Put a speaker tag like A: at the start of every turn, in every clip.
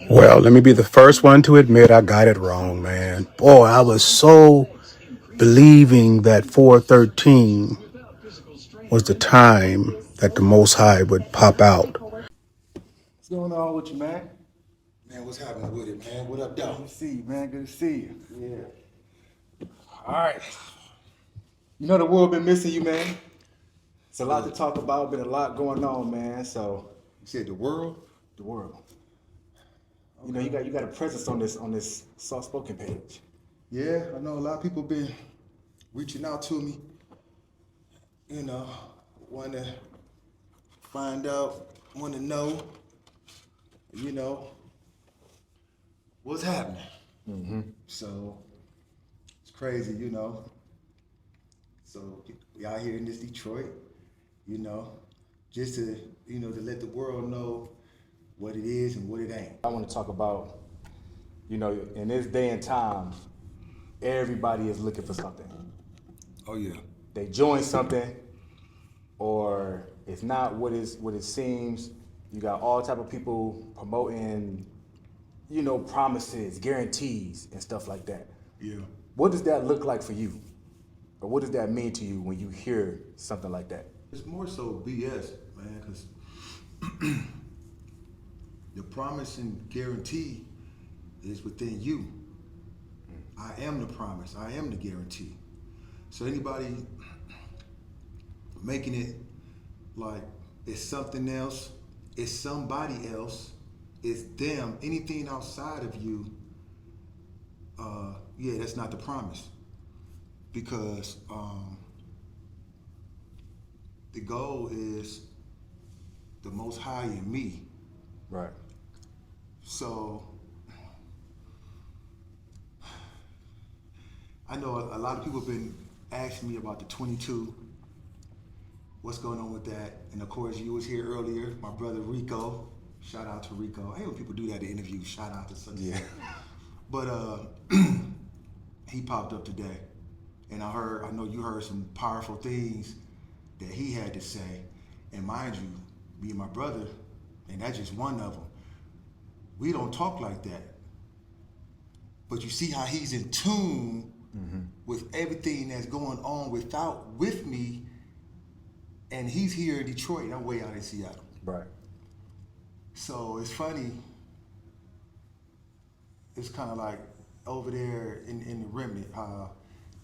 A: Well, let me be the first one to admit I got it wrong, man. Boy, I was so believing that 413 was the time that the Most High would pop out.
B: What's going on with you, man?
C: Man, what's happening with it, man? What up,
B: Good
C: dog?
B: to see you, man. Good to see you.
C: Yeah.
B: All right. You know the world been missing you, man. It's a lot to talk about. Been a lot going on, man. So
C: You said the world?
B: the world. You know, you got a presence on this soft spoken page.
C: Yeah, I know a lot of people been reaching out to me, you know, want to find out, want to know, you know, what's happening. So it's crazy, you know. So we out here in this Detroit, you know, just to, to let the world know what it is and what it ain't.
B: I want to talk about, you know, in this day and time, everybody is looking for something.
C: Oh, yeah.
B: They join something, or it's not what it seems. You got all type of people promoting, you know, promises, guarantees, and stuff like that.
C: Yeah.
B: What does that look like for you? Or what does that mean to you when you hear something like that?
C: It's more so BS, man, because the promise and guarantee is within you. I am the promise. I am the guarantee. So anybody making it like it's something else, it's somebody else, it's them, anything outside of you, yeah, that's not the promise. Because the goal is the Most High in me.
B: Right.
C: So I know a lot of people have been asking me about the 22. What's going on with that? And of course, you was here earlier, my brother Rico. Shout out to Rico. I hate when people do that in interviews. Shout out to such.
B: Yeah.
C: But he popped up today, and I know you heard some powerful things that he had to say. And mind you, me and my brother, and that's just one of them. We don't talk like that. But you see how he's in tune with everything that's going on with me, and he's here in Detroit, and I'm way out in Seattle.
B: Right.
C: So it's funny. It's kind of like over there in the Remnant,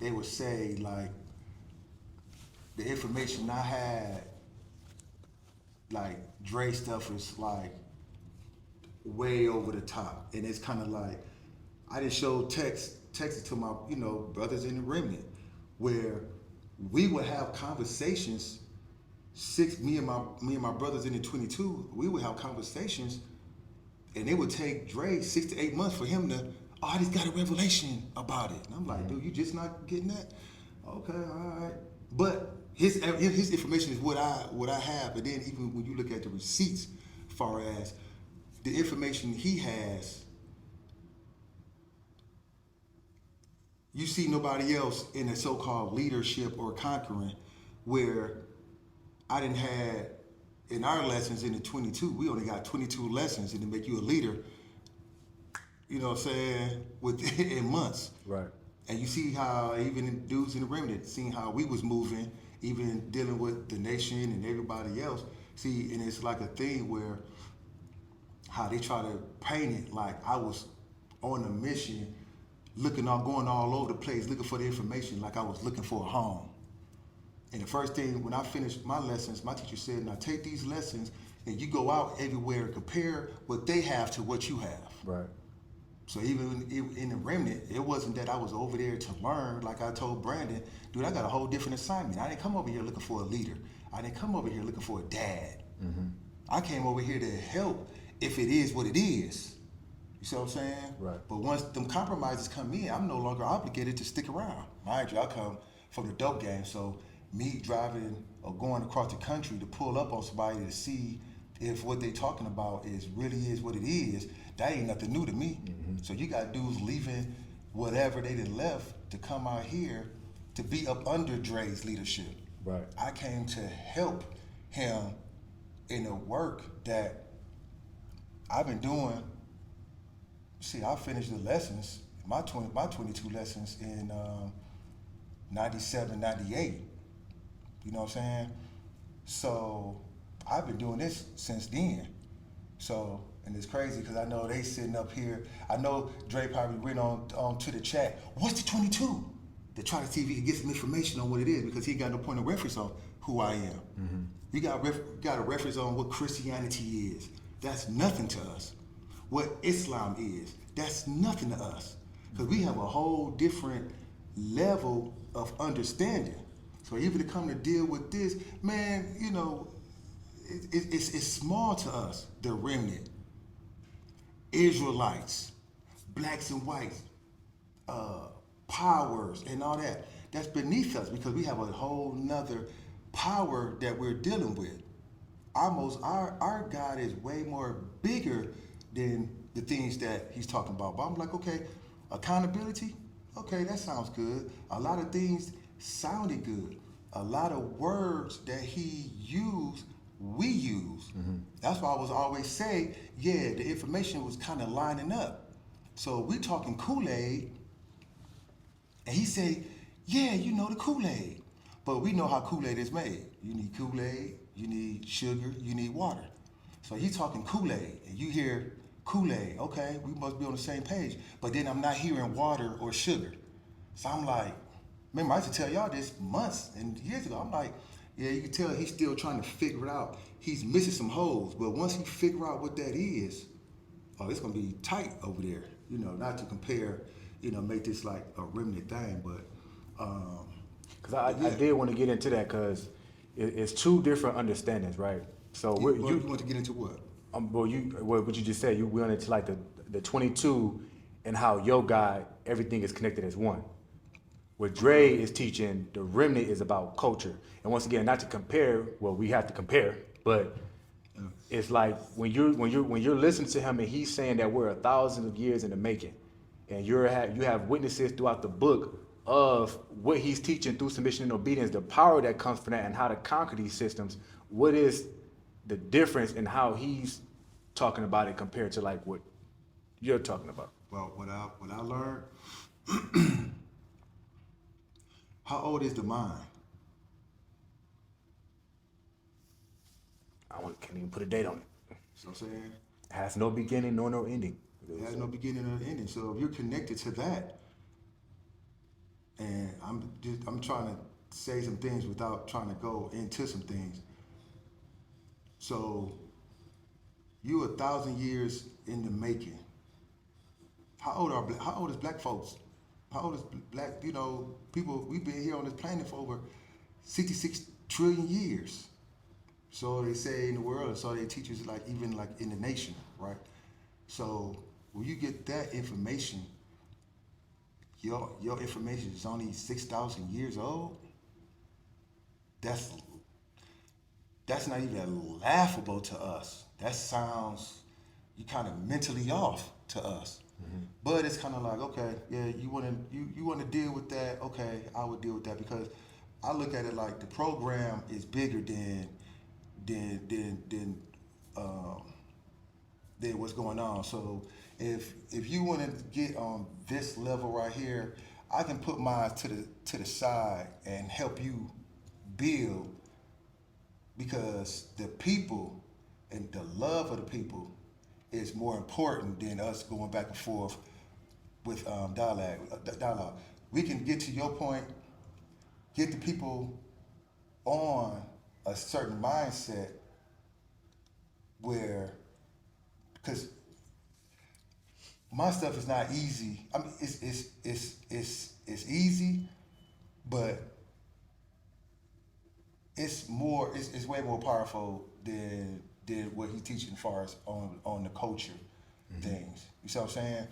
C: they would say like the information I had, like Dre stuff is like way over the top, and it's kind of like I just showed texts to my brothers in the Remnant, where we would have conversations. Me and my brothers in the 22, we would have conversations, and it would take Dre 6 to 8 months for him to, I just got a revelation about it. And I'm like, dude, you just not getting that? Okay, all right. But his information is what I have, and then even when you look at the receipts, far as the information he has, you see nobody else in a so-called leadership or conquering, where I didn't have, in our lessons in the 22, we only got 22 lessons, and to make you a leader, you know what I'm saying, in months.
B: Right.
C: And you see how even dudes in the Remnant, seeing how we was moving, even dealing with the nation and everybody else. See, and it's like a thing where how they try to paint it like I was on a mission, going all over the place, looking for the information, like I was looking for a home. And the first thing, when I finished my lessons, my teacher said, now take these lessons and you go out everywhere and compare what they have to what you have.
B: Right.
C: So even in the Remnant, it wasn't that I was over there to learn. Like I told Brandon, dude, I got a whole different assignment. I didn't come over here looking for a leader. I didn't come over here looking for a dad. I came over here to help if it is what it is. You see what I'm saying?
B: Right.
C: But once them compromises come in, I'm no longer obligated to stick around. Mind you, I come from the dope game, so me driving or going across the country to pull up on somebody to see if what they talking about really is what it is, that ain't nothing new to me. So you got dudes leaving whatever they done left to come out here to be up under Dre's leadership.
B: Right.
C: I came to help him in the work that I've been doing see, I finished the lessons, my 22 lessons in 97, 98. You know what I'm saying? So I've been doing this since then. So, and it's crazy because I know they sitting up here. I know Dre probably went on to the chat. What's the 22? To try to see if he can get some information on what it is because he got no point of reference on who I am. Mm-hmm. You got a reference on what Christianity is. That's nothing to us. What Islam is, that's nothing to us. Because we have a whole different level of understanding. So even to come to deal with this, man, you know, it's small to us, the remnant, Israelites, blacks and whites, powers and all that. That's beneath us because we have a whole nother power that we're dealing with. Our God is way more bigger than the things that he's talking about. But I'm like, okay, accountability, okay, that sounds good. A lot of things sounded good. A lot of words that he used, we use. Mm-hmm. That's why I was always say, yeah, the information was kind of lining up. So we talking Kool-Aid, and he say, yeah, you know the Kool-Aid. But we know how Kool-Aid is made. You need Kool-Aid, you need sugar, you need water. So he's talking Kool-Aid, and you hear Kool-Aid, okay, we must be on the same page. But then I'm not hearing water or sugar. So I'm like, remember I used to tell y'all this months and years ago. I'm like, yeah, you can tell he's still trying to figure it out. He's missing some holes, but once he figure out what that is, oh, it's gonna be tight over there. You know, not to compare, you know, make this like a remnant thing, but
B: because I did want to get into that because it's two different understandings, right? So
C: you want to get into what?
B: Well, what you just said, we went into like the 22 and how your God, everything is connected as one. What Dre is teaching, the remnant is about culture. And once again, not to compare, well, we have to compare, but it's like when you're listening to him and he's saying that we're 1,000 years in the making, and you have witnesses throughout the book of what he's teaching through submission and obedience, the power that comes from that, and how to conquer these systems. What is the difference in how he's talking about it compared to like what you're talking about?
C: Well, what I learned. How old is the mind?
B: Can't even put a date on it.
C: So I'm saying?
B: It has no beginning nor no ending.
C: It has no beginning or ending. So if you're connected to that, and I'm trying to say some things without trying to go into some things. So you 1,000 years in the making. How old is black folks? How old is black, you know, people, we've been here on this planet for over 66 trillion years. So they say in the world, so they teach us like even like in the nation, right? So when you get that information, your information is only 6,000 years old. That's not even laughable to us. That sounds, you kind of mentally off to us. Mm-hmm. But it's kind of like, okay, yeah, you want to deal with that. Okay, I would deal with that because I look at it like the program is bigger than what's going on. So if you want to get on this level right here, I can put mine to the side and help you build, because the people and the love of the people is more important than us going back and forth with dialogue. We can get to your point, get the people on a certain mindset where, because my stuff is not easy. I mean, it's easy, but it's way more powerful than what he's teaching as far as on the culture things. You see what I'm saying?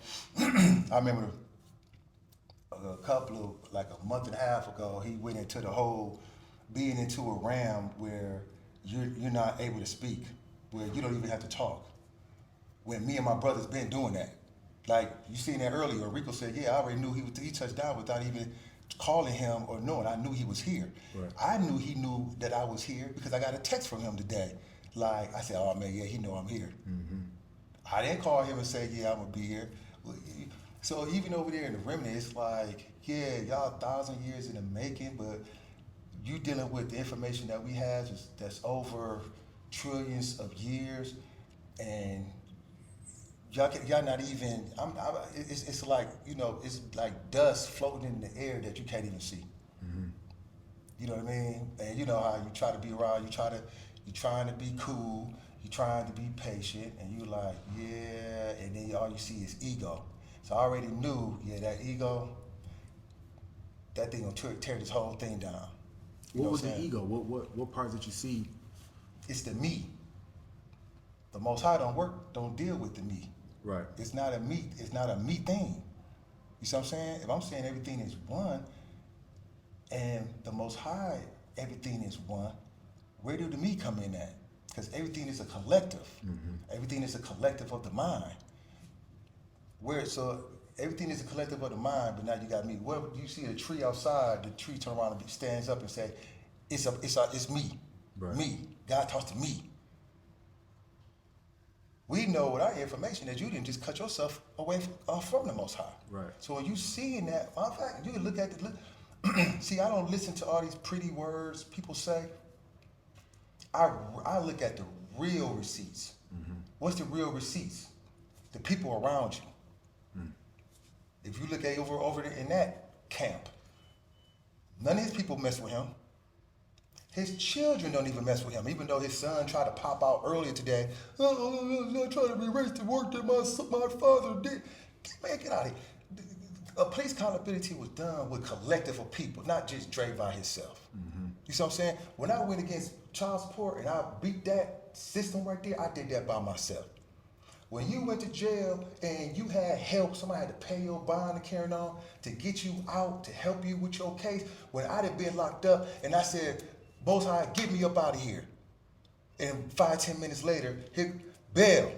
C: I remember like a month and a half ago, he went into the whole being into a realm where you're not able to speak, where you don't even have to talk. When me and my brothers been doing that. Like, you seen that earlier, Rico said, yeah, I already knew he touched down without even calling him or knowing. I knew he was here. Right. I knew he knew that I was here because I got a text from him today. Like, I said, oh man, yeah, he know I'm here. Mm-hmm. I didn't call him and say, yeah, I'm gonna be here. So even over there in the Remnant, it's like, yeah, y'all 1,000 years in the making, but you dealing with the information that we have that's over trillions of years, and y'all not even. It's like, you know, it's like dust floating in the air that you can't even see. You know what I mean? And you know how you try to be around, you trying to be cool, you trying to be patient, and you like, yeah, and then all you see is ego. So I already knew, yeah, that ego, that thing gonna tear this whole thing down. You know
B: What was
C: I'm
B: the
C: saying?
B: ego? What parts did you see?
C: It's the me. The Most High don't deal with the me.
B: Right.
C: It's not a me thing. You see what I'm saying? If I'm saying everything is one, and the Most High, everything is one, where do the me come in at? Because everything is a collective. Everything is a collective of the mind. So everything is a collective of the mind, but now you got me. What you see a tree outside, the tree turn around and stands up and say, it's me.
B: Right.
C: Me. God talks to me. We know with our information that you didn't just cut yourself away from the Most High.
B: Right.
C: So when you seeing that, in fact, you can look at the see, I don't listen to all these pretty words people say. I look at the real receipts. What's the real receipts? The people around you. If you look at over there in that camp, none of his people mess with him. His children don't even mess with him, even though his son tried to pop out earlier today. I'm trying to erase the work that my father did. Man, get out of here. A police accountability was done with collective of people, not just Dre by himself. You see what I'm saying? When I went against child support and I beat that system right there, I did that by myself. When you went to jail and you had help, somebody had to pay your bond and carry on to get you out, to help you with your case. When I'd have been locked up and I said, Most High, get me up out of here. And 5-10 minutes later, hit bail.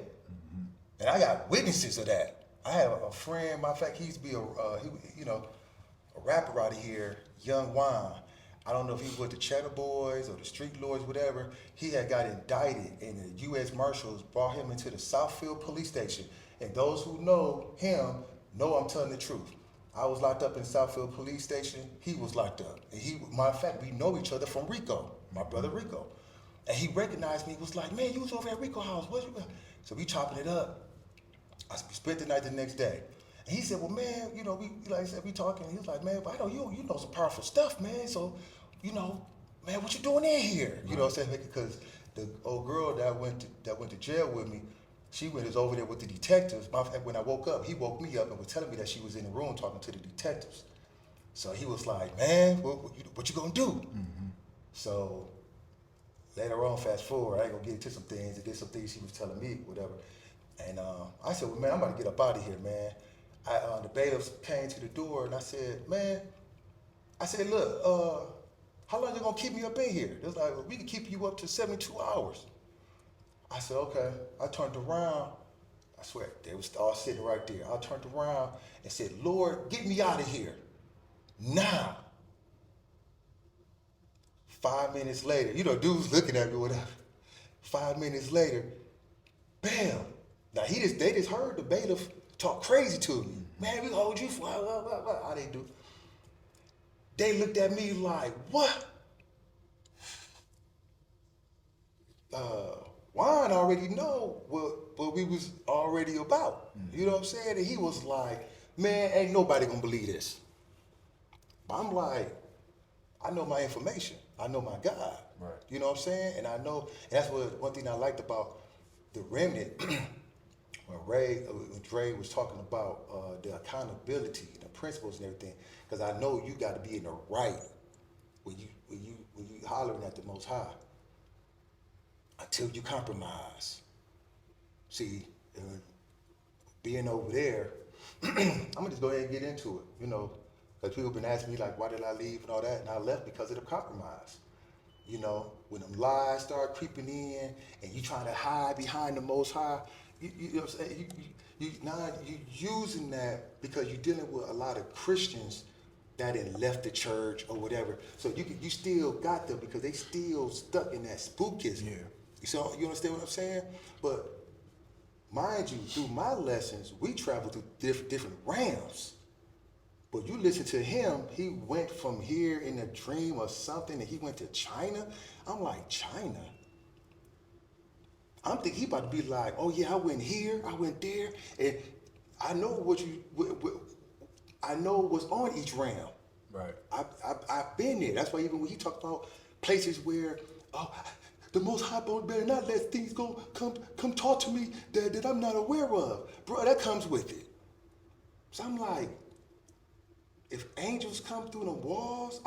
C: And I got witnesses of that. I have a friend, matter of fact, he used to be a rapper out of here, Young Wine. I don't know if he was with the Cheddar Boys or the Street Lords, whatever. He had got indicted, and the U.S. Marshals brought him into the Southfield Police Station. And those who know him know I'm telling the truth. I was locked up in Southfield Police Station. He was locked up. And matter of fact, we know each other from Rico, my brother Rico. And he recognized me. He was like, man, you was over at Rico house. So we chopping it up. I spent the night the next day. And he said, well, man, you know, like I said, we talking. He was like, man, but I know you know some powerful stuff, man. So, you know, man, what you doing in here? You know what I'm saying? Because the old girl that went to jail with me, she was over there with the detectives. When I woke up, he woke me up and was telling me that she was in the room talking to the detectives. So he was like, man, what you gonna do? So later on, fast forward, I ain't gonna get into some things. There's some things she was telling me, whatever. And I said, well, man, I'm about to get up out of here, man. The bailiffs came to the door and I said, man, look, how long you gonna keep me up in here? They was like, well, we can keep you up to 72 hours. I said, okay. I turned around. I swear, they was all sitting right there. I turned around and said, Lord, get me out of here. Now. 5 minutes later, you know, dude's looking at me, whatever. 5 minutes later, bam. Now they just heard the bailiff talk crazy to me. Man, we hold you for how they do. They looked at me like, what? Juan already know what we was already about. You know what I'm saying? And he was like, man, ain't nobody gonna believe this. But I'm like, I know my information. I know my God.
B: Right.
C: You know what I'm saying? And I know, and that's one thing I liked about the Remnant, when Dre was talking about the accountability, the principles and everything, because I know you got to be in the right when you hollering at the Most High until you compromise. See, being over there, I'm gonna just go ahead and get into it, you know, because people been asking me like, why did I leave and all that, and I left because of the compromise. You know, when them lies start creeping in and you trying to hide behind the Most High, you know what I'm saying? You using that because you're dealing with a lot of Christians that had left the church or whatever. So you still got them because they still stuck in that spookism.
B: Yeah.
C: So you understand what I'm saying? But mind you, through my lessons, we travel through different realms. But you listen to him, he went from here in a dream or something, and he went to China. I'm like, China? I'm thinking he about to be like, oh yeah, I went here, I went there, and I know I know what's on each realm.
B: Right.
C: I've been there. That's why even when he talked about places where, oh, the Most High better not let things come talk to me that I'm not aware of. Bro, that comes with it. So I'm like, if angels come through the walls,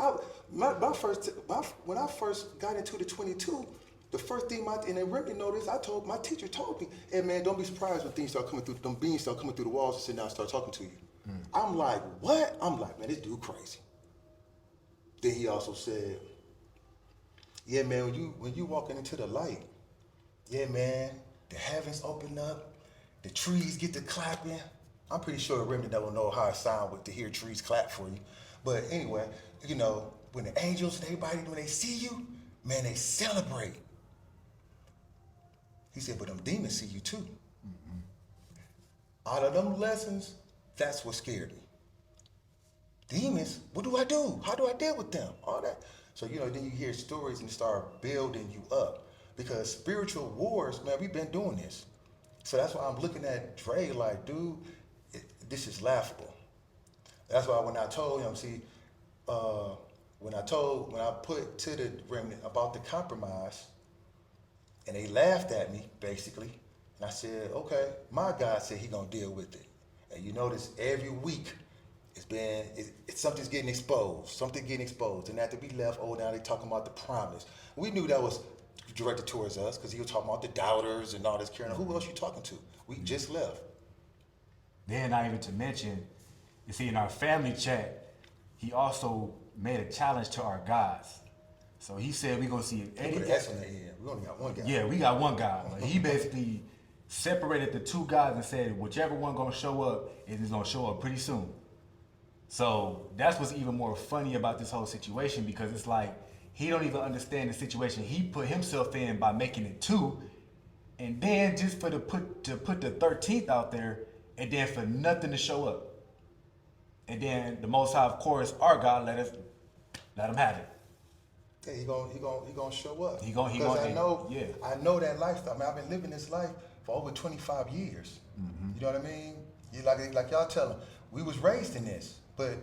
C: when I first got into the 22, the first thing and they really noticed, my teacher told me, hey man, don't be surprised when things start coming through, them beings start coming through the walls and sit down and start talking to you. I'm like, what? I'm like, man, this dude crazy. Then he also said, yeah man, when you walking into the light, yeah man, the heavens open up, the trees get to clapping. I'm pretty sure a remnant that will know how it sounds with to hear trees clap for you. But anyway, you know, when the angels and everybody, when they see you, man, they celebrate. He said, but them demons see you too. Mm-hmm. Out of them lessons, that's what scared me. Demons, what do I do? How do I deal with them? All that. So, you know, then you hear stories and start building you up. Because spiritual wars, man, we've been doing this. So that's why I'm looking at Dre like, dude, this is laughable. That's why when I told him, when I put to the remnant about the compromise, and they laughed at me, basically, and I said, okay, my God said he gonna deal with it. And you notice every week, something's getting exposed, and after we left, oh, now they talking about the promise. We knew that was directed towards us, because he was talking about the doubters and all this carrying on. Who else you talking to? We just left.
B: Then not even to mention, you see in our family chat, he also made a challenge to our gods. So he said we're gonna see
C: any. Put an S on the end. We only got one God.
B: Yeah, we got one God. Like, he basically separated the two gods and said whichever one gonna show up is gonna show up pretty soon. So that's what's even more funny about this whole situation, because it's like he don't even understand the situation he put himself in by making it two, and then just to put the 13th out there, and then for nothing to show up. And then the Most High, of course, our God, let him have it.
C: Yeah, he gonna show up.
B: Yeah.
C: I know that lifestyle. I mean, I've been living this life for over 25 years. Mm-hmm. You know what I mean? Like y'all tell them, we was raised in this, but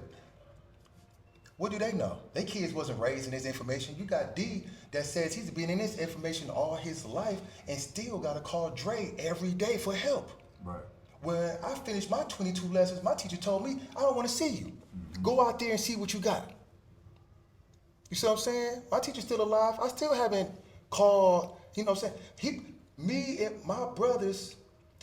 C: what do they know? Their kids wasn't raised in this information. You got D that says he's been in this information all his life and still got to call Dre every day for help.
B: Right.
C: When I finished my 22 lessons, my teacher told me, I don't want to see you. Mm-hmm. Go out there and see what you got. You see what I'm saying? My teacher's still alive. I still haven't called, you know what I'm saying? Me and my brothers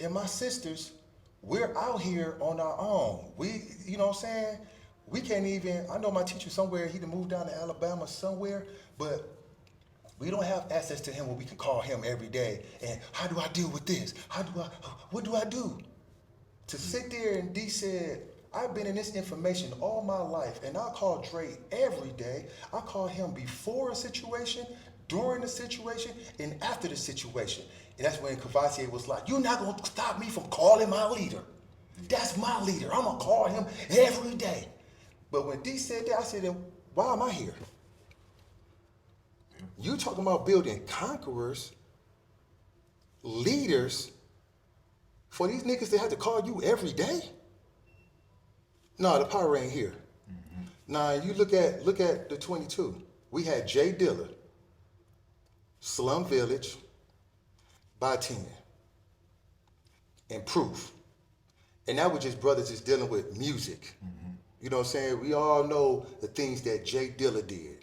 C: and my sisters, we're out here on our own. We, you know what I'm saying? We can't even, I know my teacher somewhere, he done moved down to Alabama somewhere, but we don't have access to him where we can call him every day. And how do I deal with this? What do I do? To sit there and D said, I've been in this information all my life, and I call Dre every day. I call him before a situation, during the situation, and after the situation. And that's when Cavassier was like, you're not going to stop me from calling my leader. That's my leader. I'm going to call him every day. But when D said that, I said, then why am I here? You talking about building conquerors, leaders, for these niggas that have to call you every day? No, the power ain't here. Mm-hmm. Now you look at the 22. We had Jay Dilla, Slum Village, by 10, and Proof. And that was just brothers just dealing with music. Mm-hmm. You know what I'm saying? We all know the things that Jay Dilla did.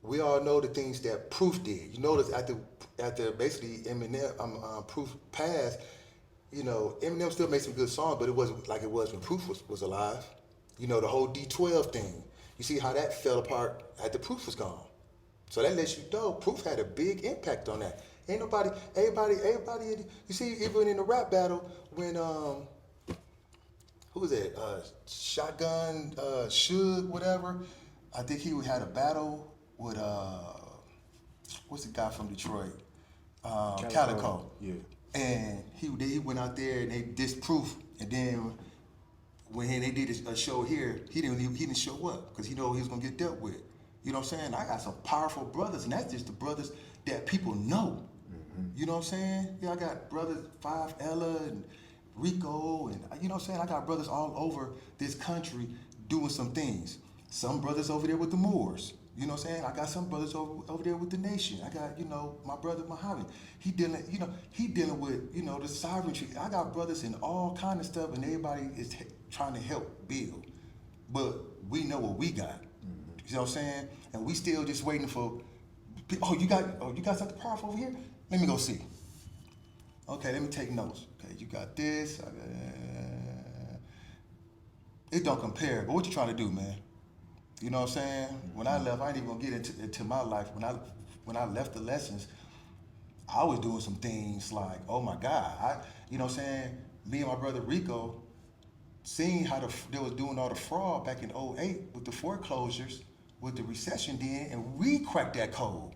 C: We all know the things that Proof did. You notice after basically Eminem, Proof passed, you know, Eminem still made some good songs, but it wasn't like it was when Proof was alive. You know, the whole D12 thing. You see how that fell apart after Proof was gone. So that lets you know Proof had a big impact on that. Ain't nobody, everybody, you see, even in the rap battle, when, who was that? Shotgun, Suge, whatever. I think he had a battle with, what's the guy from Detroit? Calico.
B: Yeah.
C: And he went out there and they disproved. And then when they did a show here, he didn't show up because he know he was gonna get dealt with. You know what I'm saying? I got some powerful brothers, and that's just the brothers that people know. You know what I'm saying? Yeah, I got brothers, Five Ella and Rico, and you know what I'm saying? I got brothers all over this country doing some things. Some brothers over there with the Moors. You know what I'm saying? I got some brothers over there with the nation. I got, my brother Muhammad. He dealing with, the sovereignty. I got brothers in all kind of stuff, and everybody is trying to help build. But we know what we got. You know what I'm saying? And we still just waiting for, you got something powerful over here? Let me go see. Okay, let me take notes. Okay, you got this. It don't compare, but what you trying to do, man? You know what I'm saying? When I left, I ain't even gonna get into my life. When I left the lessons, I was doing some things like, oh my God, you know what I'm saying? Me and my brother Rico, seeing how they was doing all the fraud back in '08 with the foreclosures, with the recession then, and we cracked that code.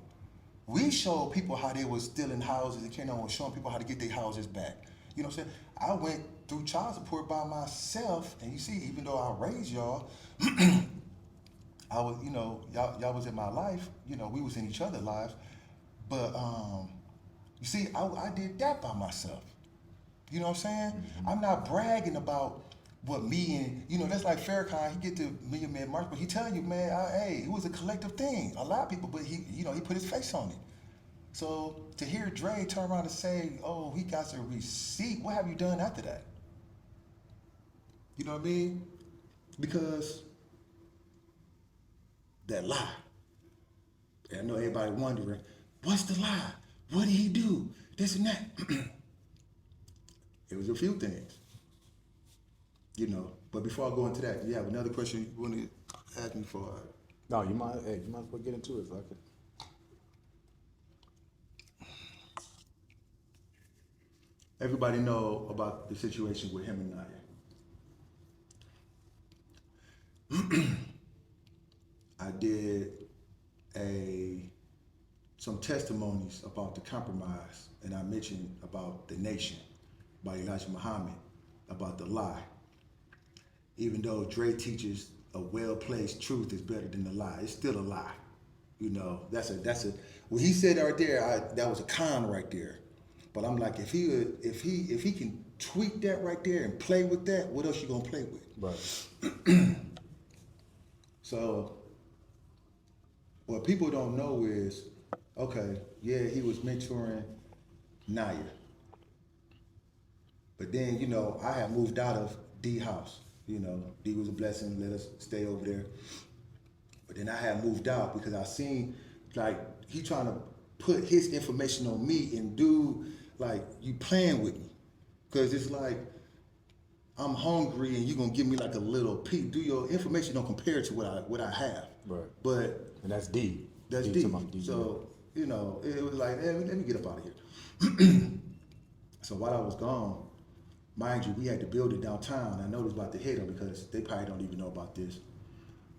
C: We showed people how they was stealing houses and carrying on, showing people how to get their houses back. You know what I'm saying? I went through child support by myself, and you see, even though I raised y'all, I was, y'all was in my life. We was in each other's lives, but you see, I did that by myself. You know what I'm saying? Mm-hmm. I'm not bragging about what me and, that's like Farrakhan, he get to Million Man March, but he telling you, man, hey, it was a collective thing. A lot of people, but he put his face on it. So to hear Dre turn around and say, oh, he got a receipt, what have you done after that? You know what I mean? Because that lie. And I know everybody wondering, what's the lie? What did he do? This and that. It was a few things. But before I go into that, do you have another question you want to ask me for?
B: No, you might as well get into it. Like
C: Everybody know about the situation with him and Naya. I did some testimonies about the compromise, and I mentioned about the nation by Elijah Muhammad, about the lie. Even though Dre teaches a well-placed truth is better than a lie, it's still a lie. That's a what he said right there. That was a con right there. But I'm like, if he can tweak that right there and play with that, what else you gonna play with?
B: Right.
C: So what people don't know is, okay, yeah, he was mentoring Naya. But then, I had moved out of D house. D was a blessing, let us stay over there. But then I had moved out because I seen, like, he trying to put his information on me and do, like, you playing with me. Because it's like, I'm hungry and you're going to give me like a little piece. Do your information don't compare to what I have.
B: Right. And that's D.
C: That's D. So, it was like, hey, let me get up out of here. So while I was gone, mind you, we had to build it downtown. I know it was about to hit them because they probably don't even know about this.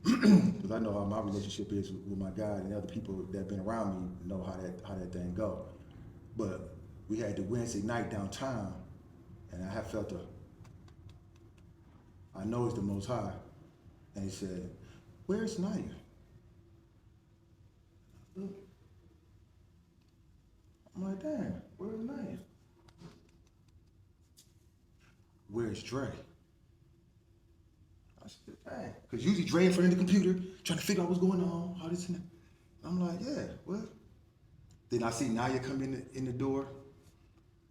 C: Because I know how my relationship is with my God, and other people that have been around me know how that thing go. But we had the Wednesday night downtown, and I have felt I know it's the Most High. And he said, where's Naya? I'm like, damn, where's Naya? Where's Dre? I said, dang. Because usually Dre in front of the computer, trying to figure out what's going on, all this and that. I'm like, yeah, what? Then I see Naya come in the door.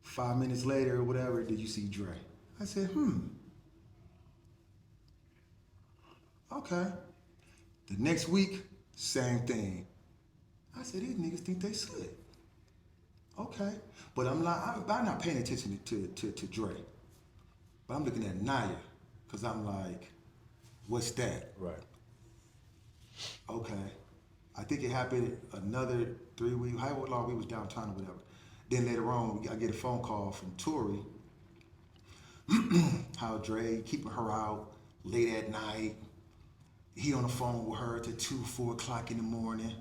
C: 5 minutes later or whatever, did you see Dre? I said, okay. The next week, same thing. I said, these niggas think they slick. Okay. But I'm not paying attention to Dre. But I'm looking at Naya, because I'm like, what's that?
B: Right.
C: Okay. I think it happened another 3 weeks, however long we was downtown or whatever. Then later on, I get a phone call from Tori, how Dre keeping her out late at night. He on the phone with her till 2, 4 o'clock in the morning.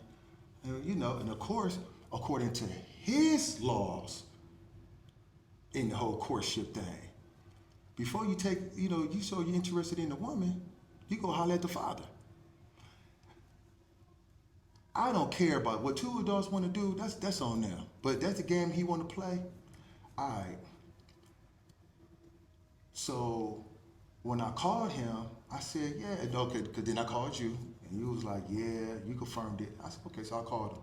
C: And, and of course, according to his laws, in the whole courtship thing. Before you take, you show you're interested in the woman, you go holler at the father. I don't care about what two adults want to do. That's on them. But that's the game he want to play. All right. So when I called him, I said, yeah, okay, because then I called you, and you was like, yeah, you confirmed it. I said, okay, so I called him.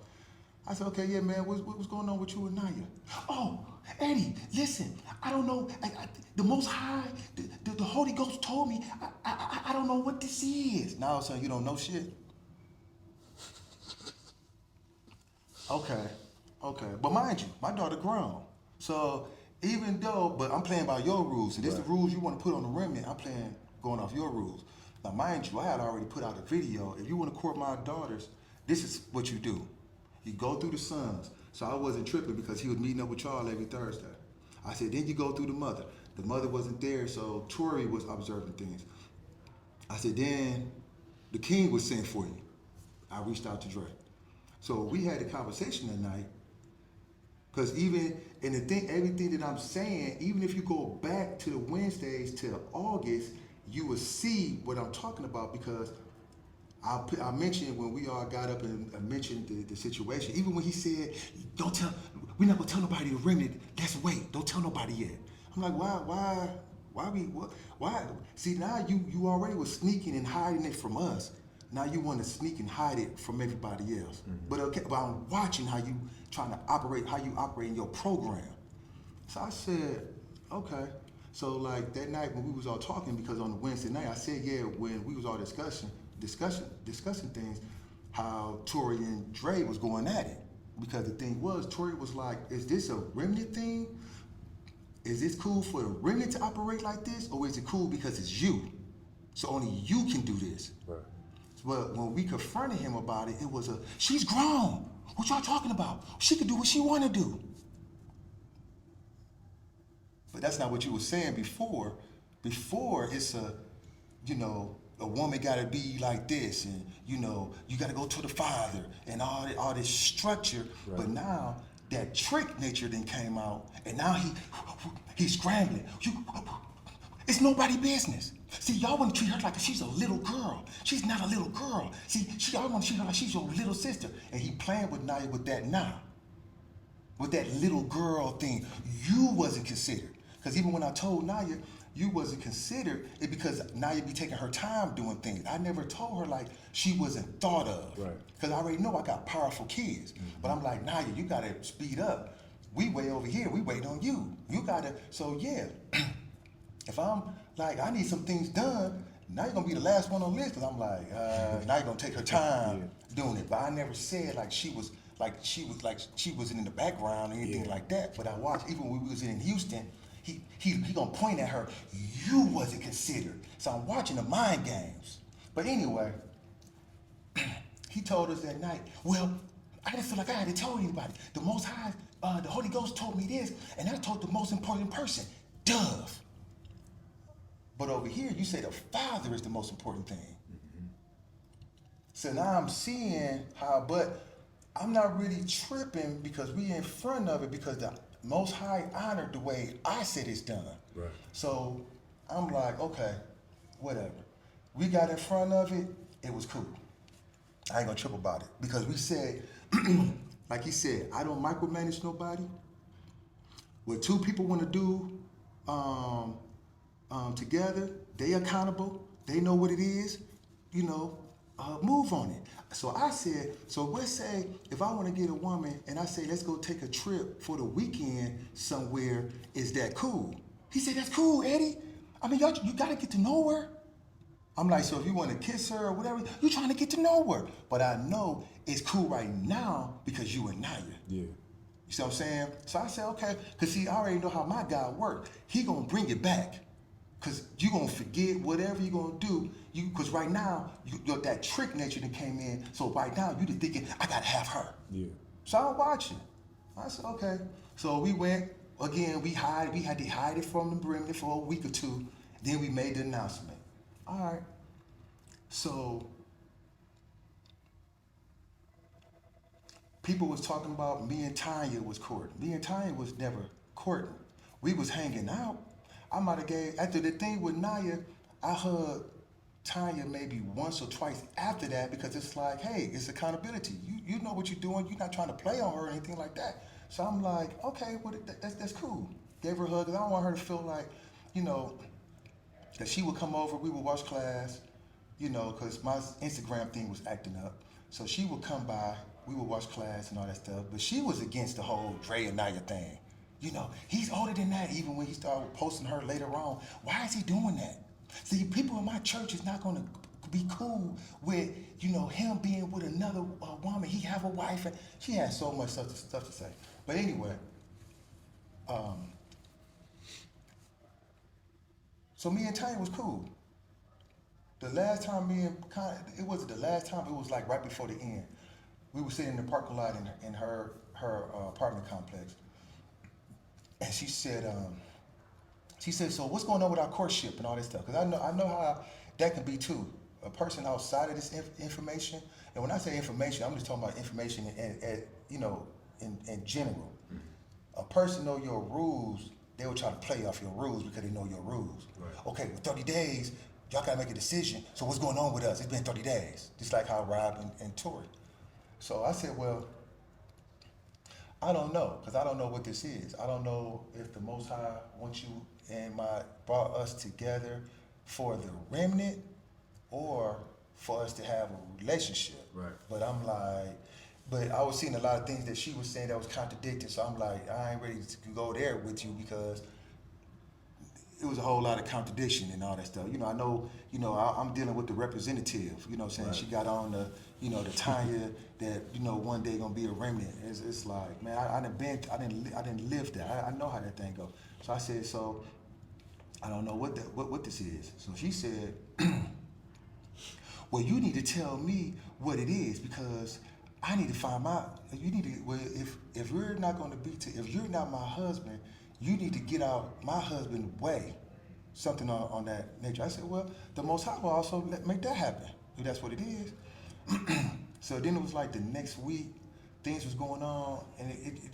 C: I said, okay, yeah, man, what's going on with you and Naya? Oh, Eddie, listen, I don't know, the Most High, the Holy Ghost told me, I don't know what this is. Now all of a sudden you don't know shit? Okay. But mind you, my daughter grown. So even though, but I'm playing by your rules. And this the rules you want to put on the Remnant, I'm playing going off your rules. Now mind you, I had already put out a video. If you want to court my daughters, this is what you do. You go through the sons. So I wasn't tripping because he was meeting up with y'all every Thursday. I said, then you go through the mother. The mother wasn't there, so Tori was observing things. I said, then the king was sent for you. I reached out to Dre. So we had a conversation that night, because even in the thing, everything that I'm saying, even if you go back to the Wednesdays till August, you will see what I'm talking about, because I mentioned when we all got up and mentioned the situation, even when he said, we're not gonna tell nobody the Remnant, let's wait, don't tell nobody yet. I'm like, why? See, now you already was sneaking and hiding it from us. Now you want to sneak and hide it from everybody else. Mm-hmm. But I'm watching how you trying to operate, how you operate in your program. So I said, okay. So like that night when we was all talking, because on the Wednesday night, I said, yeah, when we was all discussing things, how Tori and Dre was going at it. Because the thing was, Tori was like, is this a Remnant thing? Is this cool for the Remnant to operate like this? Or is it cool because it's you? So only you can do this. Right. But when we confronted him about it, it was she's grown. What y'all talking about? She can do what she want to do. But that's not what you were saying before. Before it's a woman got to be like this, and you got to go to the father and all this structure. Right. But now that trick nature then came out, and now he's scrambling. It's nobody's business. See, y'all want to treat her like she's a little girl. She's not a little girl. See, y'all want to treat her like she's your little sister. And he playing with Naya with that now. With that little girl thing. You wasn't considered. Because even when I told Naya, you wasn't considered, it's because Naya be taking her time doing things. I never told her like she wasn't thought of. Right. Because I already know I got powerful kids. Mm-hmm. But I'm like, Naya, you got to speed up. We way over here. We wait on you. You got to, so yeah. If I'm like, I need some things done, now you're gonna be the last one on the list, because I'm like, now you're gonna take her time doing it. But I never said she was in the background or anything like that. But I watched, even when we was in Houston, he gonna point at her, you wasn't considered. So I'm watching the mind games. But anyway, he told us that night, well, I didn't feel like I had to tell anybody. The Most High, the Holy Ghost told me this, and I told the most important person, Dove. But over here, you say the Father is the most important thing. Mm-hmm. So now I'm seeing how, but I'm not really tripping because we in front of it, because the Most High honored the way I said it's done. Right. So I'm like, okay, whatever. We got in front of it, it was cool. I ain't gonna trip about it, because we said, like he said, I don't micromanage nobody. What two people want to do, together, they accountable, they know what it is, move on it. So I said, so let's say if I want to get a woman and I say, let's go take a trip for the weekend somewhere, is that cool? He said, that's cool, Eddie. I mean, you got to get to know her. I'm like, so if you want to kiss her or whatever, you're trying to get to know her. But I know it's cool right now because you and Naya. Yeah. You see what I'm saying? So I said, okay, because see, I already know how my guy works. He going to bring it back. Because you're going to forget whatever you're going to do. Because right now, that trick nature that came in. So right now, you're just thinking, I got to have her. Yeah. So I'm watching. I said, okay. So we went, again, we had to hide it from the Remnant for a week or two. Then we made the announcement. All right. So people was talking about me and Tanya was courting. Me and Tanya was never courting. we was hanging out. I might have gave, after the thing with Naya, I hugged Tanya maybe once or twice after that because it's like, hey, it's accountability. You know what you're doing. You're not trying to play on her or anything like that. So I'm like, okay, well, that's cool. Gave her a hug 'cause I don't want her to feel like, you know, that she would come over, we would watch class, you know, because my Instagram thing was acting up. So she would come by, we would watch class and all that stuff. But she was against the whole Dre and Naya thing. You know, he's older than that, even when he started posting her later on. Why is he doing that? See, people in my church is not going to be cool with, you know, him being with another woman. He have a wife, and she had so much stuff to say. But anyway, so me and Tanya was cool. The last time it wasn't the last time, it was like right before the end. We were sitting in the parking lot in her apartment complex. And she said, so what's going on with our courtship and all this stuff? Because I know how that can be too. A person outside of this information, and when I say information, I'm just talking about information in general. A person know your rules, they will try to play off your rules because they know your rules. Right. Okay, with 30 days, y'all gotta make a decision. So what's going on with us? It's been 30 days. Just like how Rob and Tori. So I said, well, I don't know, because I don't know what this is. I don't know if the Most High wants you and brought us together for the remnant or for us to have a relationship.
B: Right.
C: But I'm like, but I was seeing a lot of things that she was saying that was contradicting. So I'm like, I ain't ready to go there with you because it was a whole lot of contradiction and all that stuff. I know, I'm dealing with the representative, you know what I'm saying? Right. She got on the Tanya that, one day gonna be a remnant. It's like, man, I didn't live that. I know how that thing goes. So I said, so I don't know what this is. So she said, well, you need to tell me what it is because I need to find if we're not gonna if you're not my husband, you need to get out my husband's way. Something on that nature. I said, well, the Most High will also make that happen, if that's what it is. So then it was like the next week, things was going on, and it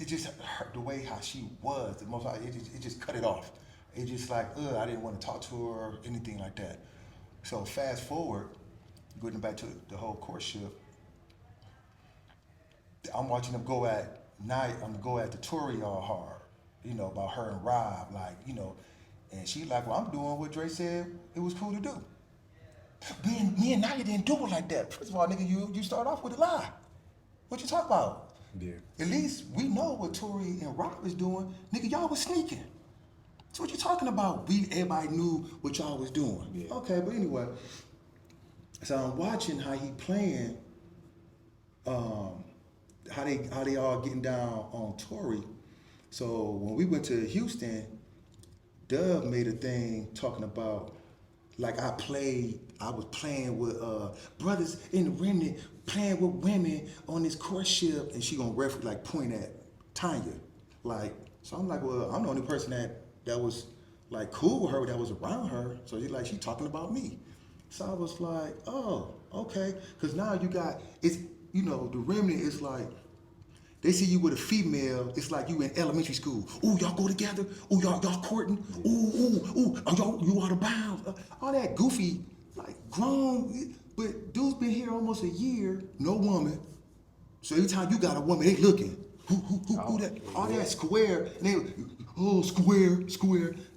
C: just hurt the way how she was. The Most High, it just cut it off. It just like, I didn't want to talk to her or anything like that. So fast forward, going back to the whole courtship, I'm watching them go at night. I'm gonna go at the Tory all hard. About her and Rob, and she like, well, I'm doing what Dre said it was cool to do. Me and Naya didn't do it like that. First of all, nigga, you start off with a lie. What you talk about?
B: Yeah. At
C: least we know what Tory and Rob is doing. Nigga, y'all was sneaking. So what you talking about? Everybody knew what y'all was doing. Yeah. Okay, but anyway, so I'm watching how he playing, how they all getting down on Tory. So when we went to Houston, Dove made a thing talking about, like I was playing with brothers in the remnant, playing with women on this courtship, and she gonna point at Tanya. So I'm like, well, I'm the only person that was like cool with her, that was around her. So she talking about me. So I was like, oh, okay. Cause now you got, the remnant is like, they see you with a female, it's like you in elementary school. Ooh, y'all go together. Ooh, y'all courting. Ooh, you out of bounds. All that goofy, grown. But dude's been here almost a year, no woman. So every time you got a woman, they looking. Who that? All that square. Square.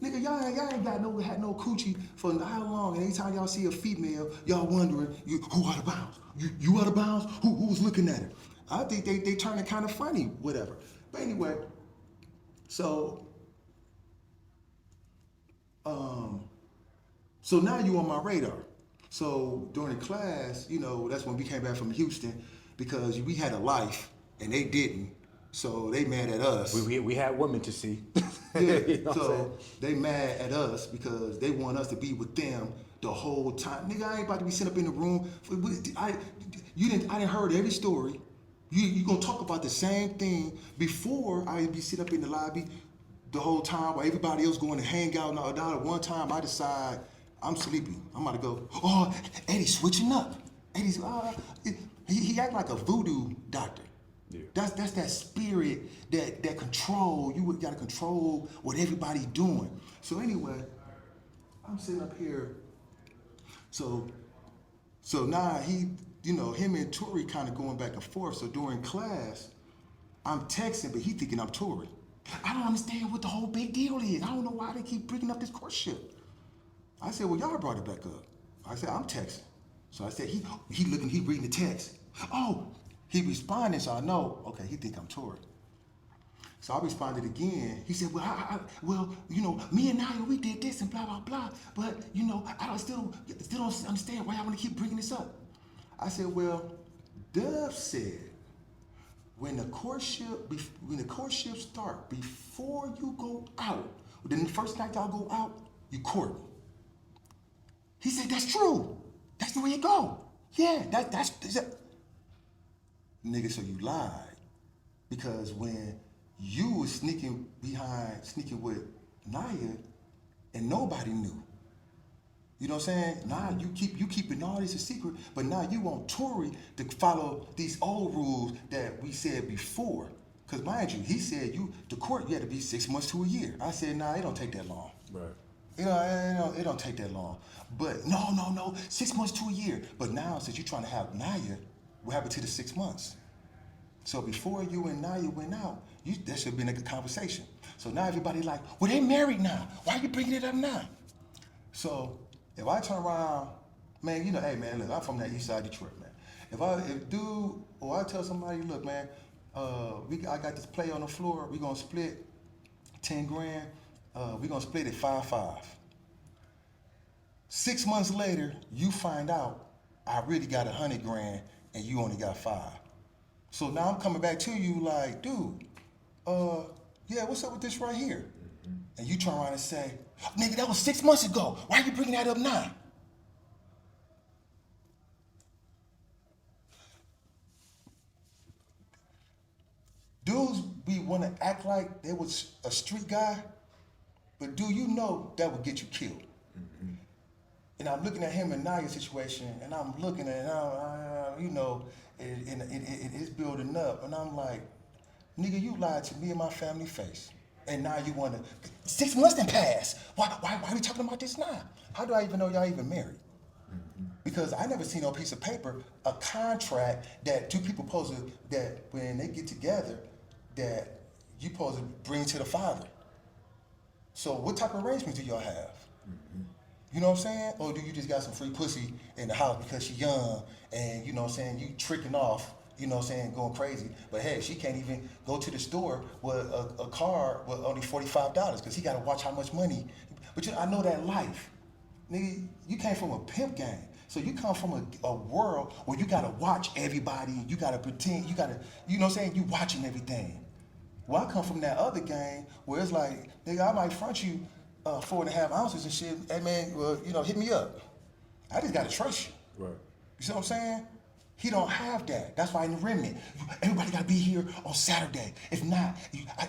C: Nigga, y'all ain't had no coochie for how long? And every time y'all see a female, y'all wondering, who out of bounds? You out of bounds? Who was looking at her? I think they turn it kind of funny, whatever. But anyway, so now you on my radar. So during the class, that's when we came back from Houston because we had a life and they didn't. So they mad at us.
B: We had women to see.
C: Yeah, so they mad at us because they want us to be with them the whole time. Nigga, I ain't about to be sitting up in the room. I didn't heard every story. You gonna talk about the same thing before I be sitting up in the lobby the whole time while everybody else going to hang out. Now at one time I decide I'm sleepy. I'm about to go, Eddie's switching up. Eddie's, he act like a voodoo doctor.
B: Yeah.
C: That's that spirit, that control. You got to control what everybody's doing. So anyway, I'm sitting up here. So now him and Tori kind of going back and forth. So during class, I'm texting, but he thinking I'm Tori. I don't understand what the whole big deal is. I don't know why they keep bringing up this courtship. I said, well, y'all brought it back up. I said, I'm texting. So I said, he reading the text. Oh, he responding, so I know, okay, he think I'm Tori. So I responded again. He said, well, me and Naya, we did this and blah, blah, blah. But, I still don't understand why y'all want to keep bringing this up. I said, well, Dove said, when the courtship start, before you go out, then the first night y'all go out, you court. He said, that's true. That's the way it go. Yeah, that's nigga, so you lied. Because when you was sneaking with Naya, and nobody knew. You know what I'm saying? Now you keeping all this a secret, but now you want Tory to follow these old rules that we said before. Because mind you, he said the court, you had to be 6 months to a year. I said, nah, it don't take that long.
B: Right.
C: It don't take that long. But no, 6 months to a year. But now since you're trying to have Naya, what happened to the 6 months? So before you and Naya went out, there should have been a good conversation. So now everybody like, well, they married now. Why are you bringing it up now? So if I turn around, man, hey man, look, I'm from that east side of Detroit, man. I tell somebody, look, man, I got this play on the floor, we gonna split 10 grand, we gonna split it 5-5. 6 months later, you find out I really got 100 grand and you only got 5. So now I'm coming back to you like, dude, yeah, what's up with this right here? And you turn around and say, nigga, that was 6 months ago. Why are you bringing that up now? Dudes, we want to act like they was a street guy, but do you know that would get you killed? Mm-hmm. And I'm looking at him and Naya's situation, and I'm looking at it, and it's building up, and I'm like, nigga, you lied to me and my family face. And now you want to, 6 months done passed. Why are we talking about this now? How do I even know y'all even married? Mm-hmm. Because I never seen no piece of paper, a contract that two people that when they get together, that you supposed to bring to the father. So what type of arrangements do y'all have? Mm-hmm. You know what I'm saying? Or do you just got some free pussy in the house because she young and you know what I'm saying, you tricking off, you know what I'm saying, going crazy. But hey, she can't even go to the store with a car with only $45 because he got to watch how much money. But I know that life. Nigga, you came from a pimp gang. So you come from a world where you got to watch everybody. You got to pretend, you know what I'm saying, you watching everything. Well, I come from that other gang where it's like, nigga, I might front you 4.5 ounces and shit. Hey man, well, hit me up. I just got to trust you.
B: Right.
C: You see what I'm saying? He don't have that. That's why in the Remnant, everybody gotta be here on Saturday. If not,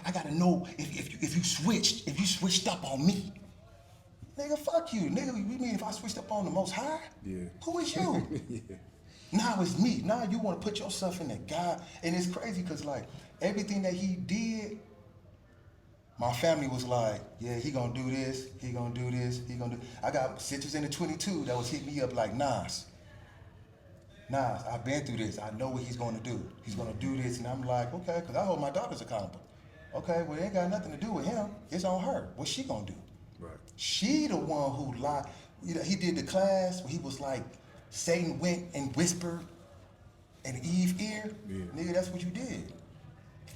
C: I gotta know if you switched up on me. Nigga, fuck you. Nigga, you mean if I switched up on the Most High?
B: Yeah.
C: Who is you? Yeah. Now it's me. Now you wanna put yourself in that guy. And it's crazy because like everything that he did, my family was like, yeah, he gonna do this, he gonna do this, he gonna do. I got sisters in the 22 that was hitting me up like Nas. Nah, I've been through this. I know what he's going to do. He's going to do this. And I'm like, okay, because I hold my daughters accountable. Okay, well, it ain't got nothing to do with him. It's on her. What's she going to do?
B: Right.
C: She the one who lied. He did the class where he was like, Satan went and whispered in Eve's ear. Yeah. Nigga, that's what you did.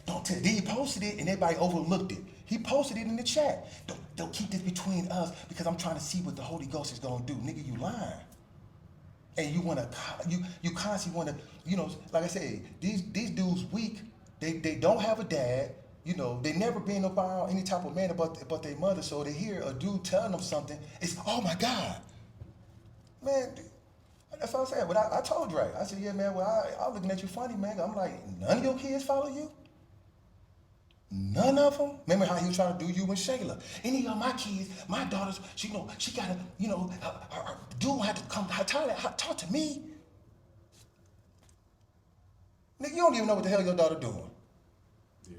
C: Then he posted it and everybody overlooked it. He posted it in the chat. Don't keep this between us because I'm trying to see what the Holy Ghost is going to do. Nigga, you lying. And you constantly want to, like I said, these dudes weak. They don't have a dad. They never been about any type of man about their mother. So they hear a dude telling them something. It's, oh my God. Man, that's what I said. But I told Dre, I said, yeah, man, well, I was looking at you funny, man. I'm like, none of your kids follow you? None of them? Remember how he was trying to do you and Shayla? Any of my kids, my daughters, she gotta, dude had to come talk to me. Nigga, you don't even know what the hell your daughter doing.
B: Yeah.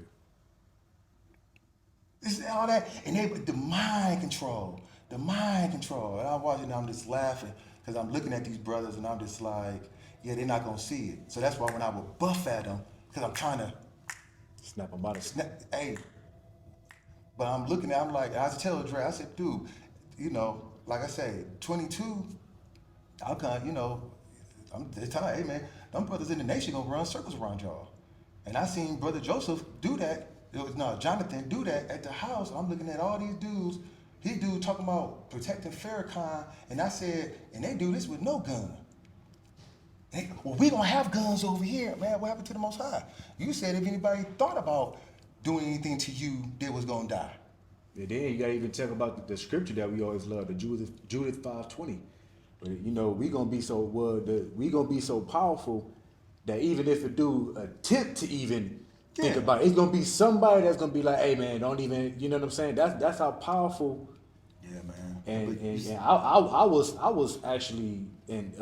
C: This is all that, and the mind control, the mind control. And I'm watching, and I'm just laughing because I'm looking at these brothers, and I'm just like, yeah, they're not gonna see it. So that's why when I would buff at them, because I'm trying to
B: Snap them out of
C: snap, hey. But I'm looking at, I'm like, I tell Dre, I said, dude, you know, like I say, 22, I'm kind of, you know, it's time, hey man, them brothers in the nation gonna run circles around y'all. And I seen Brother Joseph do that. Jonathan do that at the house. I'm looking at all these dudes. He dude talking about protecting Farrakhan, and I said, and they do this with no gun. Well, we don't have guns over here, man. What happened to the Most High? You said if anybody thought about doing anything to you, they was gonna die.
B: And then you gotta even talk about the scripture that we always love, the Judith 5:20. But you know, we gonna be so powerful that even if a dude attempt to even think
C: Yeah.
B: about it, it's gonna be somebody that's gonna be like, hey man, don't even, you know what I'm saying? That's how powerful.
C: Yeah, man.
B: And I was actually, and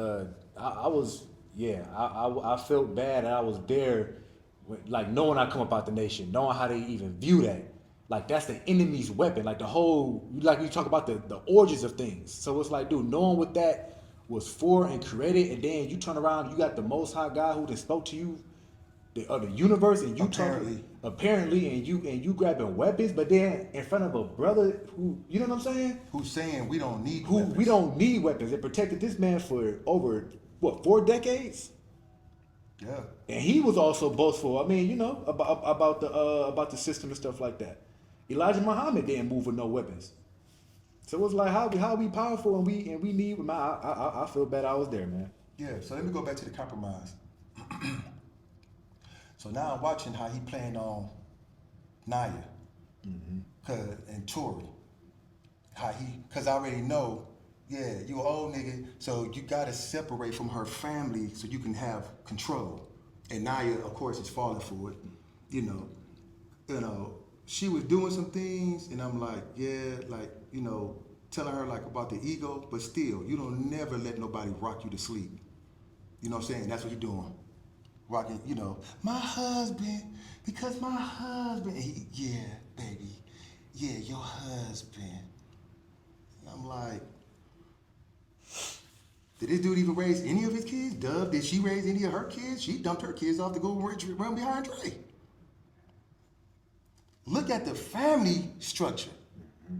B: I was, yeah, I felt bad that I was there, like knowing I come about the nation, knowing how they even view that. Like that's the enemy's weapon. Like the whole, like you talk about the origins of things. So it's like, dude, knowing what that was for and created, and then you turn around, you got the Most High God who just spoke to you, the universe, and you apparently, and you grabbing weapons, but then in front of a brother who, you know what I'm saying?
C: Who's saying we don't need
B: Who
C: weapons.
B: we don't need weapons. It protected this man for over what 4 decades.
C: Yeah.
B: And he was also boastful. I mean, you know, about the system and stuff like that. Elijah Muhammad didn't move with no weapons. So it's like how we powerful and we need. Man, I feel bad I was there, man.
C: Yeah, so let me go back to the compromise. So now I'm watching how he playing on Naya and Tory. Cause I already know, yeah, you an old nigga, so you gotta separate from her family so you can have control. And Naya, of course, is falling for it. You know, she was doing some things, and I'm like, yeah, like, you know, telling her like about the ego, but still, you don't never let nobody rock you to sleep. You know what I'm saying? That's what you're doing. Rocking, you know, my husband, because my husband, yeah, baby, yeah, your husband. And I'm like, did this dude even raise any of his kids? Dub, did she raise any of her kids? She dumped her kids off to go run behind Dre. Look at the family structure.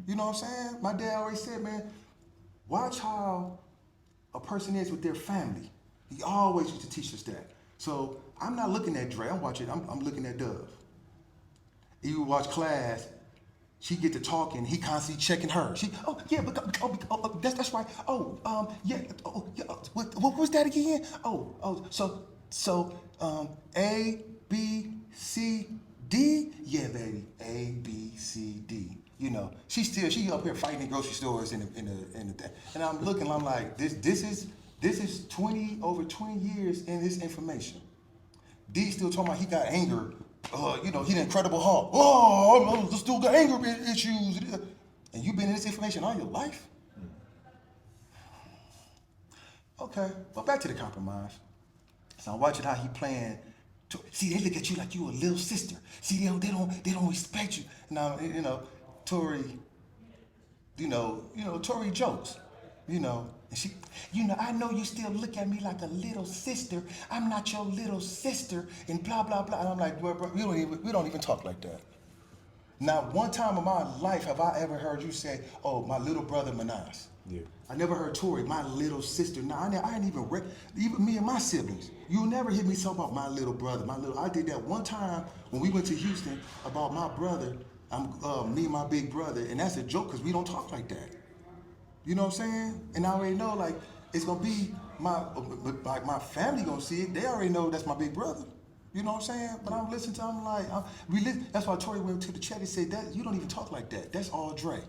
C: You know what I'm saying? My dad always said, man, watch how a person is with their family. He always used to teach us that. So I'm not looking at Dre. I'm looking at Dove. You watch Class. She get to talking. He constantly checking her. That's right. What was that again? A B C D. Yeah, baby. A B C D. You know, she up here fighting in grocery stores in the thing. And I'm looking. I'm like, this is over 20 years in this information. D still talking about he got anger. You know, he the Incredible Hulk. Oh, I still got anger issues. And you've been in this information all your life? Okay, well, back to the compromise. So I'm watching how he playing. See, they look at you like you a little sister. See, they don't respect you. Now, you know, Tory, Tory jokes, and she, I know you still look at me like a little sister. I'm not your little sister, and blah blah blah. And I'm like, bro, we don't even talk like that. Not one time in my life have I ever heard you say, "Oh, my little brother Manas."
B: Yeah.
C: I never heard Tory, my little sister. No, I ain't even me and my siblings. You'll never hear me talk about my little brother. I did that one time when we went to Houston about my brother. Me and my big brother, and that's a joke because we don't talk like that. You know what I'm saying? And I already know, like, it's gonna be my family gonna see it. They already know that's my big brother. You know what I'm saying? But I'm listening to him that's why Tory went to the chat and said that you don't even talk like that. That's all Dre.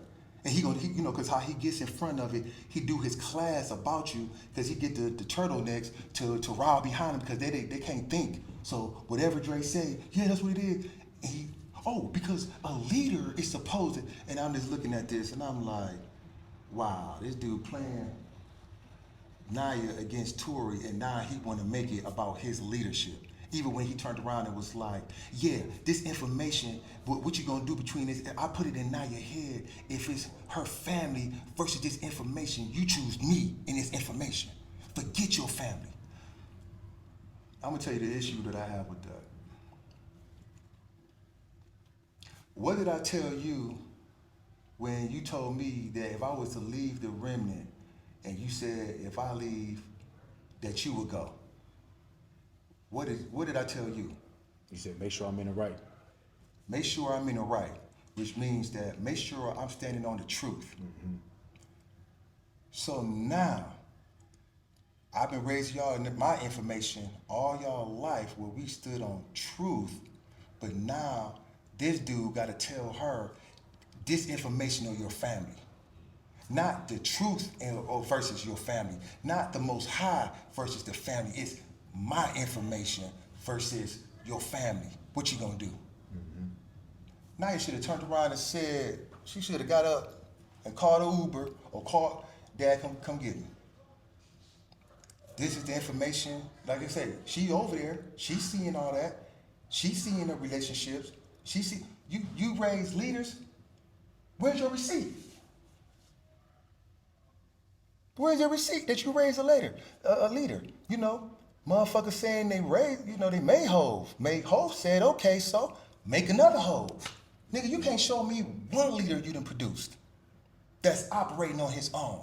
C: And he because how he gets in front of it, he do his class about you because he get the turtlenecks to ride behind him because they can't think. So whatever Dre say, yeah, that's what it is. And because a leader is supposed to, and I'm just looking at this and I'm like, wow, this dude playing Naya against Tory, and now he want to make it about his leadership. Even when he turned around and was like, yeah, this information, what you gonna do between this, I put it in Naya's head. If it's her family versus this information, you choose me in this information. Forget your family. I'm gonna tell you the issue that I have with that. What did I tell you when you told me that if I was to leave the remnant and you said if I leave that you would go? What did I tell you?
B: You said make sure I'm in the right.
C: Make sure I'm in the right, which means that make sure I'm standing on the truth. Mm-hmm. So now, I've been raising y'all in my information all y'all life where we stood on truth, but now this dude got to tell her this information of your family. Not the truth versus your family. Not the Most High versus the family. It's my information versus your family. What you gonna do? Mm-hmm. Now you should have turned around and said, she should have got up and called an Uber or called Dad, come get me. This is the information, like I say, she over there, she's seeing all that. She's seeing the relationships. She see you raise leaders. Where's your receipt? Where's your receipt that you raised a leader? You know, motherfuckers saying they raised, they made Hove. Hove said, okay, so make another Hove. Nigga, you can't show me one leader you done produced that's operating on his own.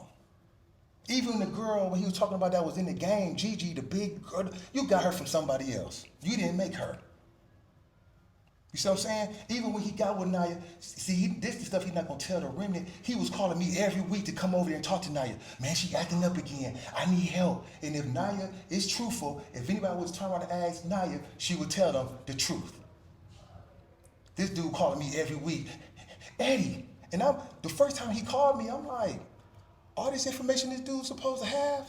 C: Even the girl, when he was talking about that was in the game, Gigi, the big girl, you got her from somebody else. You didn't make her. You see what I'm saying? Even when he got with Naya, see, this is the stuff he's not gonna tell the remnant. He was calling me every week to come over there and talk to Naya. Man, she acting up again. I need help. And if Naya is truthful, if anybody was turn around and ask Naya, she would tell them the truth. This dude calling me every week, Eddie. And the first time he called me, I'm like, all this information this dude's supposed to have?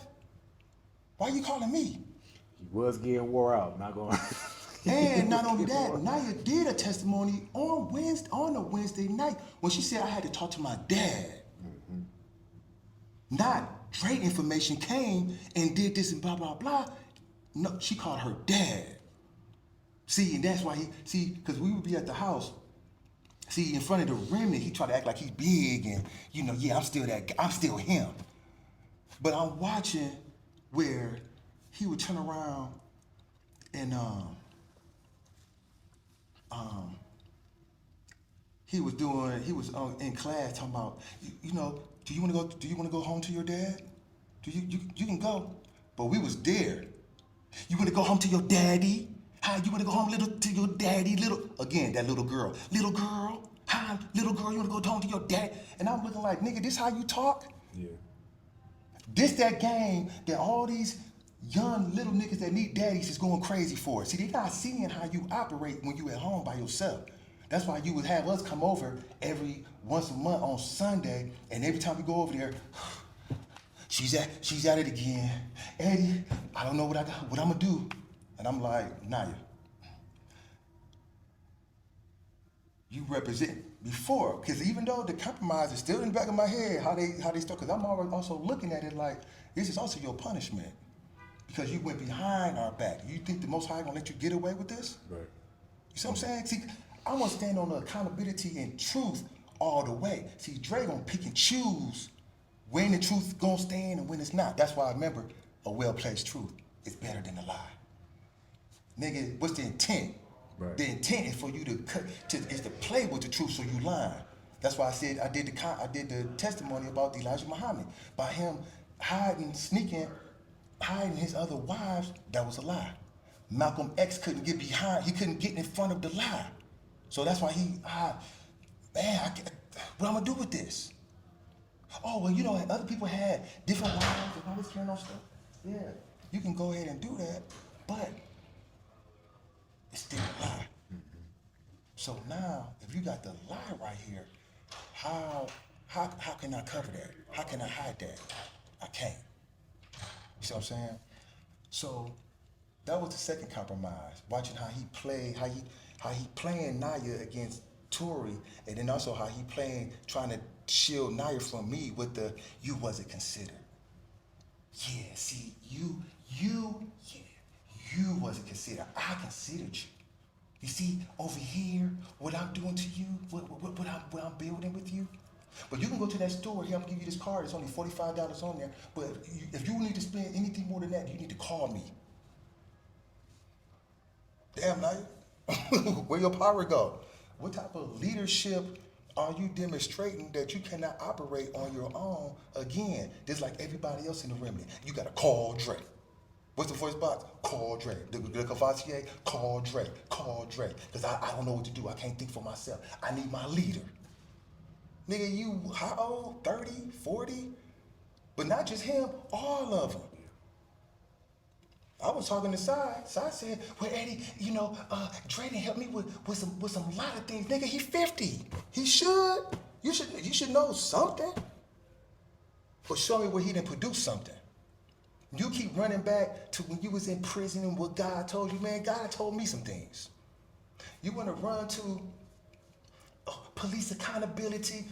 C: Why are you calling me?
B: He was getting wore out, not going.
C: And not only that, Naya did a testimony on a Wednesday night when she said I had to talk to my dad. Mm-hmm. Not Dre information came and did this and blah, blah, blah. No, she called her dad. See, and that's why because we would be at the house. See, in front of the remnant, he tried to act like he's big and, yeah, I'm still that guy. I'm still him. But I'm watching where he would turn around and he was in class talking about, do you want to go home to your dad? You can go. But we was there. You want to go home to your daddy? Hi, you want to go home to your daddy? Again, that little girl. Little girl? Hi, little girl, you want to go home to your dad? And I'm looking like, nigga, this how you talk?
B: Yeah.
C: This that game that all these young little niggas that need daddies is going crazy for. See, they not seeing how you operate when you at home by yourself. That's why you would have us come over every once a month on Sunday, and every time we go over there, she's at it again. Eddie, I don't know what I'm gonna do. And I'm like, Naya, you represent before, because even though the compromise is still in the back of my head, how they start, because I'm always also looking at it like, this is also your punishment. Because you went behind our back. You think the Most High gonna let you get away with this?
B: Right.
C: You see what I'm saying? See, I want to stand on the accountability and truth all the way. See, Dre gonna pick and choose when the truth gonna stand and when it's not. That's why I remember a well-placed truth is better than a lie. Nigga, what's the intent?
B: Right.
C: The intent is for you is to play with the truth so you lying. That's why I said I did the testimony about Elijah Muhammad. By him sneaking, hiding his other wives, that was a lie. Malcolm X couldn't get behind, he couldn't get in front of the lie. So that's why what I'm gonna do with this? Oh, well, other people had different wives and all this kind of stuff. Yeah, you can go ahead and do that, but it's still a lie. Mm-hmm. So now, if you got the lie right here, how can I cover that? How can I hide that? I can't. You see what I'm saying? So that was the second compromise. Watching how he played, how he playing Naya against Tory, and then also how he trying to shield Naya from me with the you wasn't considered. Yeah, see, you wasn't considered. I considered you. You see, over here, what I'm doing to you, what I'm building with you. But you can go to that store here, I'm gonna give you this card, it's only $45 on there. But if you need to spend anything more than that, you need to call me. Damn, night. Where your power go? What type of leadership are you demonstrating that you cannot operate on your own? Again, just like everybody else in the remnant, you gotta call Dre. What's the voice box? Call Dre. The Cavassier? Call Dre. Call Dre. Because I don't know what to do. I can't think for myself. I need my leader. Nigga, you how old? 30, 40? But not just him, all of them. I was talking to Sai. Sai said, well, Eddie, Dre done helped me with some lot of things. Nigga, he 50. He should. You should know something. But show me where he didn't produce something. You keep running back to when you was in prison and what God told you, man. God told me some things. You want to run to police accountability?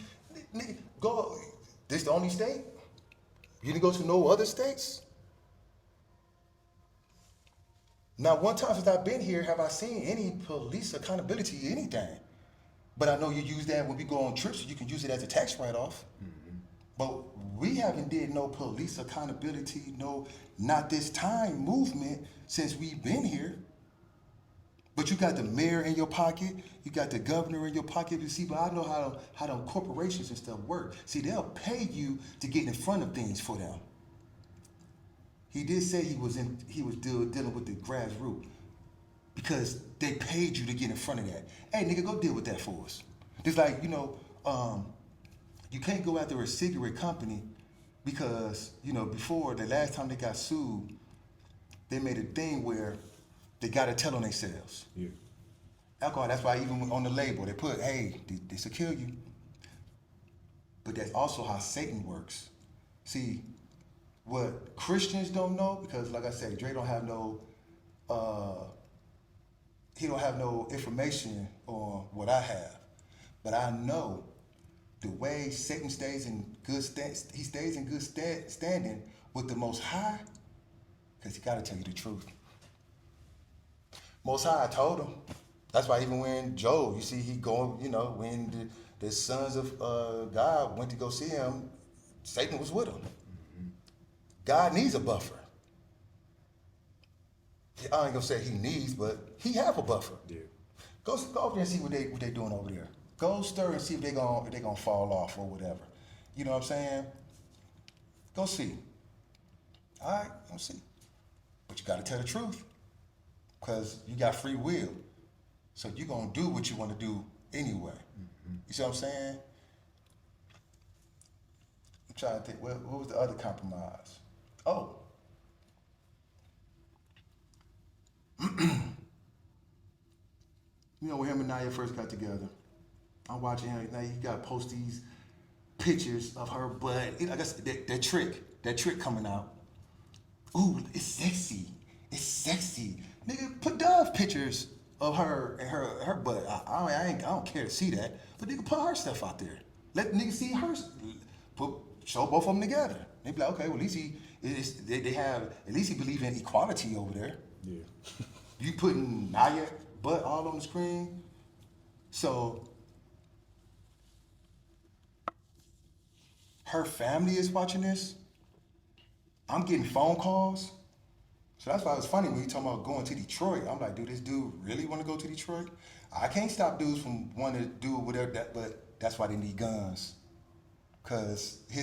C: Nigga, go. This the only state? You didn't go to no other states? Not one time since I've been here have I seen any police accountability, anything. But I know you use that when we go on trips, so you can use it as a tax write-off. Mm-hmm. But we haven't did no police accountability, no not this time movement since we've been here. But you got the mayor in your pocket, you got the governor in your pocket. You see, but I know how them corporations and stuff work. See, they'll pay you to get in front of things for them. He did say he was dealing with the grassroots because they paid you to get in front of that. Hey, nigga, go deal with that for us. Just like, you can't go after a cigarette company because, before the last time they got sued, they made a thing where they got to tell on themselves. Yeah. Alcohol, that's why even on the label, they put, hey, this will kill you. But that's also how Satan works. See, what Christians don't know, because like I said, Dre don't have no, he don't have no information on what I have. But I know the way Satan stays in good standing with the Most High, because he got to tell you the truth. Most High told him. That's why even when Job, you see, he going, when the sons of God went to go see him, Satan was with him. Mm-hmm. God needs a buffer. I ain't gonna say he needs, but he have a buffer. Yeah. Go over there and see what they doing over there. Go stir and see if they gonna fall off or whatever. You know what I'm saying? Go see. All right, go see. But you gotta tell the truth, because you got free will. So you're gonna do what you want to do anyway. Mm-hmm. You see what I'm saying? I'm trying to think. What was the other compromise? Oh. When him and Naya first got together, I'm watching him. Now he got to post these pictures of her butt. I guess that trick coming out. Ooh, it's sexy. It's sexy. Nigga, put Dove pictures of her and her butt. I don't care to see that, but nigga, put her stuff out there. Let nigga see her. Show both of them together. They be like, okay, well at least at least he believe in equality over there. Yeah. You putting Naya butt all on the screen, so her family is watching this. I'm getting phone calls. So that's why it's funny when you talking about going to Detroit. I'm like, do this dude really want to go to Detroit? I can't stop dudes from wanting to do whatever but that's why they need guns. Cause he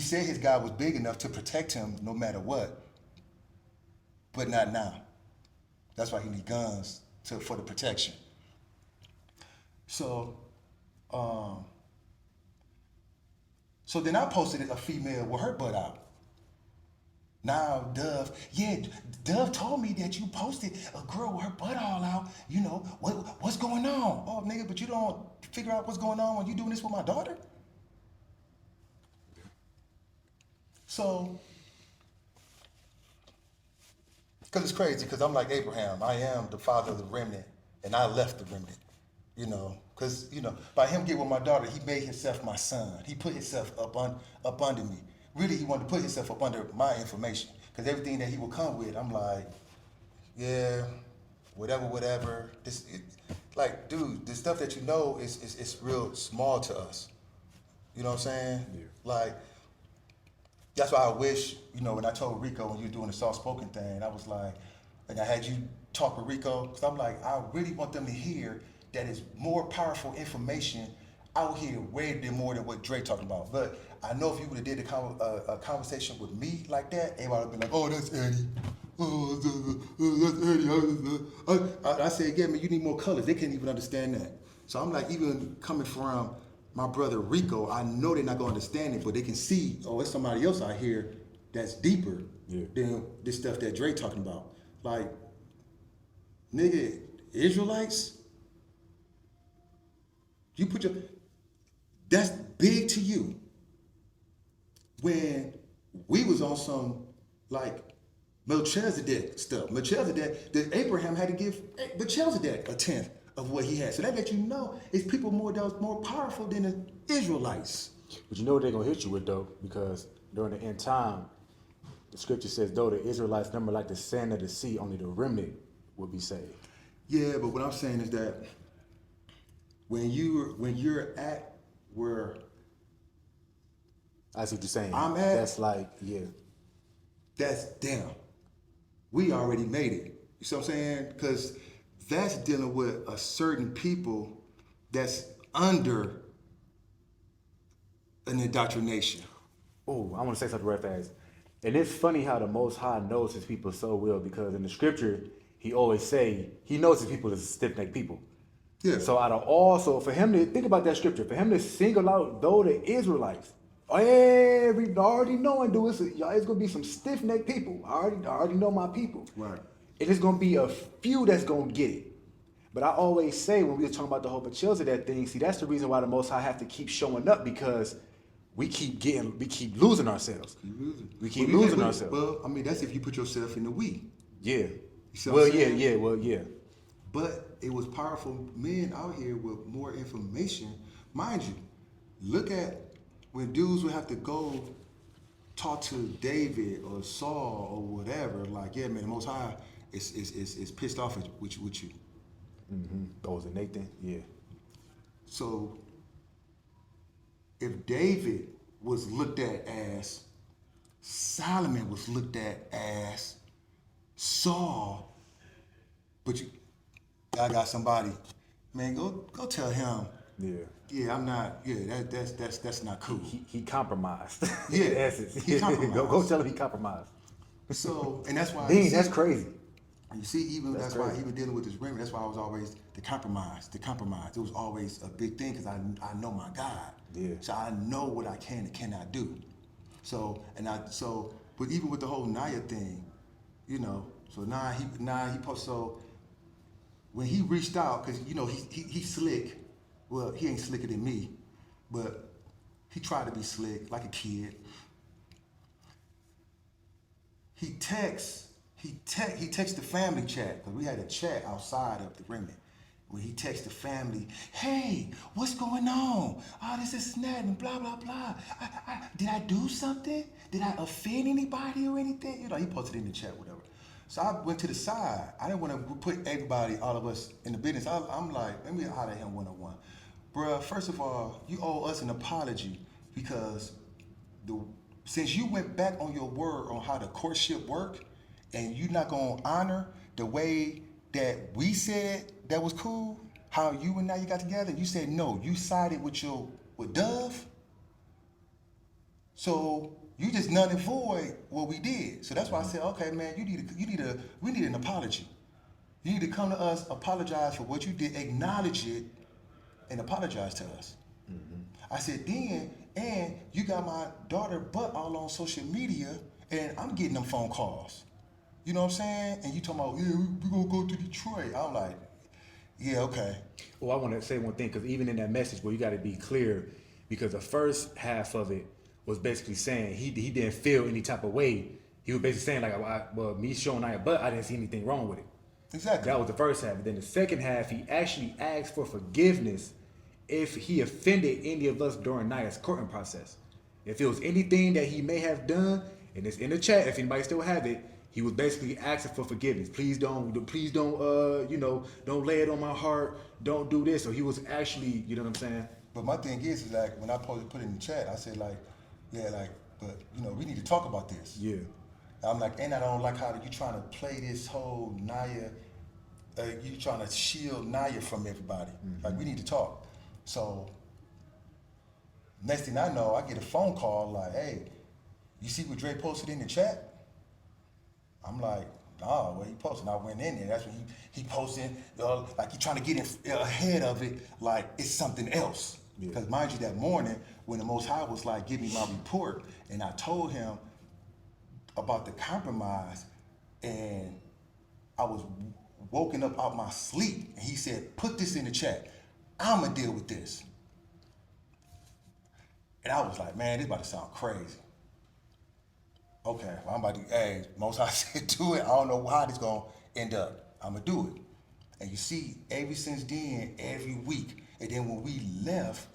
C: said his guy was big enough to protect him no matter what, but not now. That's why he need guns for the protection. So then I posted a female with her butt out. Now Dove told me that you posted a girl with her butt all out. What's going on? Oh, nigga, but you don't figure out what's going on when you doing this with my daughter? So, because it's crazy, because I'm like Abraham. I am the father of the remnant, and I left the remnant. Because, by him getting with my daughter, he made himself my son. He put himself up under me. Really, he wanted to put himself up under my information. Because everything that he would come with, I'm like, yeah, whatever. Like, dude, the stuff that you know is real small to us. You know what I'm saying?
B: Yeah.
C: Like, that's why I wish, when I told Rico when you were doing the soft spoken thing, I was like, and I had you talk with Rico, because I'm like, I really want them to hear that it's more powerful information out here way more than what Dre talking about. But I know if you would have did a conversation with me like that, everybody would be like, oh, that's Eddie. Oh, that's Eddie. I said, yeah, man, you need more colors. They can't even understand that. So I'm like, even coming from my brother Rico, I know they're not gonna understand it, but they can see, oh, it's somebody else out here that's deeper than this stuff that Dre talking about. Like, nigga, Israelites, you put your, that's big to you. When we was on some, like, Melchizedek stuff. Melchizedek, that Abraham had to give Melchizedek a tenth of what he had. So that lets you know it's people that was more powerful than the Israelites.
B: But you know what they're gonna hit you with though, because during the end time, the scripture says, though the Israelites number like the sand of the sea, only the remnant will be saved.
C: Yeah, but what I'm saying is that when you're at where
B: I see what you're saying.
C: I'm at,
B: that's like, yeah.
C: That's them. We already made it. You see what I'm saying? Because that's dealing with a certain people that's under an indoctrination.
B: Oh, I want to say something right fast. And it's funny how the Most High knows his people so well, because in the scripture, he always say, he knows his people as stiff-necked people.
C: Yeah.
B: So out of all, so for him to, think about that scripture, for him to single out, though, the Israelites, already knowing, dude, it's going to be some stiff-necked people. I already know my people.
C: Right.
B: And it's going to be a few that's going to get it. But I always say, when we were talking about the whole Melchizedek thing, see, that's the reason why the Most High have to keep showing up, because we keep losing ourselves. We keep losing ourselves.
C: Well, I mean, that's if you put yourself in the we.
B: Yeah.
C: See what I'm saying?
B: Yeah.
C: But it was powerful men out here with more information. Mind you, look at when dudes would have to go talk to David or Saul or whatever. Like, yeah, man, the Most High is pissed off with you.
B: Mm-hmm. Oh, was it Nathan? Yeah.
C: So if David was looked at as, Solomon was looked at as Saul, but I got somebody, man, go tell him. Yeah, I'm not. Yeah, that's not cool.
B: He compromised.
C: Yeah,
B: in essence.
C: he compromised.
B: Go tell him he compromised.
C: So, and that's why.
B: Dang, that's crazy.
C: You see, even that's why
B: crazy.
C: even dealing with this remnant, that's why I was always the compromise. It was always a big thing because I know my God.
B: Yeah.
C: So I know what I can and cannot do. So but even with the whole Naya thing, so now he post, so when he reached out, because he slick. Well, he ain't slicker than me, but he tried to be slick like a kid. He texts the family chat, because we had a chat outside of the remnant. When he texts the family, hey, what's going on? Oh, this and that, and blah, blah, blah. Did I do something? Did I offend anybody or anything? He posted in the chat, whatever. So I went to the side. I didn't want to put everybody, all of us, in the business. I'm like, let me holler at him one-on-one. Bruh, first of all, you owe us an apology, because since you went back on your word on how the courtship work, and you're not gonna honor the way that we said that was cool, how you and Naya got together, you said no, you sided with Dove. So you just null and void what we did. So that's why I said, okay, man, we need an apology. You need to come to us, apologize for what you did, acknowledge it, and apologize to us. Mm-hmm. I said, and you got my daughter butt all on social media, and I'm getting them phone calls. You know what I'm saying? And you talking about, yeah, we gonna go to Detroit. I'm like, yeah, okay.
B: Well, I want to say one thing, because even in that message, you got to be clear, because the first half of it was basically saying he didn't feel any type of way. He was basically saying, like, me showing Naya butt, I didn't see anything wrong with it.
C: Exactly.
B: That was the first half. And then the second half, he actually asked for forgiveness if he offended any of us during Naya's courting process. If it was anything that he may have done, and it's in the chat, if anybody still have it, He was basically asking for forgiveness. Please don't, you know, don't lay it on my heart. Don't do this. So he was actually, you know what I'm saying?
C: But my thing is like when I put it in the chat, I said like, yeah, like, but you know, we need to talk about this.
B: Yeah.
C: I'm like, and I don't like how you trying to play this whole Naya, you trying to shield Naya from everybody. Like we need to talk. So next thing I know, I get a phone call like, hey, you see what Dre posted in the chat? I'm like, nah, what he posted? And I went in there. That's when he posted, like he trying to get ahead of it, like it's something else. Because mind you, that morning when the Most High was like, give me my report, and I told him about the compromise, and I was woken up out my sleep, and he said, put this in the chat. I'ma deal with this. And I was like, man, this about to sound crazy. Okay, well, I'm about to, hey, Most High said do it. I don't know how this gonna end up. I'm gonna do it. And you see, ever since then, every week, and then when we left,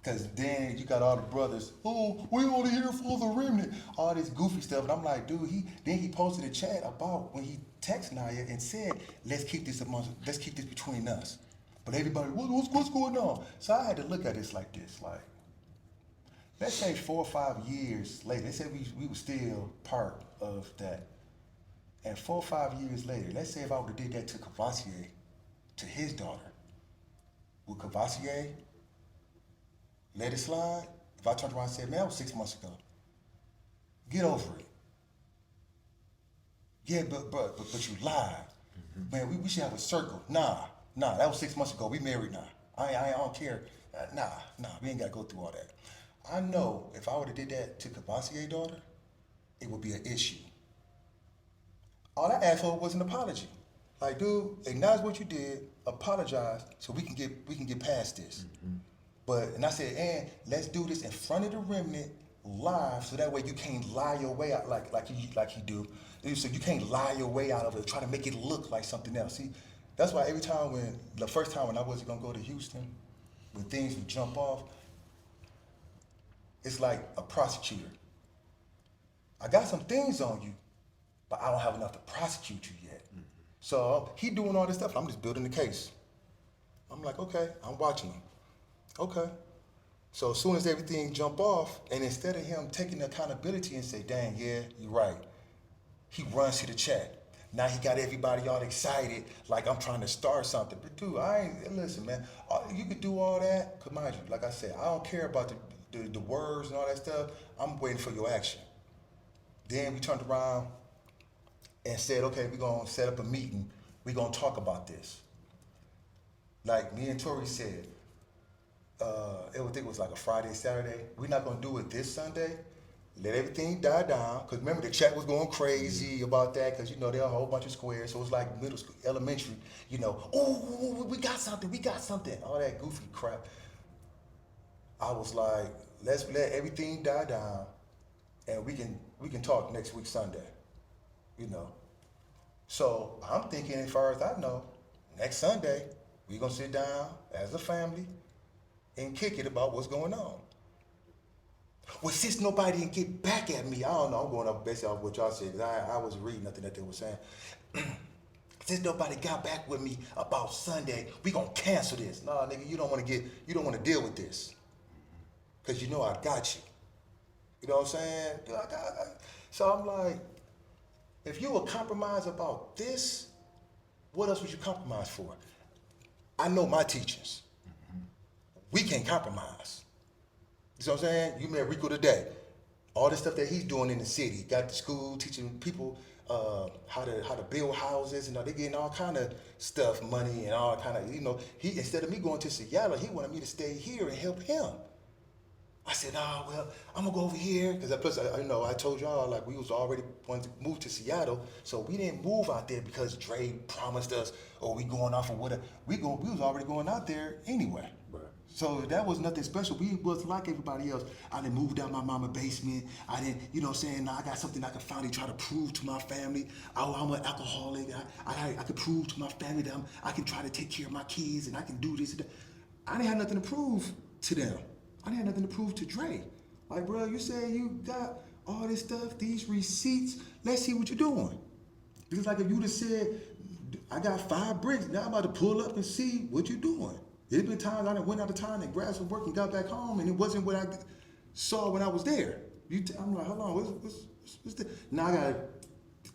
C: because then you got all the brothers, oh, we only here for the remnant, all this goofy stuff. And I'm like, dude, he posted a chat about when he texted Naya and said, let's keep this between us. But everybody, what's going on? So I had to look at this like this, like, let's say 4 or 5 years later, let's say we were still part of that. And 4 or 5 years later, let's say if I would have did that to Cavassier, to his daughter, would Cavassier let it slide? If I turned around and said, man, that was 6 months ago. Get over it. Yeah, but you lied. Man, we should have a circle. Nah, that was 6 months ago. We married now. I don't care. Nah, we ain't got to go through all that. I know if I would have did that to Cavassier's daughter, it would be an issue. All I asked for was an apology. Like, dude, acknowledge what you did, apologize, so we can get past this. And I said, and let's do this in front of the remnant live, so that way you can't lie your way out like you do. So you can't lie your way out of it, try to make it look like something else. See, that's why every time the first time when I wasn't gonna go to Houston, when things would jump off, it's like a prosecutor. I got some things on you, but I don't have enough to prosecute you yet. So he doing all this stuff, I'm just building the case. I'm like, okay, I'm watching him. Okay. So as soon as everything jump off, and instead of him taking accountability and say, dang, yeah, you're right, he runs to the chat. Now he got everybody all excited, like I'm trying to start something. But dude, listen, man, you could do all that, because mind you, like I said, I don't care about the words and all that stuff. I'm waiting for your action. Then we turned around and said, okay, we're going to set up a meeting. We're going to talk about this. Like me and Tori said, I think it was like a Friday, Saturday. We're not going to do it this Sunday. Let everything die down. Because remember, the chat was going crazy about that, because, you know, there are a whole bunch of squares. So it was like middle school, elementary, you know, oh, we got something, all that goofy crap. I was like, let's let everything die down, and we can talk next week Sunday, you know. So I'm thinking, as far as I know, next Sunday we're gonna sit down as a family and kick it about what's going on. Well, since nobody didn't get back at me, I don't know. I'm going up basically off what y'all said, because I wasn't reading nothing that they were saying. Since nobody got back with me about Sunday, we gonna cancel this. Nah, nigga, you don't want to deal with this, because you know I got you. You know what I'm saying? So I'm like, if you will compromise about this, what else would you compromise for? I know my teachings. We can't compromise. You know what I'm saying? You met Rico today. All the stuff that he's doing in the city, got the school teaching people how to build houses, and they getting all kind of stuff, money and all kind of, you know. He, instead of me going to Seattle, he wanted me to stay here and help him. I said, oh, well, I'm gonna go over here, because plus, I told y'all, like, we was already wanting to move to Seattle, so we didn't move out there because Dre promised us, or we going off or whatever. We was already going out there anyway. Right. So that was nothing special. We was like everybody else. I didn't move down my mama's basement. I didn't, you know what I'm saying? Now I got something I can finally try to prove to my family. I'm an alcoholic. I can prove to my family that I can try to take care of my kids, and I can do this and that. I didn't have nothing to prove to them. I didn't have nothing to prove to Dre. Like, bro, you say you got all this stuff, these receipts. Let's see what you're doing. Because like if you just said, I got 5 bricks, now I'm about to pull up and see what you're doing. There's been times I went out of town and grabbed some work and got back home and it wasn't what I saw when I was there. I'm like, hold on, what's this? Now I gotta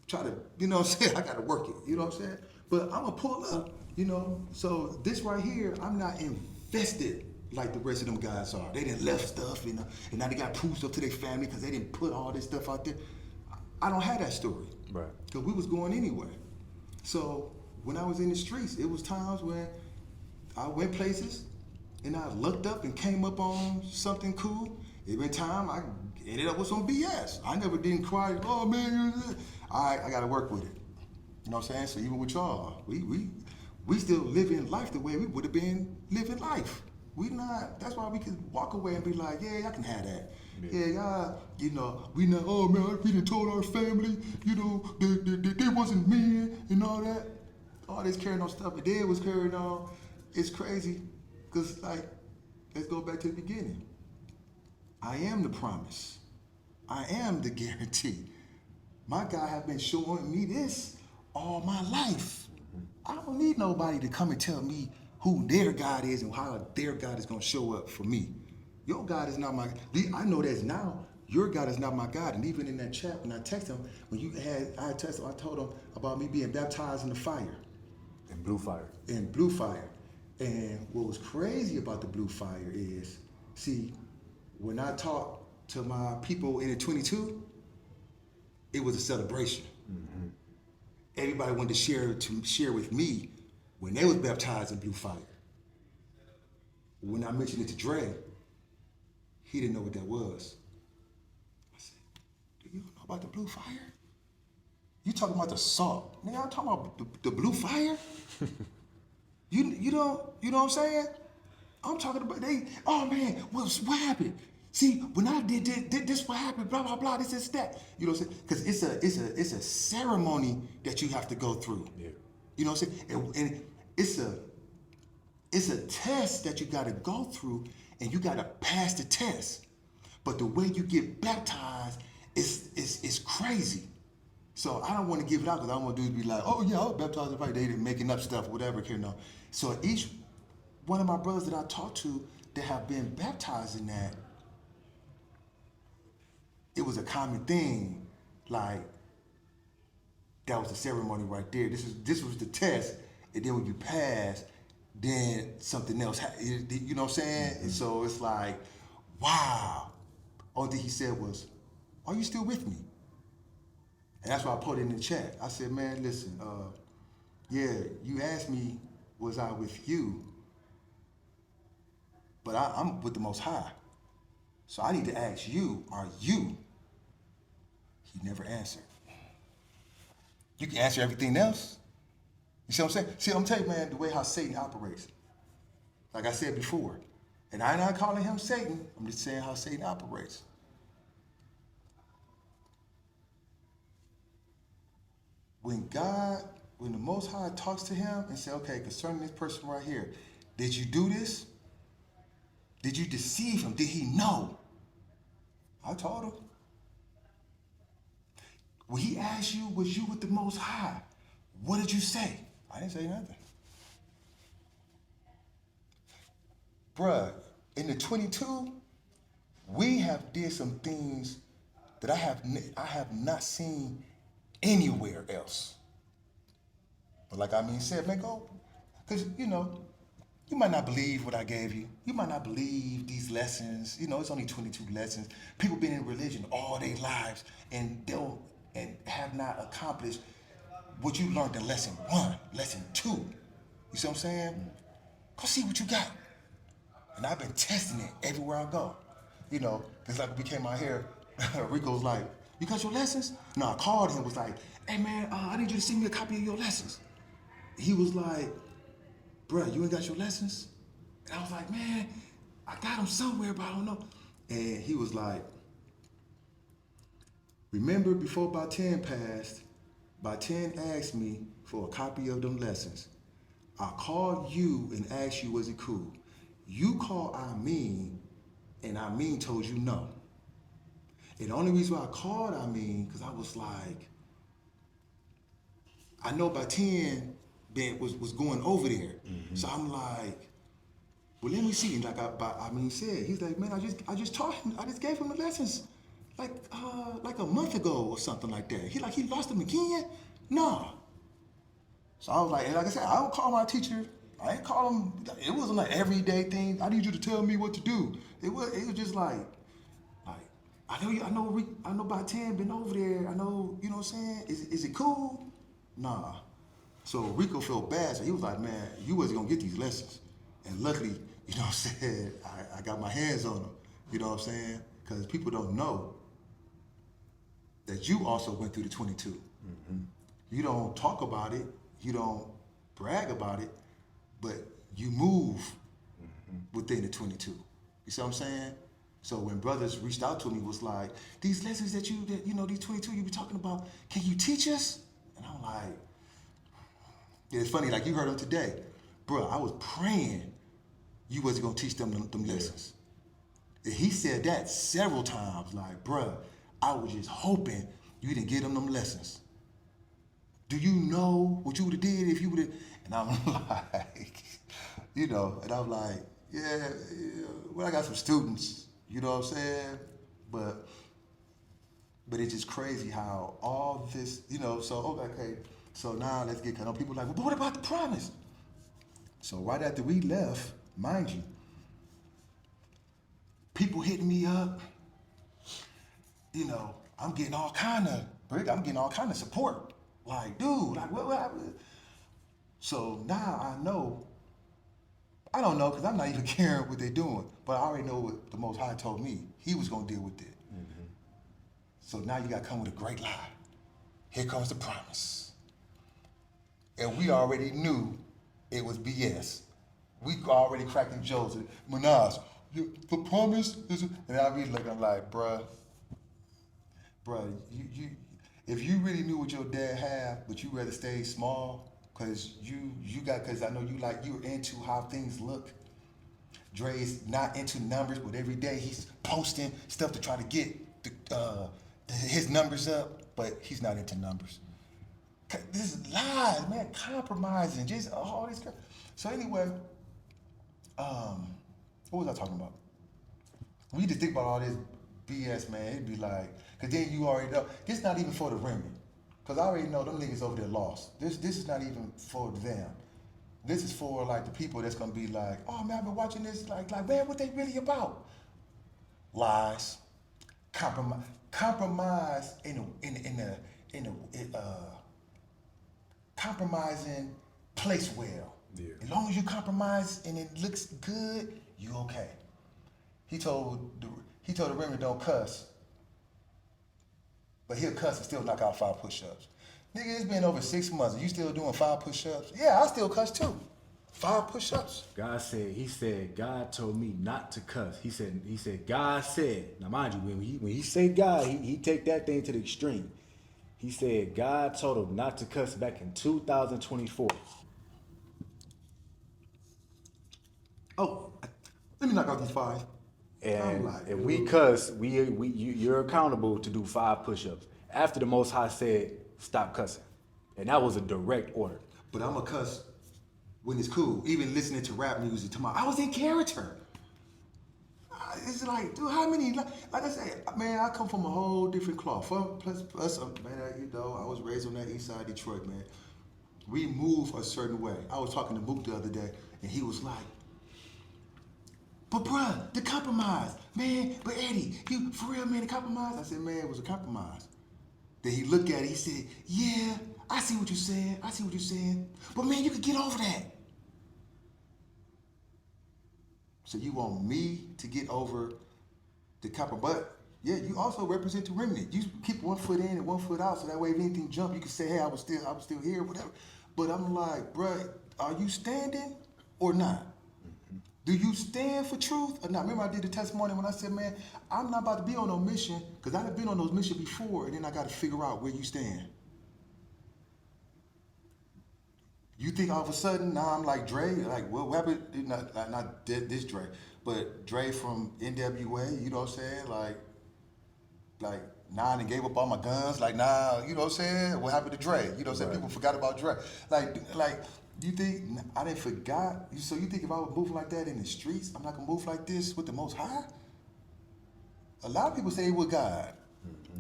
C: try to, you know what I'm saying? I gotta work it, you know what I'm saying? But I'm gonna pull up, you know? So this right here, I'm not invested like the rest of them guys are. They didn't left stuff, you know, and now they got proof stuff to their family because they didn't put all this stuff out there. I don't have that story.
B: Right.
C: Because we was going anywhere. So when I was in the streets, it was times when I went places and I looked up and came up on something cool. It been time I ended up with some BS. I never didn't cry, oh man, I gotta work with it. You know what I'm saying? So even with y'all, we still living life the way we would have been living life. We not, that's why we could walk away and be like, yeah, I can have that. Yeah, y'all, you know, we know, oh man, we done told our family, you know, they wasn't men and all that. All this carrying on stuff, and Dad was carrying on. It's crazy, because like, let's go back to the beginning. I am the promise. I am the guarantee. My God have been showing me this all my life. I don't need nobody to come and tell me who their God is and how their God is going to show up for me. Your God is not my, I know that now. Your God is not my God. And even in that chat, when I texted him, when you had, I told him about me being baptized in the fire.
B: In blue fire.
C: In blue fire. And what was crazy about the blue fire is, see, when I talked to my people in the 22, it was a celebration. Mm-hmm. Everybody wanted to share with me when they was baptized in blue fire. When I mentioned it to Dre, he didn't know what that was. I said, do you know about the blue fire? You talking about the salt. Nigga, I'm talking about the blue fire? you know what I'm saying? I'm talking about oh man, what happened? See, when I did this what happened, blah, blah, blah, this, that. You know what I'm saying? Because it's a ceremony that you have to go through.
B: Yeah.
C: You know what I'm saying? And it's a test that you gotta go through and you gotta pass the test. But the way you get baptized is crazy. So I don't want to give it out because I don't want dudes to be like, oh yeah, I was baptized in fire. They didn't making up stuff, whatever, you know. So each one of my brothers that I talked to that have been baptized in that, it was a common thing. Like, that was the ceremony right there. This was the test. And then when you pass, then something else, you know what I'm saying? Mm-hmm. And so it's like, wow. Only thing he said was, are you still with me? And that's why I put it in the chat. I said, man, listen, yeah, you asked me, was I with you? But I'm with the Most High. So I need to ask you, are you? He never answered. You can answer everything else. You see what I'm saying? See, I'm telling you, man, the way how Satan operates. Like I said before, and I'm not calling him Satan, I'm just saying how Satan operates. When the Most High talks to him and say, okay, concerning this person right here, did you do this? Did you deceive him? Did he know? I told him. When he asked you, was you with the Most High? What did you say? I didn't say nothing. Bruh, in the 22, we have did some things that I have not seen anywhere else. But like I said, man, go, because, you know, you might not believe what I gave you. You might not believe these lessons. You know, it's only 22 lessons. People been in religion all their lives and have not accomplished what you learned in lesson 1, lesson 2. You see what I'm saying? Go see what you got. And I've been testing it everywhere I go. You know, because like we came out here, Rico's like, you got your lessons? No, I called him, was like, hey man, I need you to send me a copy of your lessons. He was like, bruh, you ain't got your lessons? And I was like, man, I got them somewhere, but I don't know. And he was like, remember before about 10 passed, about 10 asked me for a copy of them lessons. I called you and asked you, was it cool? You called Amin, and Amin told you no. And the only reason why I called, because I was like, I know by 10, Ben was going over there. So I'm like, well, let me see. And like he said, he's like, man, I just taught him, I just gave him the lessons like a month ago or something like that. He lost them again? No. So I was like, and like I said, I don't call my teacher. I ain't call him. It wasn't like everyday thing. I need you to tell me what to do. It was just like I know by 10 been over there. I know, you know what I'm saying? Is it cool? Nah. So Rico felt bad, so he was like, man, you wasn't gonna get these lessons. And luckily, you know what I'm saying, I got my hands on them. You know what I'm saying? Because people don't know that you also went through the 22. You don't talk about it, you don't brag about it, but you move within the 22. You see what I'm saying? So when brothers reached out to me, was like, these lessons that these 22 you be talking about, can you teach us? And I'm like, yeah, it's funny, like you heard them today. Bro, I was praying you wasn't gonna teach them lessons. And he said that several times, like, bruh, I was just hoping you didn't get them lessons. Do you know what you would have did if you would have? And I'm like, and I'm like, yeah, well, I got some students, you know what I'm saying? But it's just crazy how all this, so okay, so now let's get kind of people like, well, but what about the promise? So right after we left, mind you, people hitting me up, I'm getting all kind of support. Like, dude, like what? So now I know, I don't know, because I'm not even caring what they're doing, but I already know what the Most High told me. He was going to deal with it. So now you got to come with a great lie. Here comes the promise. And we already knew it was BS. We already cracked the jokes. Manaz, the promise is, and I be looking like, bruh, you if you really knew what your dad had, but you rather stay small, cause cause I know you're into how things look. Dre's not into numbers, but every day he's posting stuff to try to get his numbers up, but he's not into numbers. This is lies, man, compromising, just all this crap. So anyway, what was I talking about? We just think about all this BS, man. It'd be like, cause then you already know, this not even for the Remnant. Cause I already know them niggas over there lost. This is not even for them. This is for like the people that's gonna be like, oh man, I've been watching this, like man, what they really about? Lies, compromise compromising place well. Yeah. As long as you compromise and it looks good, you okay. He told the Remnant don't cuss, but he'll cuss and still knock out 5 push-ups. Nigga, it's been over 6 months and you still doing 5 push-ups? Yeah, I still cuss too. 5 push-ups.
B: He said, God told me not to cuss. He said, God said. Now mind you, when he say God, he take that thing to the extreme. He said, God told him not to cuss back in 2024.
C: Oh, let me knock out these 5.
B: And if we cuss, you're accountable to do 5 push-ups. After the Most High said, stop cussing. And that was a direct order.
C: But I'm a cuss when it's cool. Even listening to rap music tomorrow, I was in character. It's like, dude, how many, like I said, man, I come from a whole different cloth. Plus, man, I was raised on that east side of Detroit, man. We move a certain way. I was talking to Mook the other day, and he was like, but bruh, the compromise, man, but Eddie, you, for real, man, the compromise? I said, man, it was a compromise. Then he looked at it, he said, yeah, I see what you're saying. But man, you could get over that. So you want me to get over the compromise? But yeah, you also represent the Remnant. You keep 1 foot in and 1 foot out, so that way if anything jump, you can say, hey, I was still here, whatever. But I'm like, bruh, are you standing or not? Do you stand for truth or not? Remember I did the testimony when I said, man, I'm not about to be on no mission, because I've been on those missions before, and then I got to figure out where you stand. You think all of a sudden, now I'm like Dre, like what happened, not this Dre, but Dre from NWA, you know what I'm saying? Like, like, nah, I done gave up all my guns. Like, nah, you know what I'm saying? What happened to Dre? You know what I'm saying?
B: Right.
C: People forgot about Dre. Like, you think I didn't forgot? So you think if I was moving like that in the streets, I'm not gonna move like this with the Most High? A lot of people say with God,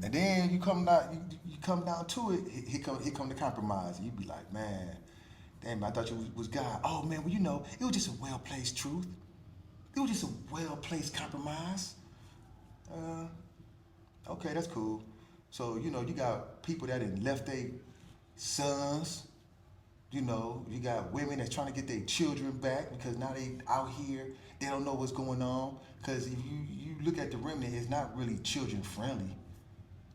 C: and then you come down, you come down to it. Here come the compromise, and you be like, man, damn, I thought you was God. Oh man, well you know, it was just a well placed truth. It was just a well placed compromise. Okay, that's cool. So, you know, you got people that had left their sons. You know, you got women that's trying to get their children back because now they out here, they don't know what's going on. Because if you look at the remnant, it's not really children friendly.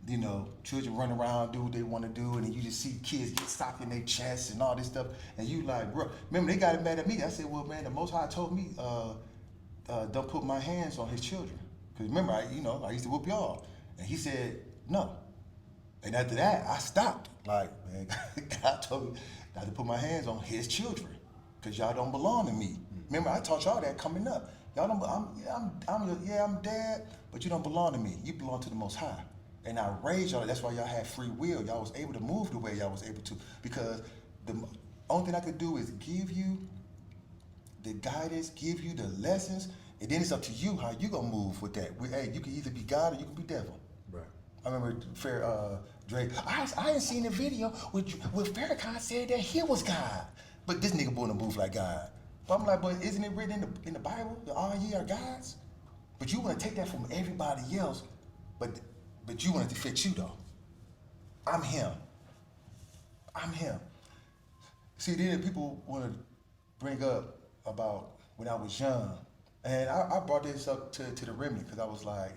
C: You know, children run around, do what they want to do, and then you just see kids get socked in their chests and all this stuff. And you like, bro, remember they got mad at me. I said, well, man, the Most High told me, don't put my hands on his children. Because remember, I used to whoop y'all. And he said, no. And after that, I stopped. Like, man, God told me not to put my hands on his children, because y'all don't belong to me. Remember, I taught y'all that coming up. Y'all don't. I'm dad, but you don't belong to me. You belong to the Most High. And I raised y'all. That's why y'all had free will. Y'all was able to move the way y'all was able to, because the only thing I could do is give you the guidance, give you the lessons, and then it's up to you how you gonna move with that. Hey, you can either be God or you can be devil.
B: Right.
C: I remember Drake. I ain't seen the video where Farrakhan said that he was God, but this nigga boy in the booth like God. But I'm like, but isn't it written in the Bible that all ye are gods? But you want to take that from everybody else, but you want it to fit you though. I'm him. I'm him. See, then people want to bring up about when I was young, and I brought this up to the Remnant because I was like.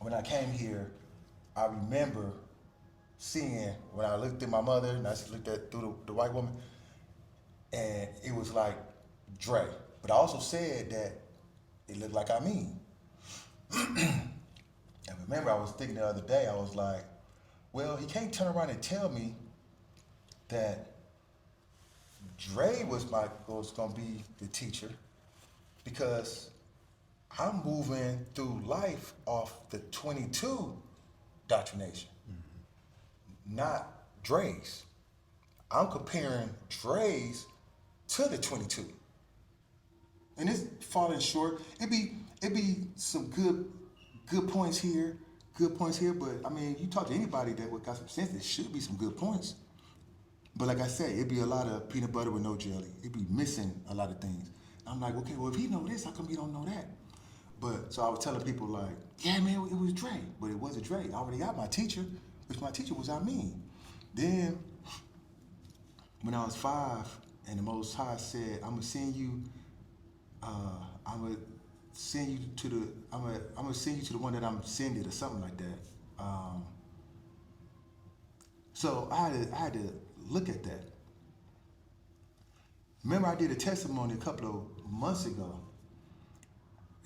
C: When I came here, I remember seeing, when I looked at my mother and I looked at through the white woman, and it was like Dre. But I also said that it looked like I mean. And remember, I was thinking the other day, I was like, well, he can't turn around and tell me that Dre was gonna be the teacher, because I'm moving through life off the 22 doctrination, not Dre's. I'm comparing Dre's to the 22. And it's falling short. It be some good points here, but I mean, you talk to anybody that would got some sense, there should be some good points. But like I said, it'd be a lot of peanut butter with no jelly. It'd be missing a lot of things. I'm like, okay, well, if he know this, how come he don't know that? But so I was telling people like, yeah, man, it was Dre, but it wasn't Dre. I already got my teacher, which my teacher was Then, when I was 5, and the Most High said, I'm gonna send you to the one that I'm sending, or something like that. So I had to look at that. Remember, I did a testimony a couple of months ago,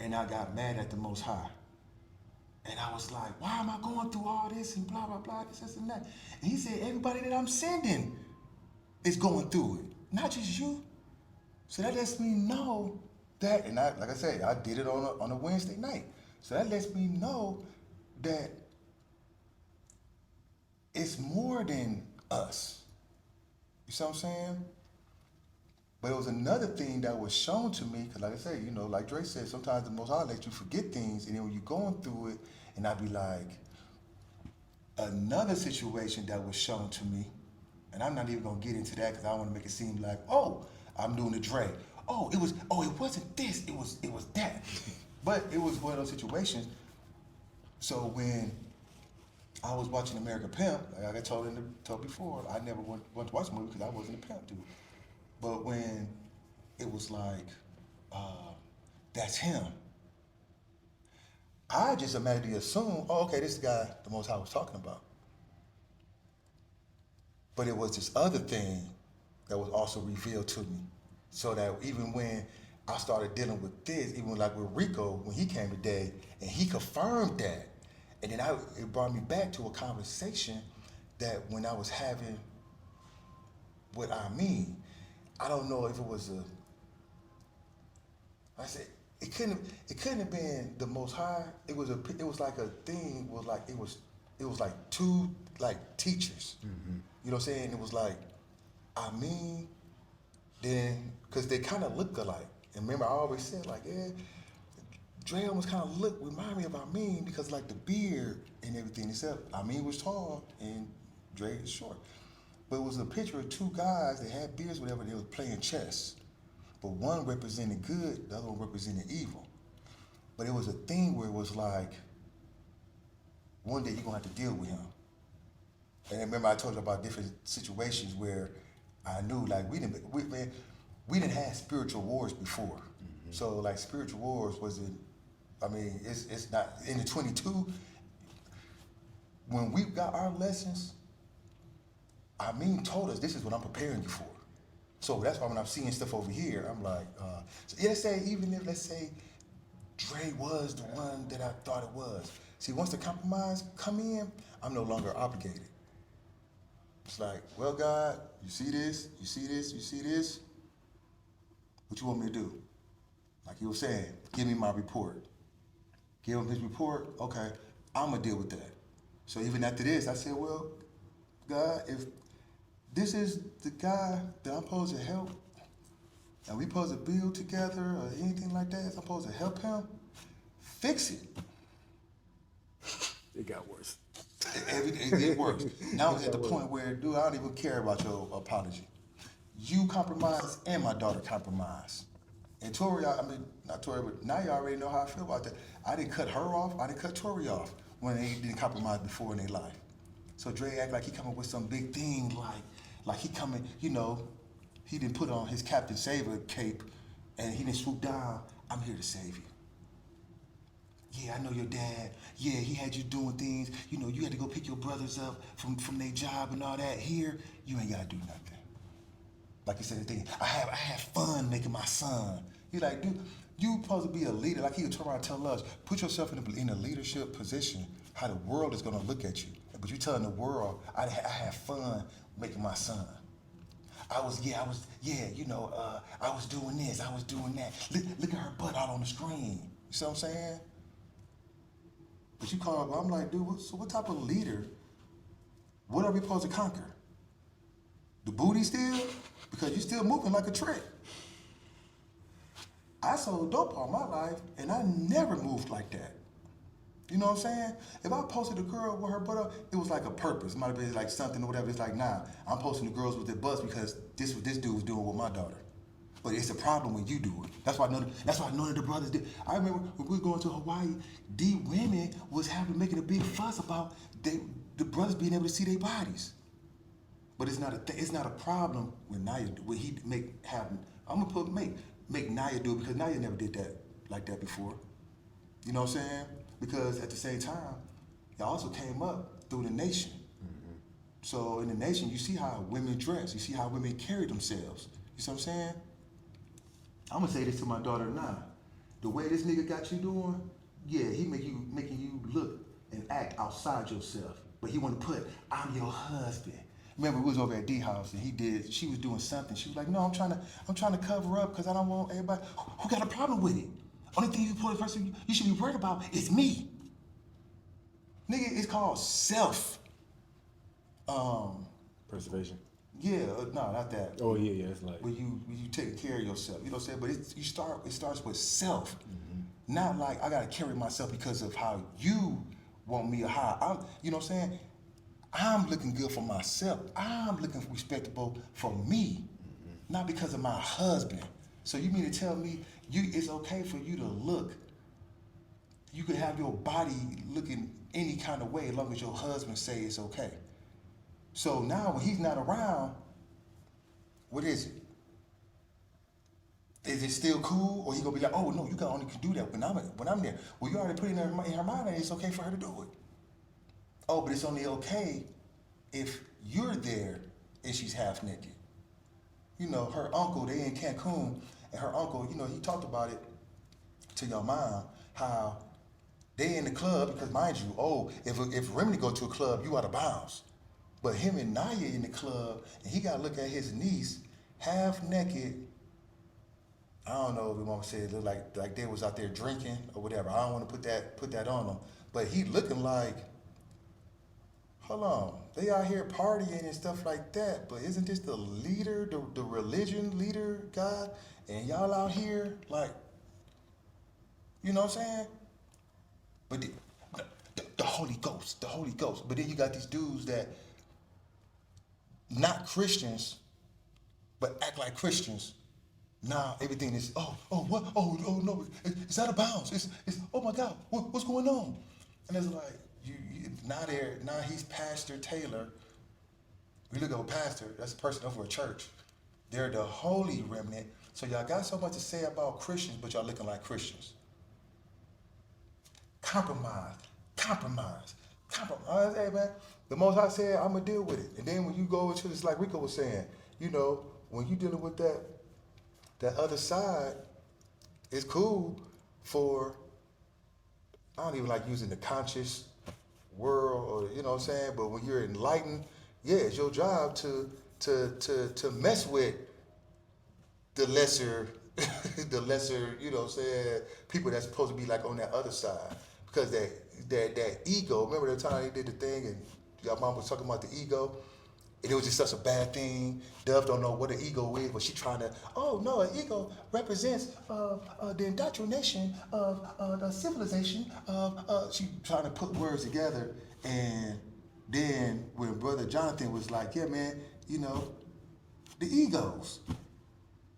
C: and I got mad at the Most High. And I was like, why am I going through all this and blah, blah, blah, this and that? And he said, everybody that I'm sending is going through it, not just you. So that lets me know that, and like I said, I did it on a Wednesday night. So that lets me know that it's more than us. You see what I'm saying? But it was another thing that was shown to me, because like I say, like Dre said, sometimes the Most High lets you forget things, and then when you're going through it, and I'd be like, another situation that was shown to me, and I'm not even gonna get into that because I don't want to make it seem like, oh, I'm doing the Dre. It wasn't this, it was that. But it was one of those situations. So when I was watching American Pimp, like I told before, I never went to watch the movie because I wasn't a pimp dude. But when it was like, that's him, I just automatically assumed, okay, this is the guy the Most High was talking about. But it was this other thing that was also revealed to me. So that even when I started dealing with this, even like with Rico, when he came today, and he confirmed that, and then it brought me back to a conversation that when I was having what I mean, I don't know if it was I said, it couldn't have been the Most High. It was like a thing. It was like two like teachers. You know what I'm saying? It was like, I mean, then because they kind of look alike. And remember, I always said like, yeah, Dre almost kind of remind me of Amin because like the beard and everything. Except Amin was tall and Dre is short. But it was a picture of two guys that had beards, whatever. They was playing chess, but one represented good, the other one represented evil. But it was a thing where it was like, one day you're gonna have to deal with him. And remember, I told you about different situations where I knew like we didn't have spiritual wars before. So like spiritual wars wasn't. I mean, it's not in the 22. When we got our lessons, I mean, told us this is what I'm preparing you for. So that's why when I'm seeing stuff over here, I'm like, so yeah, let's say even if let's say Dre was the one that I thought it was. See, once the compromise come in, I'm no longer obligated. It's like, well, God, you see this, you see this, you see this. What you want me to do? Like you were saying, give me my report. Give him his report. Okay, I'm gonna deal with that. So even after this, I said, well, God, if this is the guy that I'm supposed to help, and we supposed to build together or anything like that, I'm supposed to help him, fix it.
B: It got worse.
C: It works. Now it's at the point where, dude, I don't even care about your apology. You compromise and my daughter compromise. And Tori, I mean, not Tori, but now you already know how I feel about that. I didn't cut her off. I didn't cut Tori off when they didn't compromise before in their life. So Dre act like he coming with some big thing, like he coming, you know, he didn't put on his Captain Saver cape and he didn't swoop down. I'm here to save you. Yeah, I know your dad. Yeah, he had you doing things. You know, you had to go pick your brothers up from their job and all that. Here, you ain't gotta do nothing. Like you said, the thing, I have fun making my son. You're like, dude, you supposed to be a leader. Like he would turn around and tell us, put yourself in a leadership position, how the world is gonna look at you. But you telling the world, I have fun making my son. I was doing this, I was doing that. Look at her butt out on the screen. You see what I'm saying? But you call, I'm like, dude, so what type of leader, what are we supposed to conquer? The booty still? Because you still moving like a trick. I sold dope all my life, and I never moved like that. You know what I'm saying? If I posted a girl with her butt up, it was like a purpose. It might have been like something or whatever. It's like, nah, I'm posting the girls with their butts because this is what this dude was doing with my daughter. But it's a problem when you do it. That's why none of the brothers did. I remember when we were going to Hawaii, the women was making a big fuss about the brothers being able to see their bodies. But it's not a problem when Naya when he I'm gonna make Naya do it because Naya never did that like that before. You know what I'm saying? Because at the same time, it also came up through the nation. So in the nation, you see how women dress, you see how women carry themselves. You see what I'm saying? I'm gonna say this to my daughter now. The way this nigga got you doing, yeah, he making you look and act outside yourself. But he wanna put, I'm your husband. Remember, we was over at D house and she was doing something. She was like, no, I'm trying to cover up because I don't want everybody. Who got a problem with it? Only thing the person you should be worried about is me. Nigga, it's called self.
B: Preservation.
C: Yeah, no, not that.
B: Oh yeah, it's like
C: When you taking care of yourself, you know what I'm saying? But it starts with self. Not like I gotta carry myself because of how you want me or how I'm, you know what I'm saying? I'm looking good for myself. I'm looking respectable for me, not because of my husband. So you mean to tell me it's okay for you to look? You could have your body looking any kind of way as long as your husband say it's okay. So now when he's not around, what is it? Is it still cool, or he gonna be like, oh no, you only can do that when I'm there? Well, you already put in her mind that it's okay for her to do it. Oh, but it's only okay if you're there and she's half naked. You know, her uncle, they in Cancun, and her uncle, you know, he talked about it to your mom, how they in the club, because mind you, if Remnant go to a club, you out of bounds. But him and Naya in the club, and he gotta look at his niece, half naked, I don't know if we want to say it looked like they was out there drinking or whatever. I don't want to put that on them. But he looking like, hold on, they out here partying and stuff like that. But isn't this the leader, the religion leader guy? And y'all out here like, you know what I'm saying? But the Holy Ghost, the Holy Ghost. But then you got these dudes that not Christians, but act like Christians. Now everything is what no, it's out of bounds. It's oh my God, what's going on? And it's like now he's Pastor Taylor. We look at a pastor, that's a person over a church. They're the holy remnant. So y'all got so much to say about Christians, but y'all looking like Christians. Compromise. Hey man, the Most High said I'm gonna deal with it. And then when you go into this, like Rico was saying, when you dealing with that other side, it's cool for, I don't even like using the conscious world, or you know what I'm saying, but when you're enlightened, yeah, it's your job to mess with the lesser the lesser, you know what I'm saying, people that's supposed to be like on that other side. Because that ego, remember the time they did the thing and your mom was talking about the ego? And it was just such a bad thing. Dove don't know what an ego is, but she trying to, oh no, an ego represents the indoctrination of the civilization of, she trying to put words together. And then when Brother Jonathan was like, yeah man, the egos.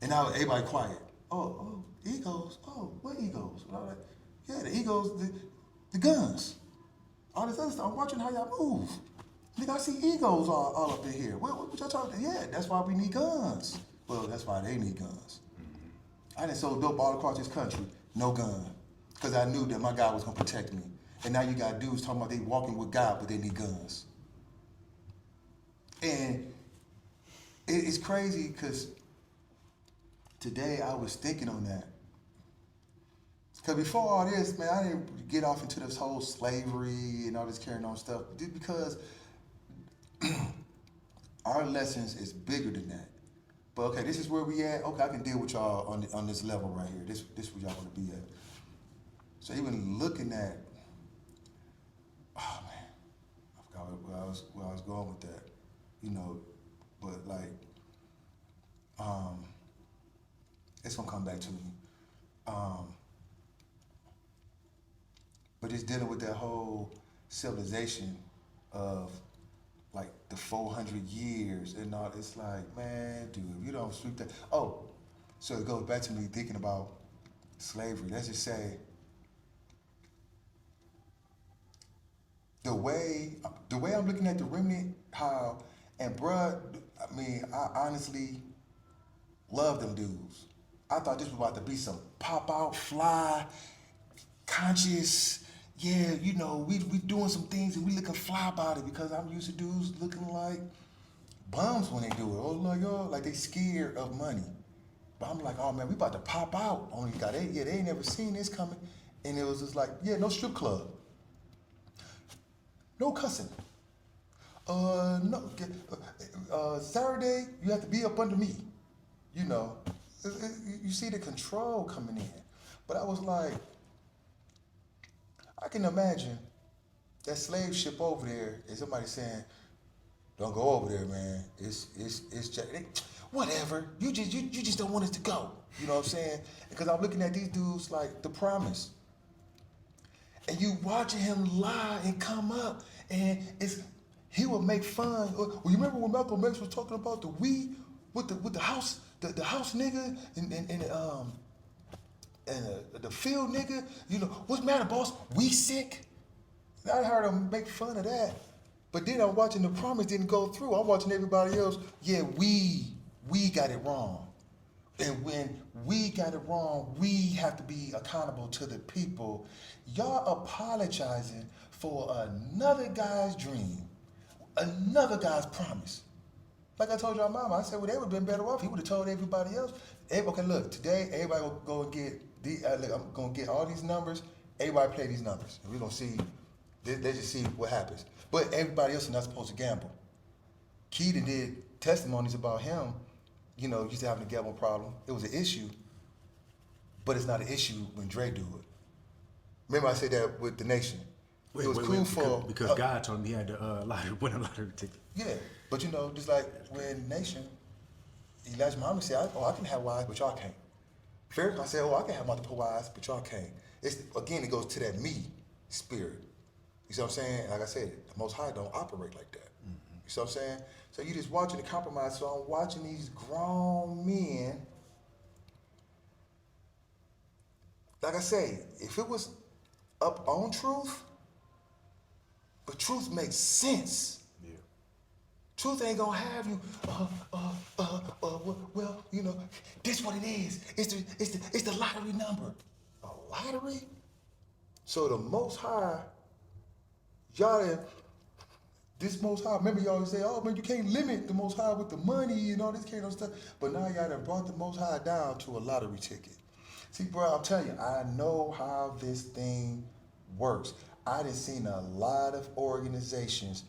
C: And now everybody quiet. Oh, egos, what egos? And I was like, yeah, the egos, the guns. All this other stuff, I'm watching how y'all move. Nigga, I see egos all up in here. What y'all talking about? Yeah, that's why we need guns. Well, that's why they need guns. I done sold dope all across this country, no gun. Because I knew that my God was going to protect me. And now you got dudes talking about they walking with God, but they need guns. And it's crazy because today I was thinking on that. Because before all this, man, I didn't get off into this whole slavery and all this carrying on stuff. Because our lessons is bigger than that. But okay, this is where we at. Okay, I can deal with y'all on this level right here. This where y'all want to be at. So even looking at, oh man, I forgot where I was going with that. But like, it's gonna come back to me. But it's dealing with that whole civilization of like the 400 years and all. It's like, man, dude, you don't sweep that. Oh, so it goes back to me thinking about slavery. Let's just say the way I'm looking at the remnant, how, and bruh, I mean, I honestly love them dudes. I thought this was about to be some pop out, fly, conscious, yeah, we doing some things and we looking fly about it because I'm used to dudes looking like bums when they do it. Oh, like they scared of money. But I'm like, oh man, we about to pop out. Only got they ain't never seen this coming. And it was just like, yeah, no strip club. No cussing. No, Saturday, you have to be up under me. You see the control coming in. But I was like, I can imagine that slave ship over there and somebody saying, don't go over there, man. It's whatever. You just don't want us to go. You know what I'm saying? Because I'm looking at these dudes like the promise. And you watching him lie and come up and he will make fun. Well, you remember when Malcolm X was talking about the we with the house nigga and the field nigga, what's the matter, boss? We sick? I heard him make fun of that. But then I'm watching the promise didn't go through. I'm watching everybody else, yeah, we got it wrong. And when we got it wrong, we have to be accountable to the people. Y'all apologizing for another guy's dream, another guy's promise. Like I told y'all mama, I said, well, they would have been better off. He would have told everybody else. Okay, look, today everybody will go and get I'm gonna get all these numbers. Everybody play these numbers, and we're gonna see. Let's just see what happens. But everybody else is not supposed to gamble. Keaton did testimonies about him. Used to having a gambling problem. It was an issue, but it's not an issue when Dre do it. Remember I said that with the Nation. It was cool for
B: because God told him he had to win a lottery ticket.
C: Yeah, but you know, just like when Nation, Elijah Muhammad said, "Oh, I can have wives, but y'all can't." Farrakhan said, "Oh, I can have multiple wives, but y'all can't." It's again, it goes to that me spirit. You see what I'm saying? Like I said, the Most High don't operate like that. You see what I'm saying? So you just watching the compromise. So I'm watching these grown men. Like I say, if it was up on truth, but truth makes sense.
B: Yeah.
C: Truth ain't gonna have you, well, you know, this what it is. It's the lottery number. A lottery? So the Most High, y'all, this Most High, remember y'all always say, oh man, you can't limit the Most High with the money and all this kind of stuff. But now y'all done brought the Most High down to a lottery ticket. See, bro, I'm telling you, I know how this thing works. I done seen a lot of organizations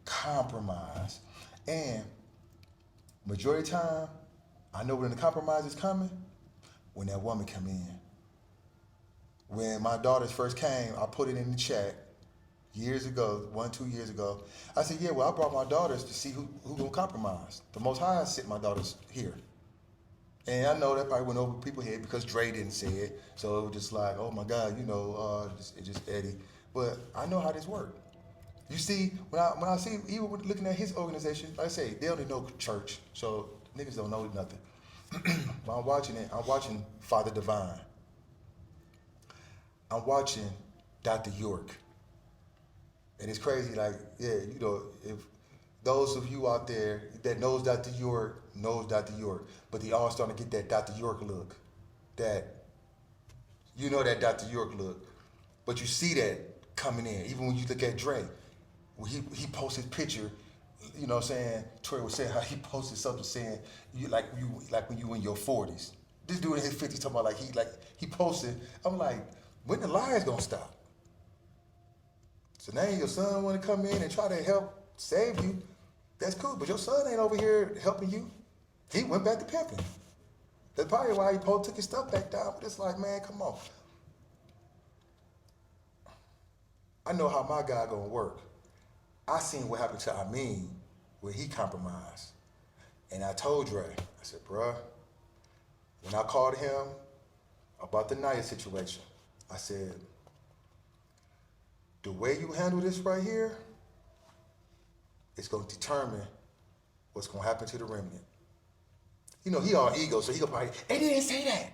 C: compromise. And majority of the time, I know when the compromise is coming, when that woman come in. When my daughters first came, I put it in the chat years ago, 2 years ago. I said, yeah, well, I brought my daughters to see who gonna compromise. The Most High sent my daughters here. And I know that probably went over people's head because Dre didn't say it. So it was just like, oh my God, you know, it's just Eddie. But I know how this works. You see, when I see, even looking at his organization, like I say, they only know church. So niggas don't know nothing. But I'm watching it. I'm watching Father Divine. I'm watching Dr. York. And it's crazy, like, yeah, you know, if those of you out there that knows Dr. York, but they all starting to get that Dr. York look. That, you know that Dr. York look. But you see that coming in, even when you look at Dre. When he posted his picture, you know what I'm saying? Tori was saying how he posted something saying, you like when you in your 40s. This dude in his 50s talking about he posted, I'm like, when the lies gonna stop? So now your son wanna come in and try to help save you. That's cool, but your son ain't over here helping you. He went back to pimping. That's probably why he took his stuff back down, but it's like, man, come on. I know how my guy gonna work. I seen what happened to Amin when he compromised. And I told Dre, I said, bruh, when I called him about the Naya situation, I said, the way you handle this right here, it's gonna determine what's gonna happen to the remnant. You know, he all ego, so he gonna probably, they didn't say that.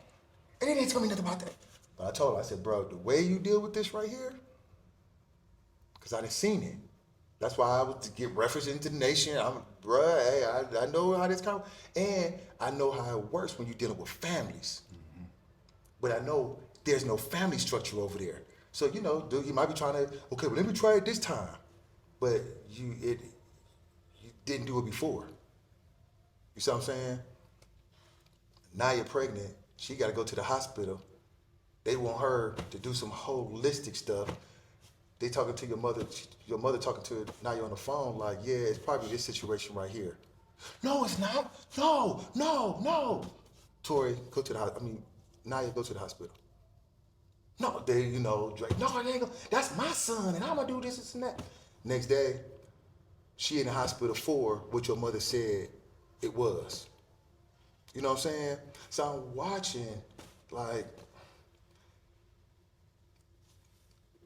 C: They didn't tell me nothing about that. But I told him, I said, bro, the way you deal with this right here, because I done seen it. That's why I was to get reference into the Nation. Hey, I know how this comes, and I know how it works when you're dealing with families. Mm-hmm. But I know there's no family structure over there. So, you know, dude, you might be trying to, okay, well, let me try it this time. But you didn't do it before. You see what I'm saying? Now you're pregnant. She got to go to the hospital. They want her to do some holistic stuff. They talking to your mother talking to her, now you're on the phone like, yeah, it's probably this situation right here. No, it's not. No. Tori, go to the hospital. Naya, go to the hospital. No, they, you know, Drake, no, they ain't gonna, that's my son, and I'm gonna do this and that. Next day, she in the hospital for what your mother said it was. You know what I'm saying? So I'm watching, like,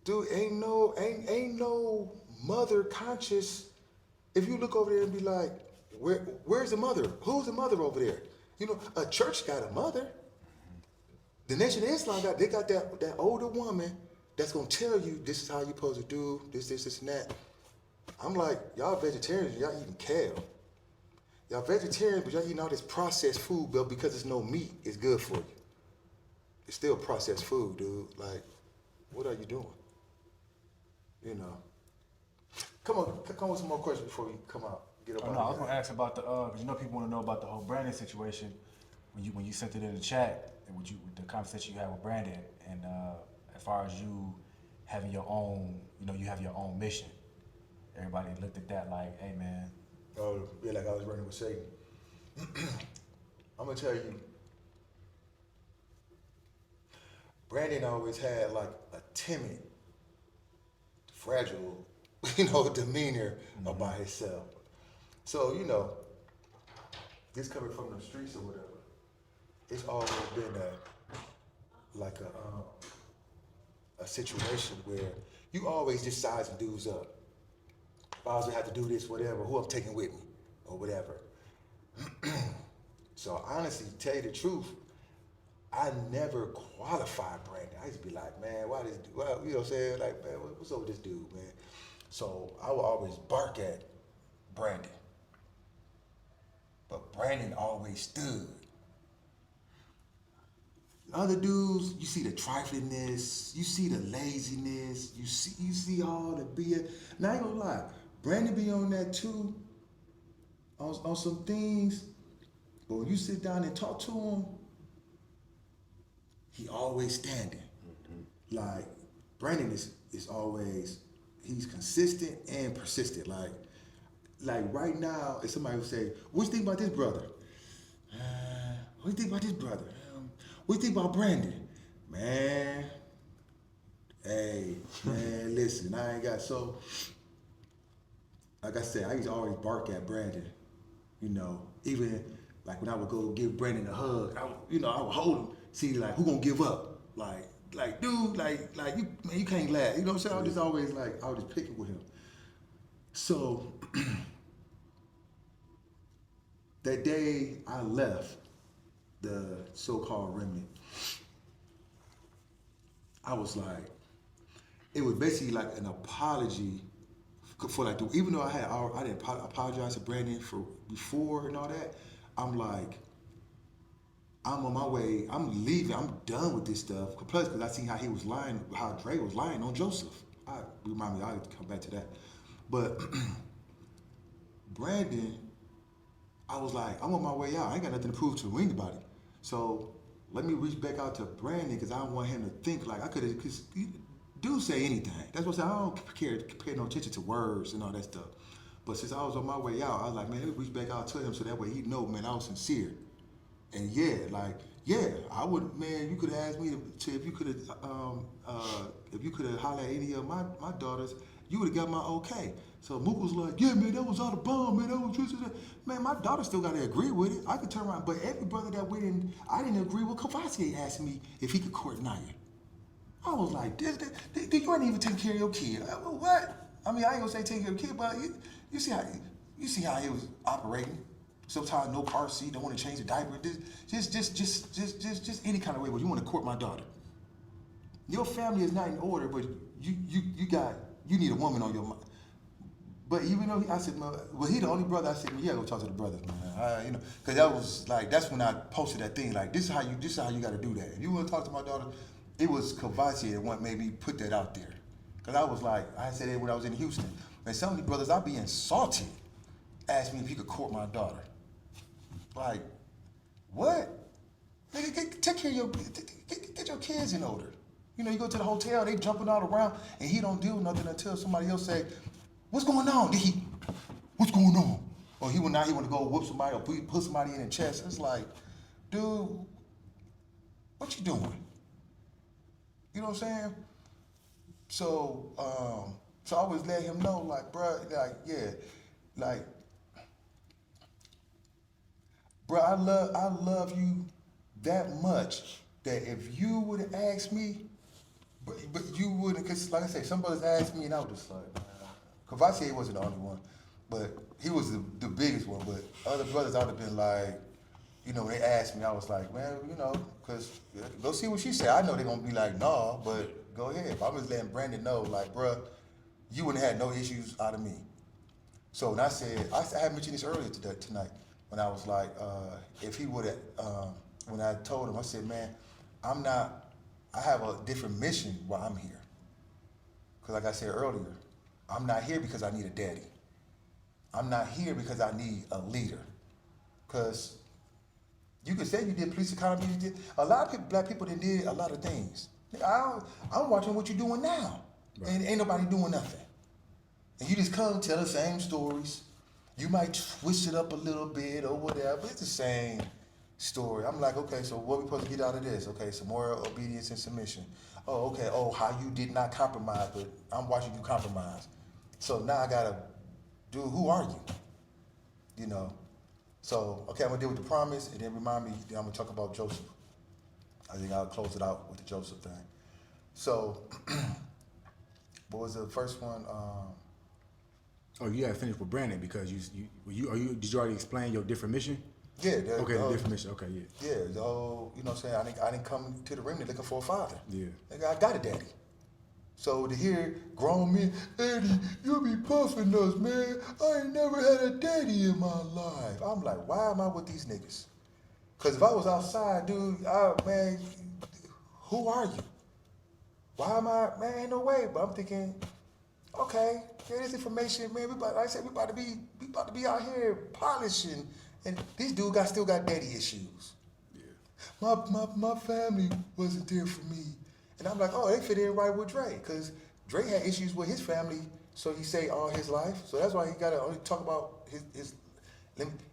C: dude, ain't no mother conscious. If you look over there and be like, where's the mother? Who's the mother over there? You know, a church got a mother. The Nation of Islam they got that older woman that's gonna tell you this is how you supposed to do this, and that. I'm like, y'all vegetarians, y'all eating kale. Y'all vegetarians, but y'all eating all this processed food, but because there's no meat, it's good for you. It's still processed food, dude. Like, what are you doing? You know. Come with some more questions before we come out. Get up.
B: No, I was gonna ask about the because you know people want to know about the whole Brandon situation when you sent it in the chat and with the conversation you had with Brandon and as far as you having your own, you know, you have your own mission. Everybody looked at that like, hey man.
C: Oh yeah, like I was running with Satan. I'm gonna tell you. Brandon always had like a timid, fragile, demeanor about himself. So, this coming from the streets or whatever, it's always been a situation where you always just sizing dudes up. If I was gonna have to do this, whatever, who I'm taking with me, or whatever. So honestly, to tell you the truth, I never qualified Brandon. I used to be like, man, why this dude? Well, you know what I'm saying? Like, man, what's up with this dude, man? So I would always bark at Brandon. But Brandon always stood. Other dudes, you see the triflingness, you see the laziness, you see all the BS. Now I ain't gonna lie, Brandon be on that too, on some things. But when you sit down and talk to him, he always standing. Mm-hmm. Like Brandon is always, he's consistent and persistent. Like right now, if somebody would say, "What you think about this brother? What you think about this brother? What you think about Brandon?" Man, hey, man, listen, I ain't got so. Like I said, I used to always bark at Brandon. Even like when I would go give Brandon a hug, I would hold him. See, like, who gonna give up? Like, dude, like you, man, you can't laugh. You know what I'm saying? I was just always I was just picking with him. So that day I left the so-called Remnant, I was like, it was basically like an apology for even though I didn't apologize to Brandon for before and all that. I'm like, I'm on my way. I'm leaving. I'm done with this stuff. Plus, because I seen how he was lying, how Dre was lying on Joseph. Remind me, I'll come back to that. But Brandon, I was like, I'm on my way out. I ain't got nothing to prove to anybody. So let me reach back out to Brandon because I don't want him to think like I could have. Because dudes say anything. That's what I say. I don't pay no attention to words and all that stuff. But since I was on my way out, I was like, man, let me reach back out to him so that way he know, man, I was sincere. And I would, man, you could have asked me to if you could have hollered at any of my daughters, you would have got my okay. So Mook was like, yeah, man, that was all the bomb, man, that was just, man, my daughter still got to agree with it. I could turn around, but every brother that went in, I didn't agree with. Cavassier asked me if he could court Naya. I was like, you ain't even taking care of your kid. What? I mean, I ain't gonna say taking care of your kid, but you see how he was operating. Sometimes no car seat, don't want to change the diaper. Just any kind of way where you want to court my daughter. Your family is not in order, but you need a woman on your mind. But even though I said, well, he the only brother. I said, yeah, go talk to the brothers, man. Because that was like that's when I posted that thing. Like this is how you got to do that. If you want to talk to my daughter, it was Cavassier that made me put that out there. Because I was like, I said it when I was in Houston. And some of the brothers, I'd be insulted, asked me if he could court my daughter. Like, what? Nigga, take care of get your kids in order. You go to the hotel, they jumping all around, and he don't do nothing until somebody else say, what's going on? What's going on? Or he want to go whoop somebody or put somebody in the chest. It's like, dude, what you doing? You know what I'm saying? So I always let him know, like, bruh, like, yeah, like, bruh, I love you that much that if you would have asked me, but you wouldn't, because like I say, some brothers asked me and I was just like, Cavassier wasn't the only one, but he was the biggest one. But other brothers, I would have been like, they asked me, I was like, man, because go see what she said. I know they're going to be like, nah, but go ahead. But I'm just letting Brandon know, like, bruh, you wouldn't have had no issues out of me. So when I said, I had mentioned this earlier tonight, when I was like, if he would have, when I told him, I said, man, I have a different mission while I'm here. Because like I said earlier, I'm not here because I need a daddy. I'm not here because I need a leader. Because you could say you did police economy, you did. A lot of people, black people that did a lot of things. I'm watching what you're doing now. Right. And ain't nobody doing nothing. And you just come tell the same stories. You might twist it up a little bit or whatever. It's the story. I'm like, okay, so what we supposed to get out of this? Okay, some more obedience and submission. Oh, okay. Oh, how you did not compromise, but I'm watching you compromise. So now I gotta do. Who are you? You know. So okay, I'm gonna deal with the promise, and then remind me. Then I'm gonna talk about Joseph. I think I'll close it out with the Joseph thing. So, what was the first one?
B: Oh, you gotta finish with Brandon because did you already explain your different mission?
C: Yeah.
B: Okay, the different mission. Okay, yeah.
C: Yeah. You know what I'm saying? I didn't come to the remnant looking for a father.
B: Yeah.
C: Nigga, I got a daddy. So to hear grown men, Eddie, you be puffing us, man. I ain't never had a daddy in my life. I'm like, why am I with these niggas? Because if I was outside, dude, man, who are you? Why am I, man, ain't no way. But I'm thinking, okay, here this information, man. Like I said, we about to be out here polishing, and these dudes still got daddy issues. Yeah. My family wasn't there for me. And I'm like, oh, they fit in right with Dre, because Dre had issues with his family, so he say all his life. So that's why he got to only talk about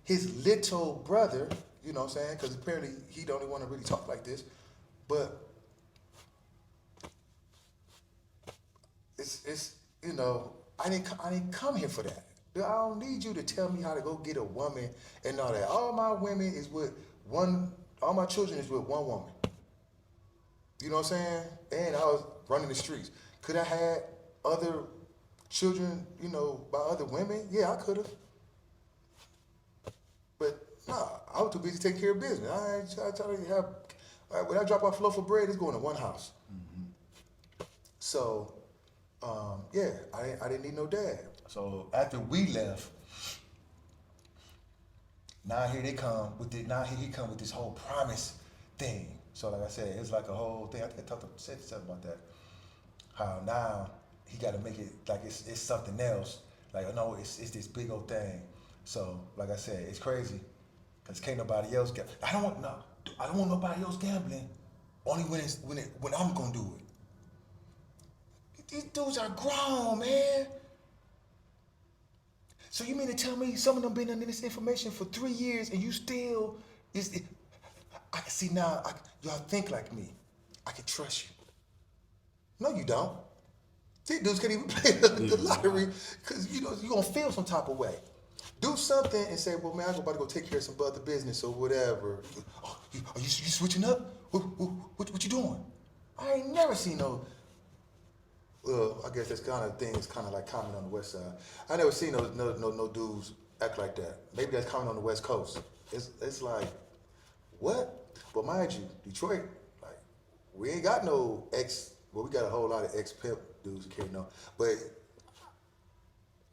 C: his little brother, you know what I'm saying? Because apparently he don't even want to really talk like this. But it's you know, I didn't come here for that. I don't need you to tell me how to go get a woman and all that. All my women is with one. All my children is with one woman. You know what I'm saying? And I was running the streets. Could I had other children, you know, by other women? Yeah, I could have. But nah, I was too busy taking care of business. I try to have. When I drop off a loaf of bread, it's going to one house. Mm-hmm. So, yeah, I didn't need no dad. So after we left, now here they come with it. Now here he come with this whole promise thing. So like I said, it's like a whole thing. I think I said something about that. How now he got to make it like it's something else. Like no, it's this big old thing. So like I said, it's crazy because can't nobody else get. I don't want nobody else gambling. Only when I'm gonna do it. These dudes are grown, man. So you mean to tell me some of them been under this information for 3 years and you still I can see now, y'all think like me. I can trust you. No, you don't. See, dudes can't even play the lottery because, you know, you're going to feel some type of way. Do something and say, well, man, I'm about to go take care of some other business or whatever. Oh, are you switching up? What you doing? I ain't never seen no, I guess that's kind of thing. It's kind of like common on the west side. I never seen no dudes act like that. Maybe that's common on the west coast. It's like, what? But mind you, Detroit, like, we ain't got no well, we got a whole lot of ex-pimp dudes who can't know. But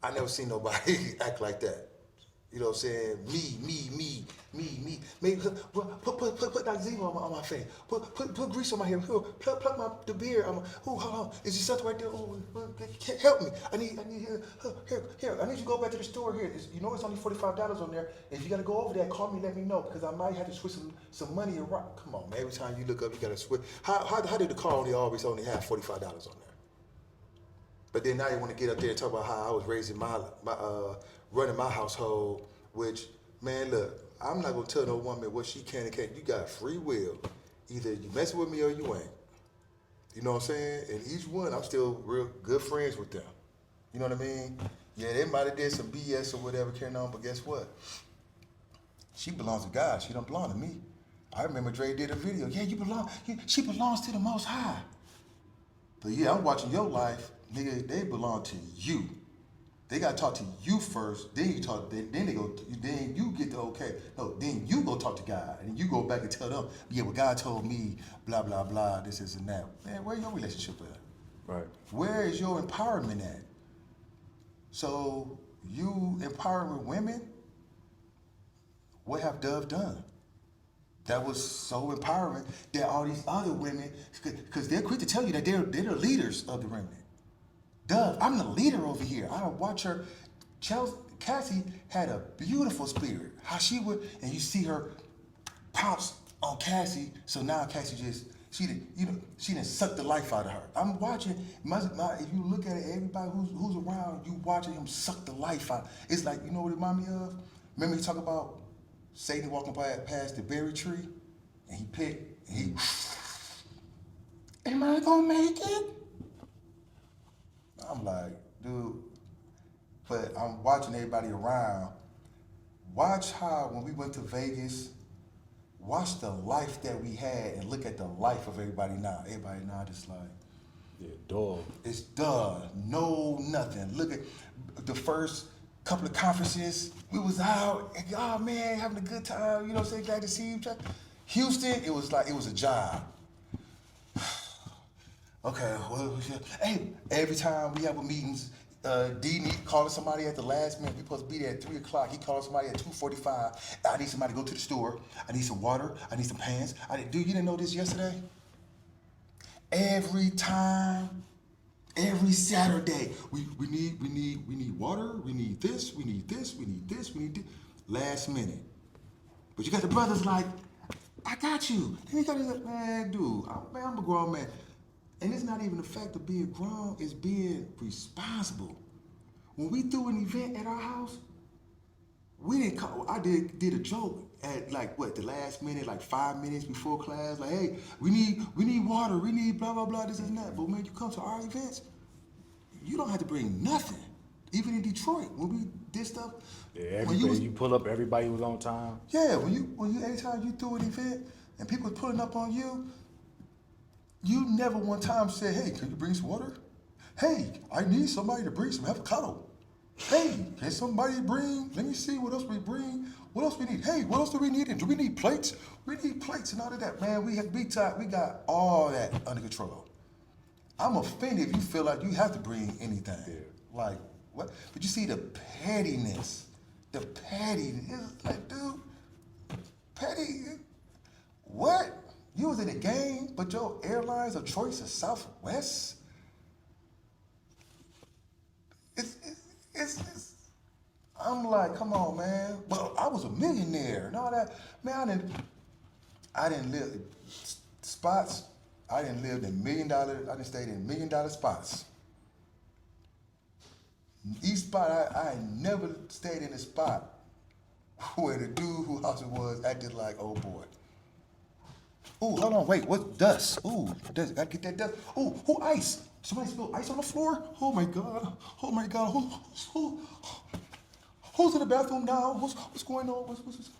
C: I never seen nobody act like that. You know what I'm saying? Me. Maybe put that zero on my face. Put grease on my hair. Pluck the beard. Hold on. Is there something right there? Oh, help me. I need here. I need you to go back to the store here. You know it's only $45 on there. If you gotta go over there, call me. Let me know because I might have to switch some money around. Come on, man. Every time you look up, you gotta switch. How did the car always have $45 on there? But then now you want to get up there and talk about how I was raising my running my household, which, man, look, I'm not going to tell no woman what she can and can't. You got free will. Either you mess with me or you ain't. You know what I'm saying? And each one, I'm still real good friends with them. You know what I mean? Yeah, they might have did some BS or whatever carrying on, but guess what? She belongs to God. She don't belong to me. I remember Dre did a video. Yeah, she belongs to the Most High. But yeah, I'm watching your life. Nigga, they belong to you. They gotta talk to you first, then you talk. Then you get the okay. No, then you go talk to God, and you go back and tell them, yeah, well, God told me, blah blah blah, this and that. Man, where your relationship at?
B: Right.
C: Where is your empowerment at? So you empowering women? What have Dove done? That was so empowering that all these other women, because they're quick to tell you that they're the leaders of the remnant. Dove, I'm the leader over here. I watch her. Cassie had a beautiful spirit. How she would, and you see her pounce on Cassie. So now Cassie she didn't suck the life out of her. I'm watching. If you look at it, everybody who's around, you watching him suck the life out. It's like, you know what it remind me of? Remember you talk about Satan walking past the berry tree, and he picked, and he, am I gonna make it? I'm like, dude, but I'm watching everybody around. Watch how when we went to Vegas, watch the life that we had and look at the life of everybody now. Everybody now just like,
B: Yeah, dog.
C: it's duh, no nothing. Look at the first couple of conferences, we was out, and oh man, having a good time, you know what I'm saying, glad to see you. Houston, it was like, it was a job. Okay, well, hey, every time we have a meetings, D need calling somebody at the last minute. We supposed to be there at 3 o'clock. He calling somebody at 2:45. I need somebody to go to the store. I need some water. I need some pants. Dude, you didn't know this yesterday? Every time, every Saturday, we need water. We need this. We need this. We need this. We need this. Last minute, but you got the brothers like, I got you. Then you got this, man, dude. I'm a grown man. And it's not even the fact of being grown, it's being responsible. When we threw an event at our house, we didn't call, I did a joke at like what, the last minute, like 5 minutes before class, like, hey, we need water, we need blah, blah, blah, this and that. But when you come to our events, you don't have to bring nothing. Even in Detroit, when we did stuff.
B: Yeah, you pull up, everybody was on time.
C: Yeah, anytime you threw an event and people was pulling up on you, you never one time said, hey, can you bring some water? Hey, I need somebody to bring some avocado. Hey, can somebody bring, let me see what else we bring. What else we need? Hey, what else do we need? And do we need plates? We need plates and all of that. Man, we got all that under control. I'm offended if you feel like you have to bring anything.
B: Yeah.
C: Like, what? But you see the pettiness. The pettiness. It's like, dude, petty, what? You was in the game, but your airlines of choice is Southwest? I'm like, come on, man. Well, I was a millionaire and all that. Man, I didn't live spots. I didn't live in I didn't stay in $1 million spots. Each spot, I never stayed in a spot where the dude whose house it was acted like, oh boy. Ooh, hold on, wait, what dust? Ooh, dust, gotta get that dust. Ooh, who ice? Somebody spilled ice on the floor? Oh my God, who's in the bathroom now? What's going on? What's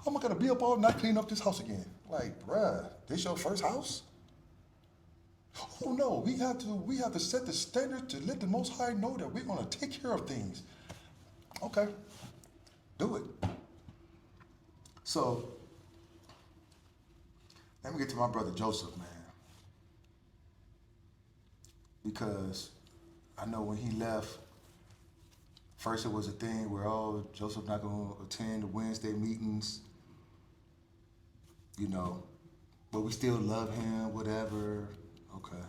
C: I'm not gonna be up all night cleaning up this house again. Like, bruh, this your first house? Oh no, we have to set the standard to let the Most High know that we're gonna take care of things. Okay, do it. So, let me get to my brother Joseph, man. Because I know when he left, first it was a thing where, oh, Joseph not gonna attend the Wednesday meetings, you know, but we still love him, whatever. Okay.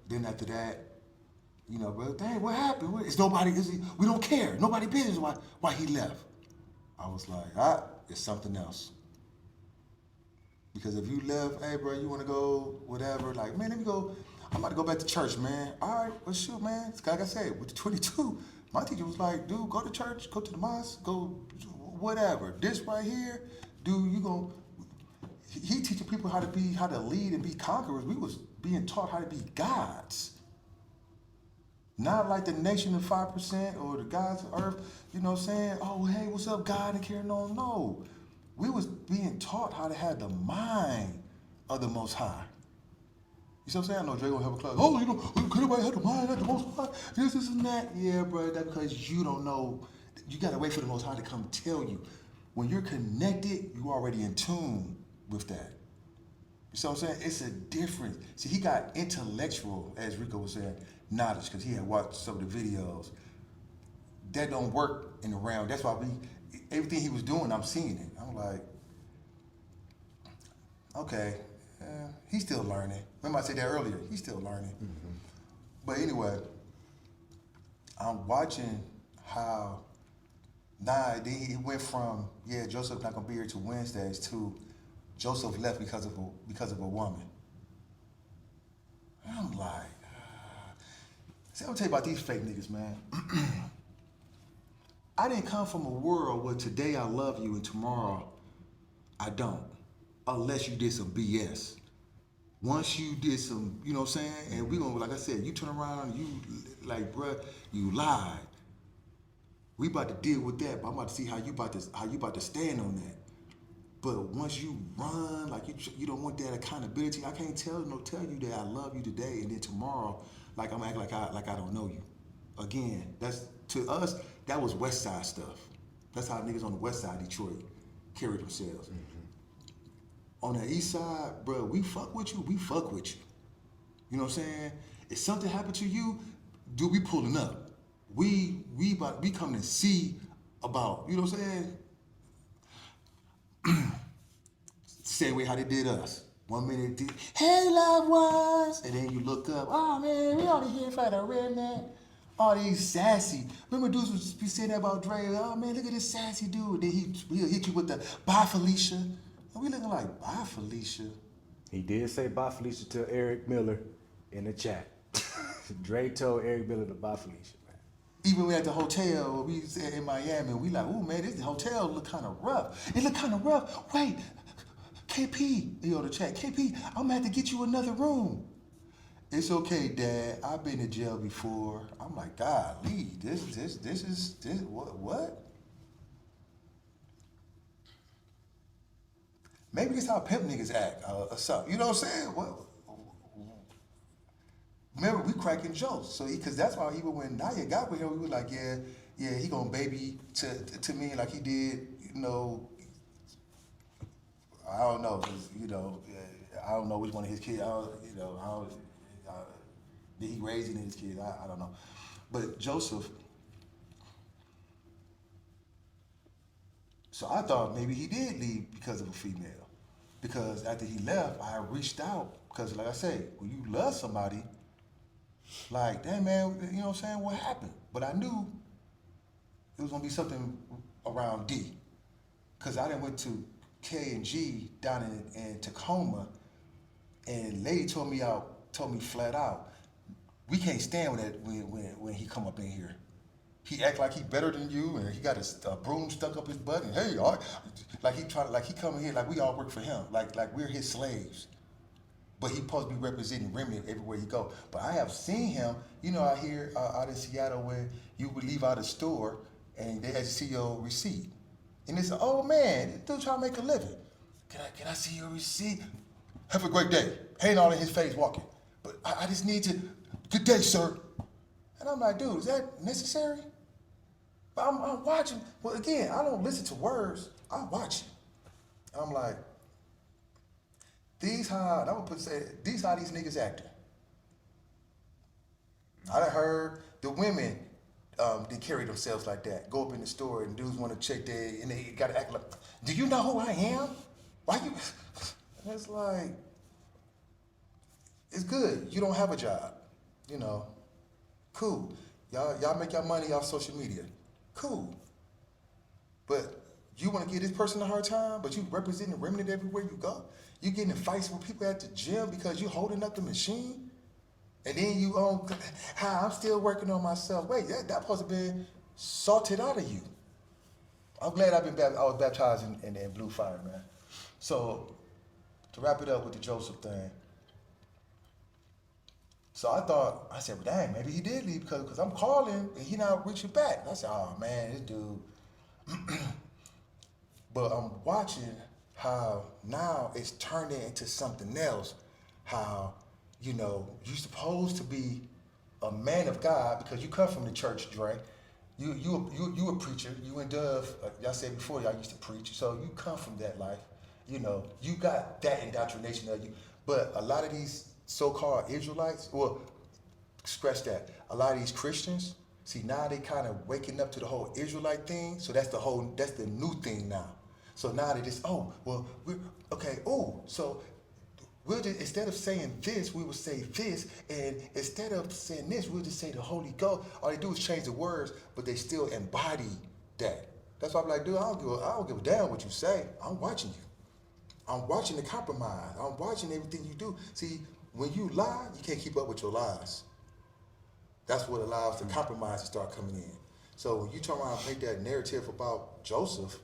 C: Then after that, you know, brother, dang, what happened? We don't care. Nobody business why he left. I was like, it's something else. Because if you left, hey, bro, you want to go, whatever, like, man, let me go. I'm about to go back to church, man. All right, well, shoot, man. Like I said, with the 22, my teacher was like, dude, go to church, go to the mosque, go whatever. This right here, dude, he teaching people how to lead and be conquerors. We was being taught how to be gods. Not like the nation of 5% or the gods of earth, you know what I'm saying? Oh, hey, what's up, God, and carrying on. No. We was being taught how to have the mind of the Most High. You see what I'm saying? I know Dre gonna have a class. Oh, you know, could anybody have the mind of the Most High? This and that. Yeah, bro, that's because you don't know. You gotta wait for the Most High to come tell you. When you're connected, you're already in tune with that. You see what I'm saying? It's a difference. See, he got intellectual, as Rico was saying, knowledge, because he had watched some of the videos. That don't work in the realm. That's why everything he was doing, I'm seeing it. I'm like, okay, he's still learning. Remember I said that earlier, he's still learning. Mm-hmm. But anyway, I'm watching how then he went from, Joseph not gonna be here till Wednesdays to Joseph left because of a woman. And I'm like, see, I'm gonna tell you about these fake niggas, man. I didn't come from a world where today I love you and tomorrow I don't, unless you did some BS. Once you did some, you know what I'm saying? And we gonna, like I said, you turn around, you like, bruh, you lied. We about to deal with that, but I'm about to see how you about to stand on that. But once you run, like you don't want that accountability. I can't tell you that I love you today, and then tomorrow, like I'm acting like I don't know you. Again, that's to us. That was West Side stuff. That's how niggas on the West Side of Detroit carry themselves. On the East Side, bro, we fuck with you. We fuck with you. You know what I'm saying? If something happened to you, dude, we pulling up. We coming to see about. You know what I'm saying? Same way how they did us. 1 minute, hey loved ones, and then you look up, oh man, we only here for the Remnant. All these sassy. Remember dudes would be saying that about Dre, oh man, look at this sassy dude. Then he'll hit you with the bye Felicia. And we looking like, bye Felicia.
B: He did say bye Felicia to Eric Miller in the chat. Dre told Eric Miller to bye Felicia, man.
C: Even we at the hotel, we was in Miami, we like, oh man, this hotel look kind of rough. It look kind of rough. Wait, KP, you know the chat. KP, I'm gonna have to get you another room. It's okay, Dad. I've been to jail before. I'm like, golly, this is what? Maybe it's how pimp niggas act or something. You know what I'm saying? Well, remember, we cracking jokes. So, because that's why even when Naya got with him, we were like, yeah, he gonna baby to me like he did, you know. I don't know, 'cause, you know, I don't know which one of his kids. Did he raise any of his kids? I don't know. But Joseph. So I thought maybe he did leave because of a female. Because after he left, I reached out. Because like I say, when you love somebody, like, damn man, you know what I'm saying? What happened? But I knew it was gonna be something around D. Because I done went to K and G down in Tacoma, and lady told me flat out, we can't stand when he come up in here. He act like he better than you, and he got a broom stuck up his butt, and hey, like he come in here like we all work for him, like we're his slaves. But he supposed to be representing Remnant everywhere he go. But I have seen him, you know, out here out in Seattle where you would leave out a store and they had to see your receipt. And it's an old man, this dude trying to make a living. Can I see your receipt? Have a great day. Ain't all in his face walking. But I just need to, good day, sir. And I'm like, dude, is that necessary? But I'm watching. Well, again, I don't listen to words. I watch it. I'm like, these how these niggas acting. I done heard the women they carry themselves like that. Go up in the store and dudes want to check and they gotta act like, do you know who I am? Why you? And it's like, it's good. You don't have a job, you know. Cool. Y'all make your money off social media. Cool. But you want to give this person a hard time, but you representing Remnant everywhere you go. You getting in fights with people at the gym because you holding up the machine. And then you hi, I'm still working on myself. Wait, that supposed to be salted out of you. I'm glad I was baptized in blue fire, man. So to wrap it up with the Joseph thing. So I said, well, dang, maybe he did leave because I'm calling and he not reaching back. And I said, oh man, this dude. But I'm watching how now it's turning into something else. How, you know, you're supposed to be a man of God because you come from the church, Dre. You a preacher. You and Dove, like y'all said before, y'all used to preach. So you come from that life. You know, you got that indoctrination of you. But a lot of these so-called Israelites, well, scratch that. A lot of these Christians, see now they kind of waking up to the whole Israelite thing. So that's the new thing now. So now they just, so we'll just, instead of saying this, we will say this, and instead of saying this, we'll just say the Holy Ghost. All they do is change the words, but they still embody that. That's why I'm like, dude, I don't give a damn what you say. I'm watching you. I'm watching the compromise. I'm watching everything you do. See, when you lie, you can't keep up with your lies. That's what allows the compromise to start coming in. So when you turn around and make that narrative about Joseph,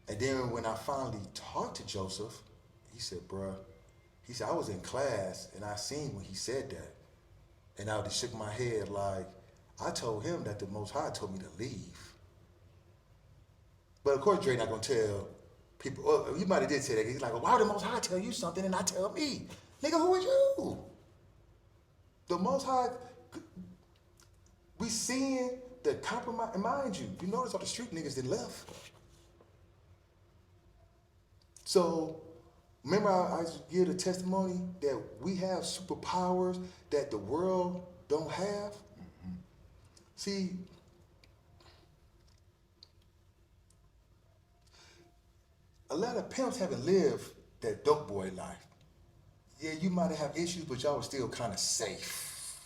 C: and then when I finally talked to Joseph, he said, bruh, he said, I was in class and I seen when he said that. And I just shook my head like, I told him that the Most High told me to leave. But of course, Dre not gonna tell people, well, he might have did say that. He's like, well, why would the Most High tell you something and not tell me? Nigga, who are you? The Most High, we seeing the compromise, and mind you notice all the street niggas that left. So, remember I give the testimony that we have superpowers that the world don't have? Mm-hmm. See, a lot of pimps haven't lived that dope boy life. Yeah, you might have issues, but y'all was still kind of safe.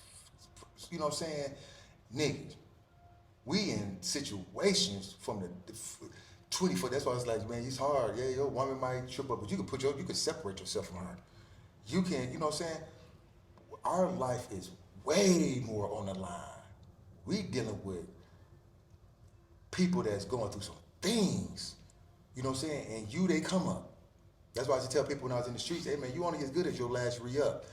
C: You know what I'm saying? Niggas, we in situations from the 24, that's why it's like, man, it's hard. Yeah, your woman might trip up, but you can separate yourself from her. You can, you know what I'm saying? Our life is way more on the line. We dealing with people that's going through some things, you know what I'm saying? And they come up. That's why I used to tell people when I was in the streets, hey man, you only as good as your last re-up.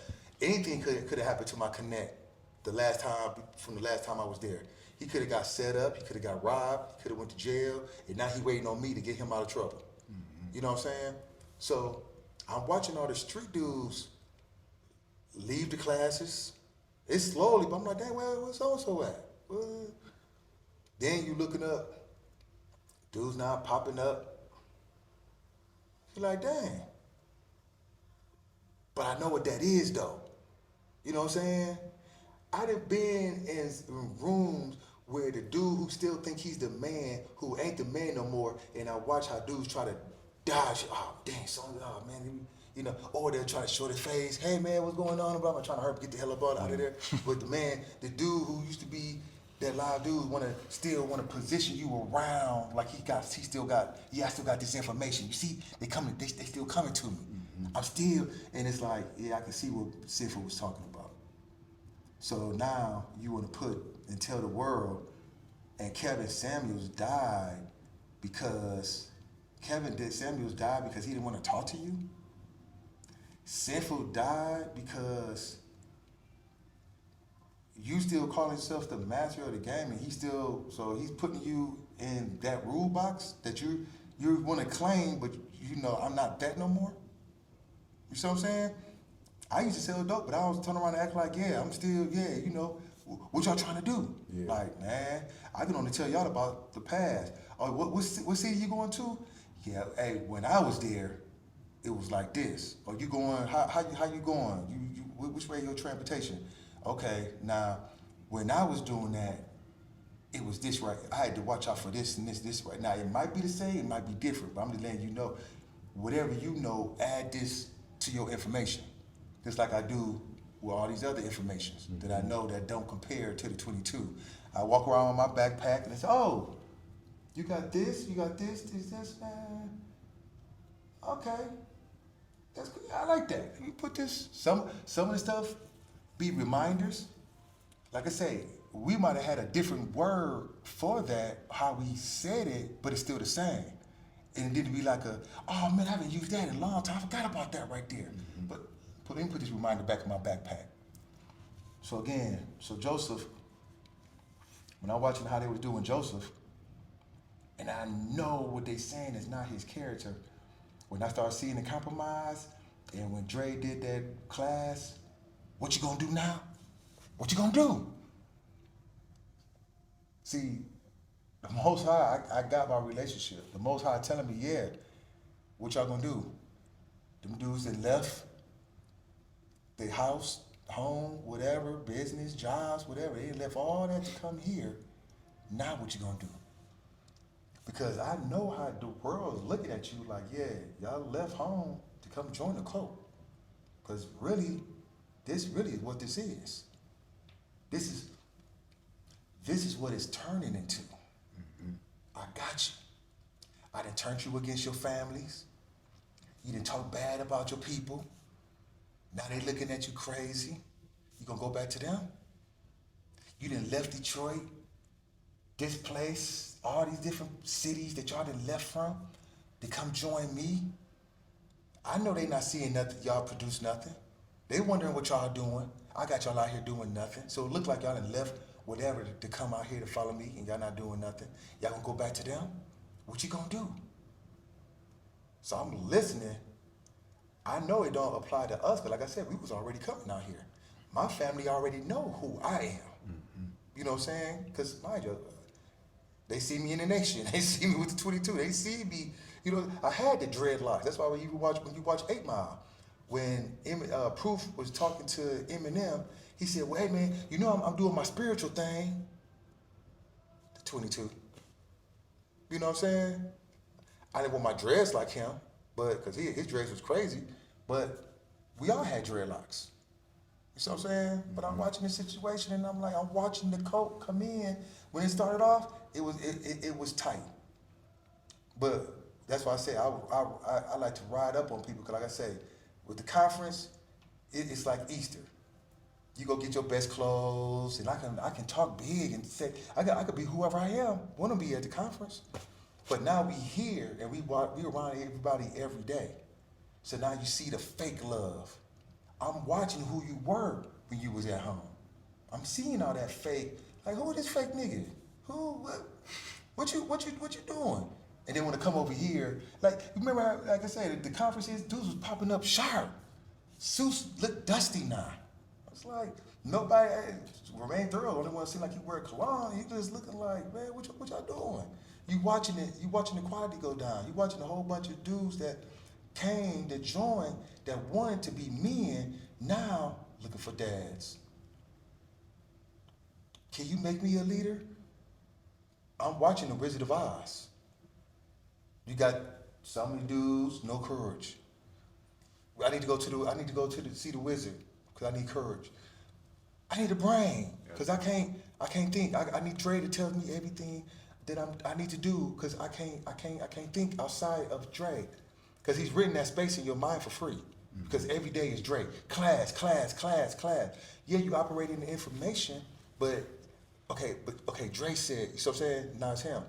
C: Anything could have happened to my connect from the last time I was there. He could have got set up, he could have got robbed, he could have went to jail, and now he waiting on me to get him out of trouble. Mm-hmm. You know what I'm saying? So I'm watching all the street dudes leave the classes. It's slowly, but I'm like, dang, where's so-and-so at? Then you looking up, dudes now popping up. You're like, dang. But I know what that is though. You know what I'm saying? I done been in rooms where the dude who still think he's the man, who ain't the man no more, and I watch how dudes try to dodge. Oh, dang, son, oh man, you know, or they'll try to show their face. Hey man, what's going on? I'm trying to hurry up, get the hell up out of there. But the dude who used to be that live dude still want to position you around like he still got this information. You see, they still coming to me. Mm-hmm. I'm still, and it's like, yeah, I can see what Sifa was talking about. So now you want to put and tell the world, and Kevin Samuels died because he didn't want to talk to you. Sinful died because you still calling yourself the master of the game, and he's putting you in that rule box that you want to claim, but you know I'm not that no more. You see what I'm saying? I used to sell dope, but I always turn around and act like, yeah, I'm still, yeah, you know, what y'all trying to do? Yeah. Like, man, I can only tell y'all about the past. Oh, what city you going to? Yeah, hey, when I was there, it was like this. Oh, you going? How you going? You which way your transportation? Okay, now when I was doing that, it was this right. I had to watch out for this and this right. Now it might be the same, it might be different, but I'm just letting you know. Whatever you know, add this to your information, just like I do with all these other informations that I know that don't compare to the 22. I walk around with my backpack and I say, oh, you got this, man. Okay, that's good. I like that. You put this. Some of the stuff be reminders. Like I say, we might have had a different word for that, how we said it, but it's still the same. And it didn't be like oh man, I haven't used that in a long time. I forgot about that right there. Mm-hmm. But let me put this reminder back in my backpack. So Joseph, when I'm watching how they was doing Joseph, and I know what they saying is not his character, when I start seeing the compromise, and when Dre did that class, what you gonna do now? What you gonna do? See, the Most High, I got my relationship. The Most High telling me, yeah, what y'all gonna do? Them dudes that left their house, home, whatever, business, jobs, whatever, they left all that to come here. Now what you gonna do? Because I know how the world is looking at you like, yeah, y'all left home to come join the cult. Because really, this really is what this is. This is what it's turning into. Mm-hmm. I got you. I done turned you against your families. You done talk bad about your people. Now they looking at you crazy. You gonna go back to them? You done left Detroit displaced, all these different cities that y'all done left from, to come join me. I know they not seeing nothing, y'all produce nothing. They wondering what y'all doing. I got y'all out here doing nothing. So it look like y'all done left whatever to come out here to follow me and y'all not doing nothing. Y'all gonna go back to them? What you gonna do? So I'm listening. I know it don't apply to us, but like I said, we was already coming out here. My family already know who I am. You know what I'm saying? Because mind you, they see me in the nation. They see me with the 22. They see me, you know, I had the dreadlocks. That's why when you watch 8 Mile, when Proof was talking to Eminem, he said, well, hey man, you know I'm doing my spiritual thing. The 22. You know what I'm saying? I didn't want my dreads like him, but because his dreads was crazy, but we all had dreadlocks. You see what I'm saying? But I'm watching the situation and I'm watching the coat come in. When it started off, it was tight. But that's why I say I like to ride up on people, because like I say, with the conference, it's like Easter. You go get your best clothes, and I can talk big and say I could be whoever I am, want to be at the conference. But now we here and we around everybody every day. So now you see the fake love. I'm watching who you were when you was at home. I'm seeing all that fake. Like, who is this fake nigga? Who? What you doing? And then when I come over here, like, you remember how, like I said, the conferences, dudes was popping up sharp. Suits look dusty now. It's like nobody. Romain Thurl, the only one seem like he wear cologne. He just looking like, man, what y'all doing? You watching it? You watching the quality go down? You watching a whole bunch of dudes that came to join, that wanted to be men, now looking for dads. Can you make me a leader? I'm watching the Wizard of Oz. You got so many dudes, no courage. I need to go to see the wizard because I need courage. I need a brain because I can't think. I need Dre to tell me everything that I need to do because I can't think outside of Dre. Because he's written that space in your mind for free. Because every day is Dre. Class. Yeah, you operate in the information, but Dre said, you see what I'm saying? Now it's him.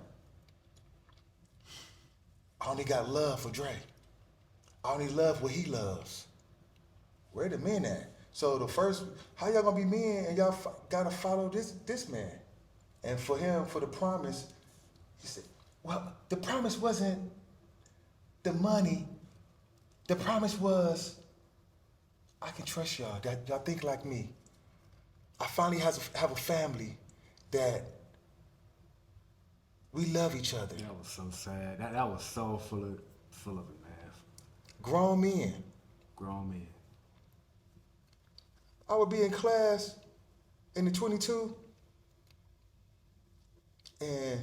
C: I only got love for Dre. I only love what he loves. Where the men at? So the first, how y'all gonna be men and y'all gotta follow this man? And for him, for the promise, he said, well, the promise wasn't the money. The promise was, I can trust y'all, that y'all think like me. I finally have a family that we love each other.
B: That was so sad. That was so full of it, man.
C: Grown men.
B: Grown men.
C: I would be in class in the 22, and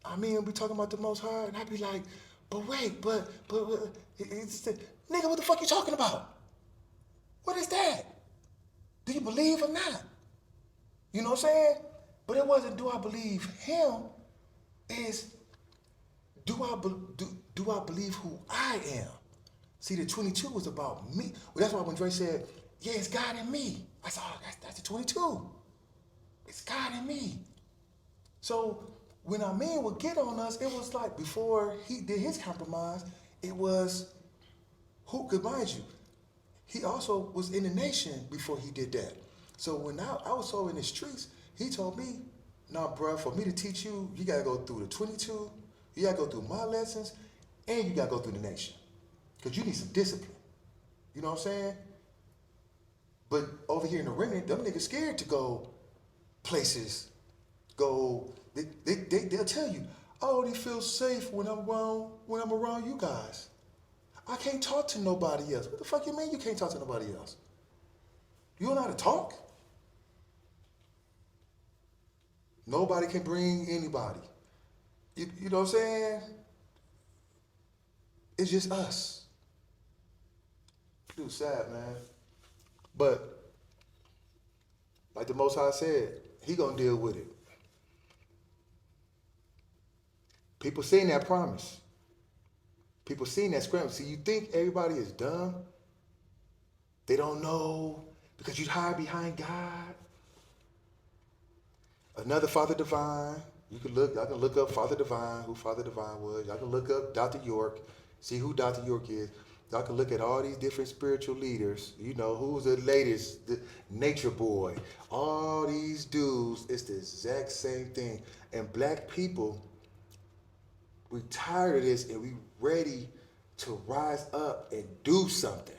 C: I mean, we talking about the Most High, and I'd be like, but wait, but it's the, nigga, what the fuck you talking about? What is that? Do you believe or not? You know what I'm saying? But it wasn't do I believe him, is do I believe who I am? See, the 22 was about me. Well, that's why when Dre said, yeah, it's God in me. I said, oh, that's the 22. It's God in me. So when our man would get on us, it was like before he did his compromise, it was who could mind you. He also was in the nation before he did that. So when I was so in the streets, he told me, nah, bro, for me to teach you, you gotta go through the 22, you gotta go through my lessons, and you gotta go through the nation. Because you need some discipline. You know what I'm saying? But over here in the Remnant, them niggas scared to go places. They'll tell you, I only feel safe when I'm around you guys. I can't talk to nobody else. What the fuck you mean you can't talk to nobody else? You don't know how to talk? Nobody can bring anybody. You know what I'm saying? It's just us. Dude, sad, man. But like the Most High said, he gonna deal with it. People seen that promise. People seen that scramble. See, you think everybody is dumb? They don't know because you hide behind God. Another Father Divine, Y'all can look up Father Divine, who Father Divine was. Y'all can look up Dr. York, see who Dr. York is. Y'all can look at all these different spiritual leaders. You know, who's the latest, the Nature Boy. All these dudes, it's the exact same thing. And black people, we tired of this and we ready to rise up and do something.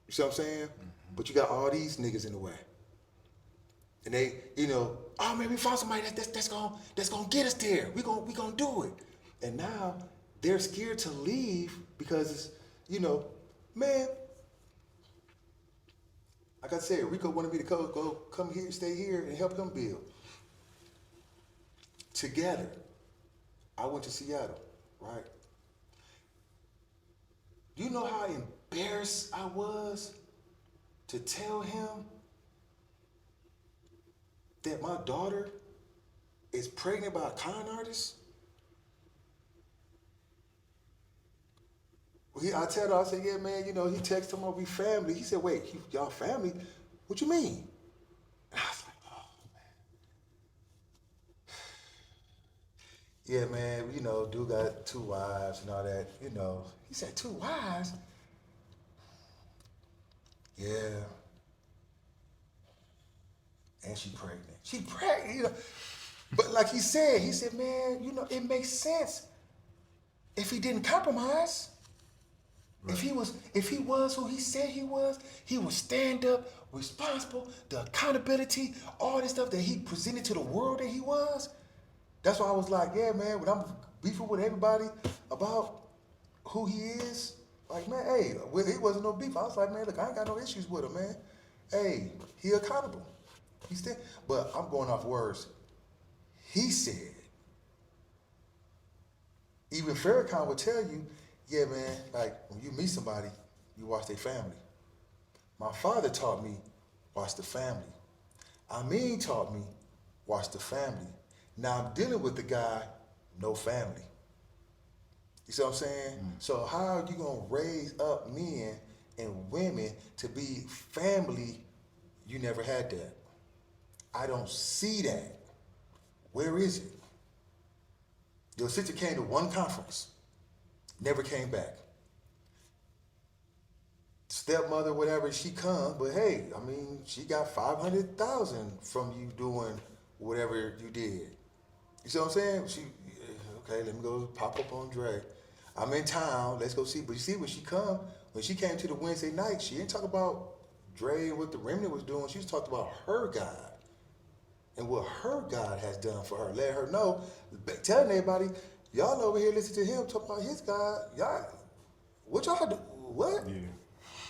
C: You see what I'm saying? But you got all these niggas in the way. And they, you know, oh man, we found somebody that's gonna get us there. We gonna do it. And now they're scared to leave because it's, you know, man. Like I said, Rico wanted me to go come here, stay here, and help him build. Together, I went to Seattle, right? Do you know how embarrassed I was to tell him that my daughter is pregnant by a con artist? I tell her, I said, yeah, man, you know, he texted him, we family. He said, wait, y'all family? What you mean? And I was like, oh, man. Yeah, man, you know, dude got 2 wives and all that, you know. He said, 2 wives? Yeah. And she pregnant. She pregnant, you know. But like he said, man, you know, it makes sense if he didn't compromise. Right. If he was who he said he would stand up, responsible, the accountability, all this stuff that he presented to the world that he was. That's why I was like, yeah, man, when I'm beefing with everybody about who he is, like, man, hey, it wasn't no beef. I was like, man, look, I ain't got no issues with him, man. Hey, he accountable. But I'm going off words. He said, even Farrakhan would tell you, yeah, man, like when you meet somebody, you watch their family. My father taught me, watch the family. Amin taught me, watch the family. Now I'm dealing with the guy, no family. You see what I'm saying? So how are you gonna raise up men and women to be family? You never had that. I don't see that. Where is it? Your sister came to one conference, never came back. Stepmother, whatever, she come, but hey, I mean, she got 500,000 from you doing whatever you did. You see what I'm saying? Okay, let me go pop up on Dre. I'm in town, let's go see. But you see, when she came to the Wednesday night, she didn't talk about Dre and what the Remnant was doing. She was talking about her God and what her God has done for her. Let her know, telling everybody, y'all over here listening to him talk about his God. Y'all, what y'all do? What? Yeah.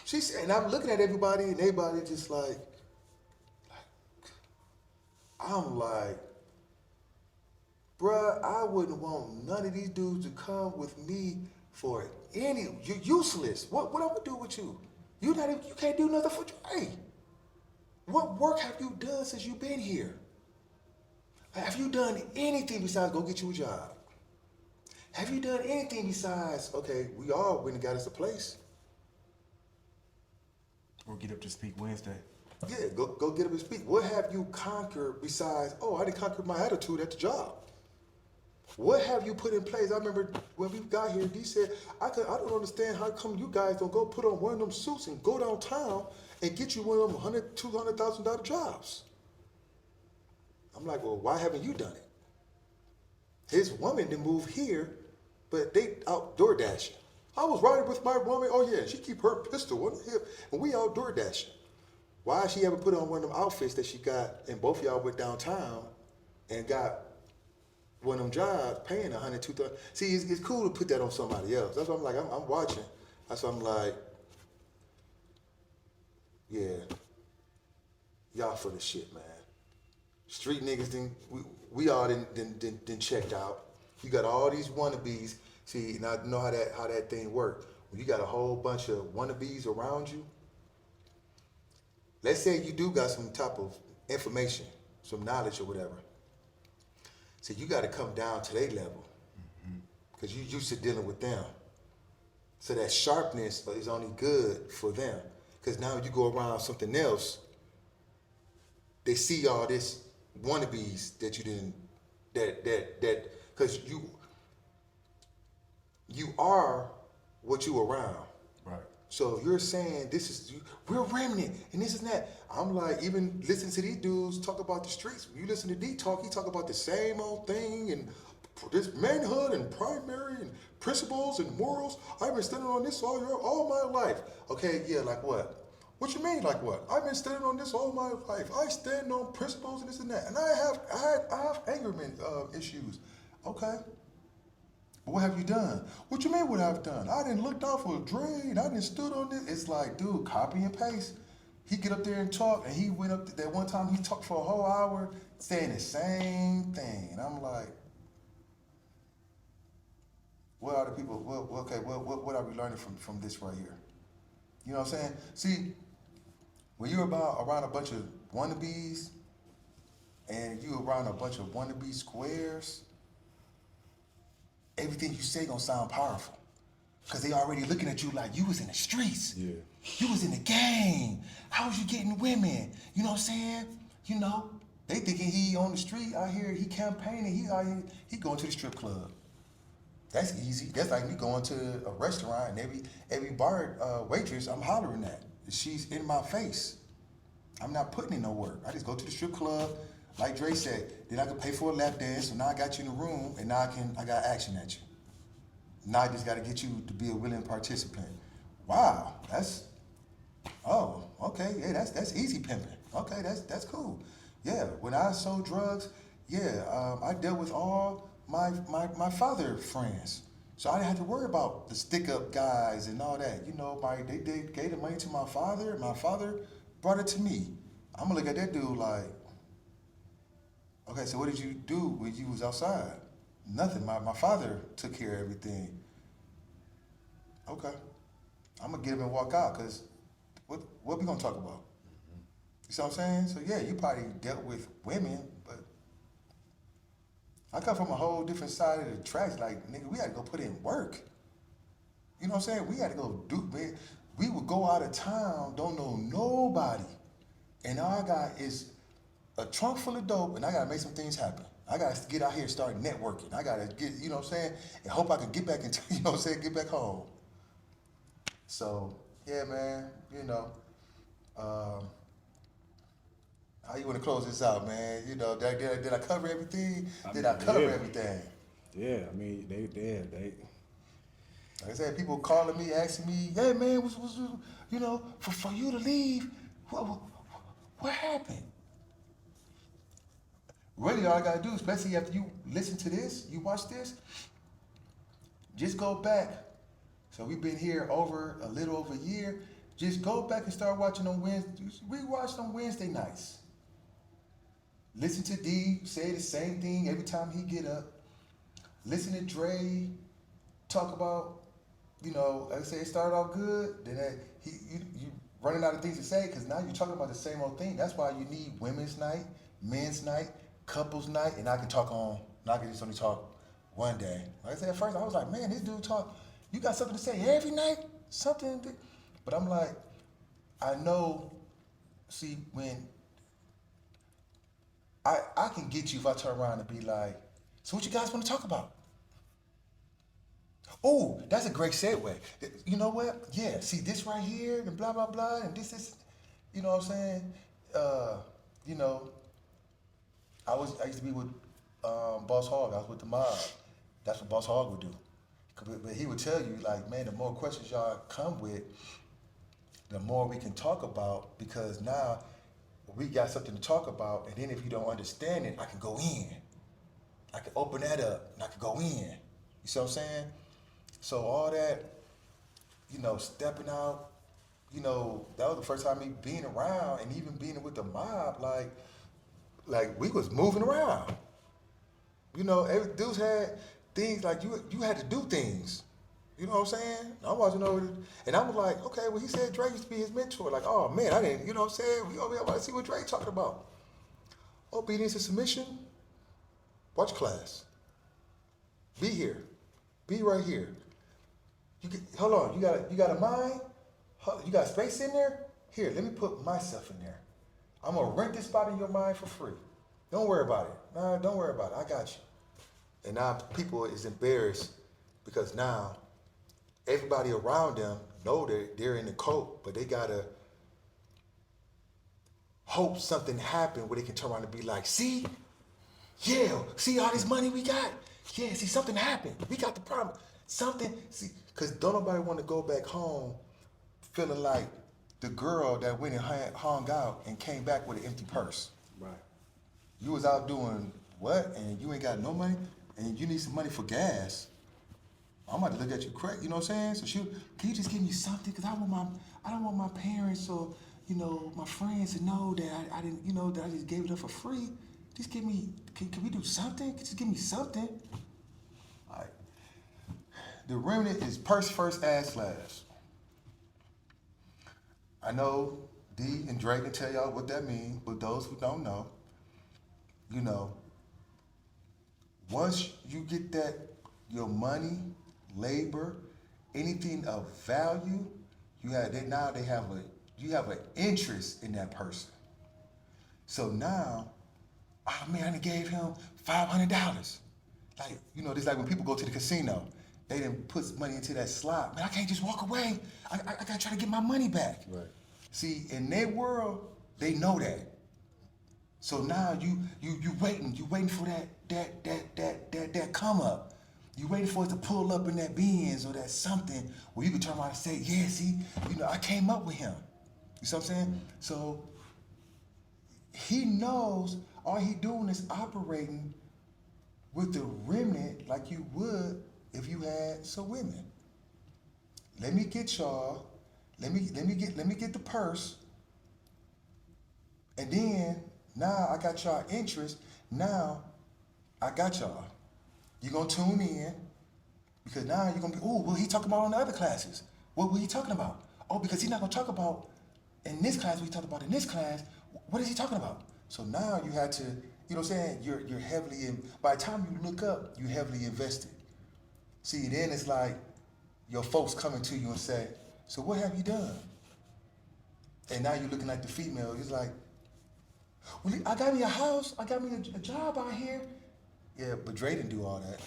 C: She said, and I'm looking at everybody, and everybody just like I'm like, bruh, I wouldn't want none of these dudes to come with me for any. You're useless. What I'm gonna do with you? You can't do nothing for Dre. What work have you done since you've been here? Have you done anything besides go get you a job? Have you done anything besides, okay, we all went and got us a place?
B: Or get up to speak Wednesday.
C: Yeah, go get up and speak. What have you conquered besides, oh, I didn't conquer my attitude at the job? What have you put in place? I remember when we got here, D said, I don't understand how come you guys don't go put on one of them suits and go downtown and get you one of them $100,000, $200,000 jobs. I'm like, well, why haven't you done it? His woman didn't move here, but they outdoor dashing. I was riding with my woman. Oh yeah, she keep her pistol on the hip, and we outdoor dashing. Why she ever put on one of them outfits that she got, and both of y'all went downtown and got one of them jobs paying $100,000, $200,000. See, it's cool to put that on somebody else. That's what I'm like. I'm watching. That's what I'm like. Yeah, y'all full of shit, man. Street niggas we all didn't checked out. You got all these wannabes. See, and I know how that thing works. When you got a whole bunch of wannabes around you, let's say you do got some type of information, some knowledge or whatever. So you got to come down to their level because you used to dealing with them. So that sharpness is only good for them because now you go around something else, they see all this wannabes that you didn't, because you are what you around.
B: Right.
C: So if you're saying we're remnant and this and that, I'm like, even listening to these dudes talk about the streets. When you listen to D talk, he talk about the same old thing and this manhood and primary and principles and morals. I've been studying on this all my life. Okay, yeah, like what? What you mean, like what? I've been studying on this all my life. I stand on principles and this and that, and I have anger issues. Okay. But what have you done? What you mean what I've done? I didn't look out for a drain. I didn't stood on this. It's like, dude, copy and paste. He get up there and talk, and he went up that one time he talked for a whole hour saying the same thing. And I'm like, what are the people, what are we learning from this right here? You know what I'm saying? See, when you're around a bunch of wannabes and you around a bunch of wannabe squares, everything you say gonna sound powerful. Cause they already looking at you like you was in the streets.
B: Yeah.
C: You was in the game. How was you getting women? You know what I'm saying? You know, they thinking he on the street out here, he campaigning, he out here, he going to the strip club. That's easy. That's like me going to a restaurant and every bar waitress I'm hollering at. She's in my face. I'm not putting in no work. I just go to the strip club, like Dre said. Then I can pay for a lap dance. So now I got you in the room, and now I got action at you. Now I just got to get you to be a willing participant. Wow, okay, yeah, that's easy pimping. Okay, that's cool. Yeah, when I sold drugs, yeah, I dealt with all my father friends. So I didn't have to worry about the stick up guys and all that. You know, they gave the money to my father. My father brought it to me. I'm gonna look at that dude like, okay, so what did you do when you was outside? Nothing. My father took care of everything. Okay, I'm gonna get him and walk out because what we gonna talk about? You see what I'm saying? So yeah, you probably dealt with women, but I come from a whole different side of the tracks. Like, nigga, we had to go put in work. You know what I'm saying? We had to go man. We would go out of town, don't know nobody. And all I got is a trunk full of dope, and I gotta make some things happen. I gotta get out here and start networking. I gotta get, you know what I'm saying? And hope I can get back into, you know what I'm saying, get back home. So, yeah, man, you know, how you want to close this out, man? You know, did I cover everything? Did I cover everything?
B: Yeah, I mean, they.
C: Like I said, people calling me, asking me, hey, man, what's you know, for you to leave, what happened? Really, all I gotta do, especially after you listen to this, you watch this, just go back. So we've been here a little over a year. Just go back and start watching on Wednesdays. We watched on Wednesday nights. Listen to D say the same thing every time he get up. Listen to Dre talk about, you know, like I say, it started off good. Then you running out of things to say because now you're talking about the same old thing. That's why you need women's night, men's night, couples night, and I can just only talk one day. Like I said, at first I was like, man, this dude talk. You got something to say every night? Something. But I'm like, I know, see, when I can get you if I turn around and be like, so what you guys want to talk about? Oh, that's a great segue. You know what? Yeah, see this right here and blah, blah, blah, and this is, you know what I'm saying? You know, I used to be with Boss Hogg. I was with the mob. That's what Boss Hogg would do. But he would tell you, like, man, the more questions y'all come with, the more we can talk about, because now we got something to talk about, and then if you don't understand it, I can go in. I can open that up, and I can go in. You see what I'm saying? So all that, you know, stepping out, you know, that was the first time me being around, and even being with the mob, like we was moving around. You know, every dudes had things like you had to do things. You know what I'm saying? I'm watching over, and I was like, okay, well, he said Dre used to be his mentor. Like, oh man, I didn't, you know what I'm saying? We over here about to see what Dre talking about. Obedience and submission. Watch class. Be here. Be right here. Hold on. You got a mind? You got space in there? Here, let me put myself in there. I'm gonna rent this spot in your mind for free. Don't worry about it. Nah, don't worry about it. I got you. And now people is embarrassed because now everybody around them know that they're in the cult, but they gotta hope something happen where they can turn around and be like, see, yeah, see all this money we got. Yeah, see something happened. We got the problem. Something, see, because don't nobody want to go back home feeling like the girl that went and hung out and came back with an empty purse.
B: Right.
C: You was out doing what, and you ain't got no money, and you need some money for gas. I'm about to look at you crazy. You know what I'm saying? So can you just give me something? Cause I don't want my parents or my friends to know that I didn't, that I just gave it up for free. Just give me. Can we do something? Just give me something. All right. The remnant is purse first, ass last. I know D and Dre can tell y'all what that means, but those who don't know, once you get that, your money, labor, anything of value, you have an interest in that person. So now, oh man, I gave him $500. Like, this like when people go to the casino, they didn't put money into that slot. Man, I can't just walk away. I gotta try to get my money back.
B: Right.
C: See, in their world, they know that. So now you waiting for that come up. You waiting for it to pull up in that Benz or that something where you can turn around and say, yeah, see, I came up with him. You see what I'm saying? Mm-hmm. So he knows all he doing is operating with the remnant like you would if you had some women. Let me get y'all. Let me get the purse. And then now I got y'all interest. Now I got y'all. You're gonna tune in because now you're gonna be, oh, well, he talking about on the other classes. What were he talking about? Oh, because he's not gonna talk about in this class, we talked about in this class. What is he talking about? So now you had to, what I'm saying? You're heavily in, by the time you look up, you're heavily invested. See, then it's like your folks coming to you and say, so what have you done? And now you're looking at the female, it's like, well, I got me a house, I got me a job out here. Yeah, but Dre didn't do all that.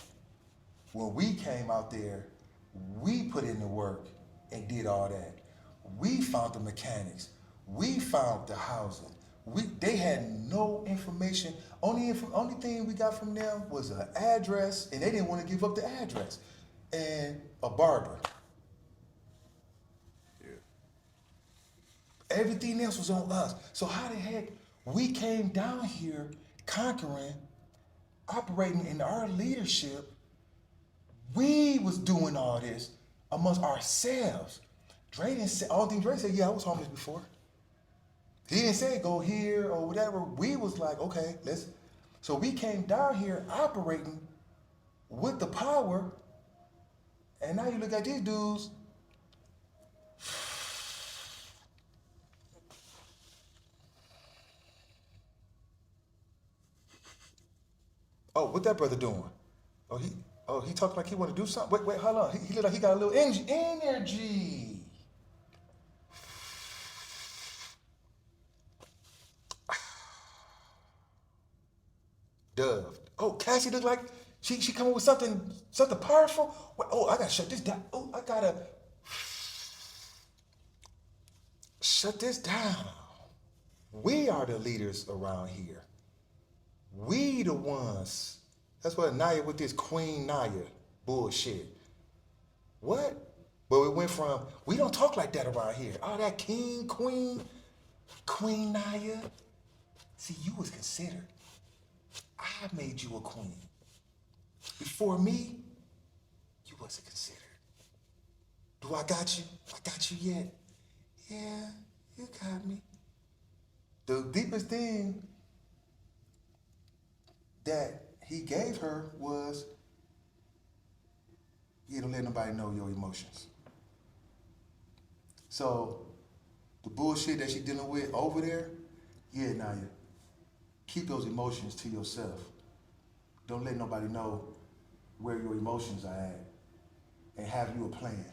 C: When we came out there, we put in the work and did all that. We found the mechanics. We found the housing. They had no information. Only thing we got from them was an address, and they didn't want to give up the address, and a barber.
B: Yeah.
C: Everything else was on us. So how the heck we came down here conquering, operating in our leadership? We was doing all this amongst ourselves. Dre didn't say, all thing Dre said, yeah, I was homeless before. He didn't say go here or whatever. We was like, okay, let's. So we came down here operating with the power, and now you look at these dudes. Oh, what that brother doing? He talking like he want to do something. Wait, hold on. He look like he got a little energy. Dove. Oh, Cassie look like she coming with something powerful. Oh, I gotta shut this down. Oh, I gotta shut this down. We are the leaders around here. We the ones. That's what Naya with this Queen Naya bullshit. What? But we went from, we don't talk like that around here. All that king, queen Naya. See, you was considered. I made you a queen. Before me, you wasn't considered. Do I got you? I got you yet? Yeah, you got me. The deepest thing that he gave her was, you don't let nobody know your emotions. So the bullshit that she dealing with over there, yeah, Naya, keep those emotions to yourself. Don't let nobody know where your emotions are at, and have you a plan.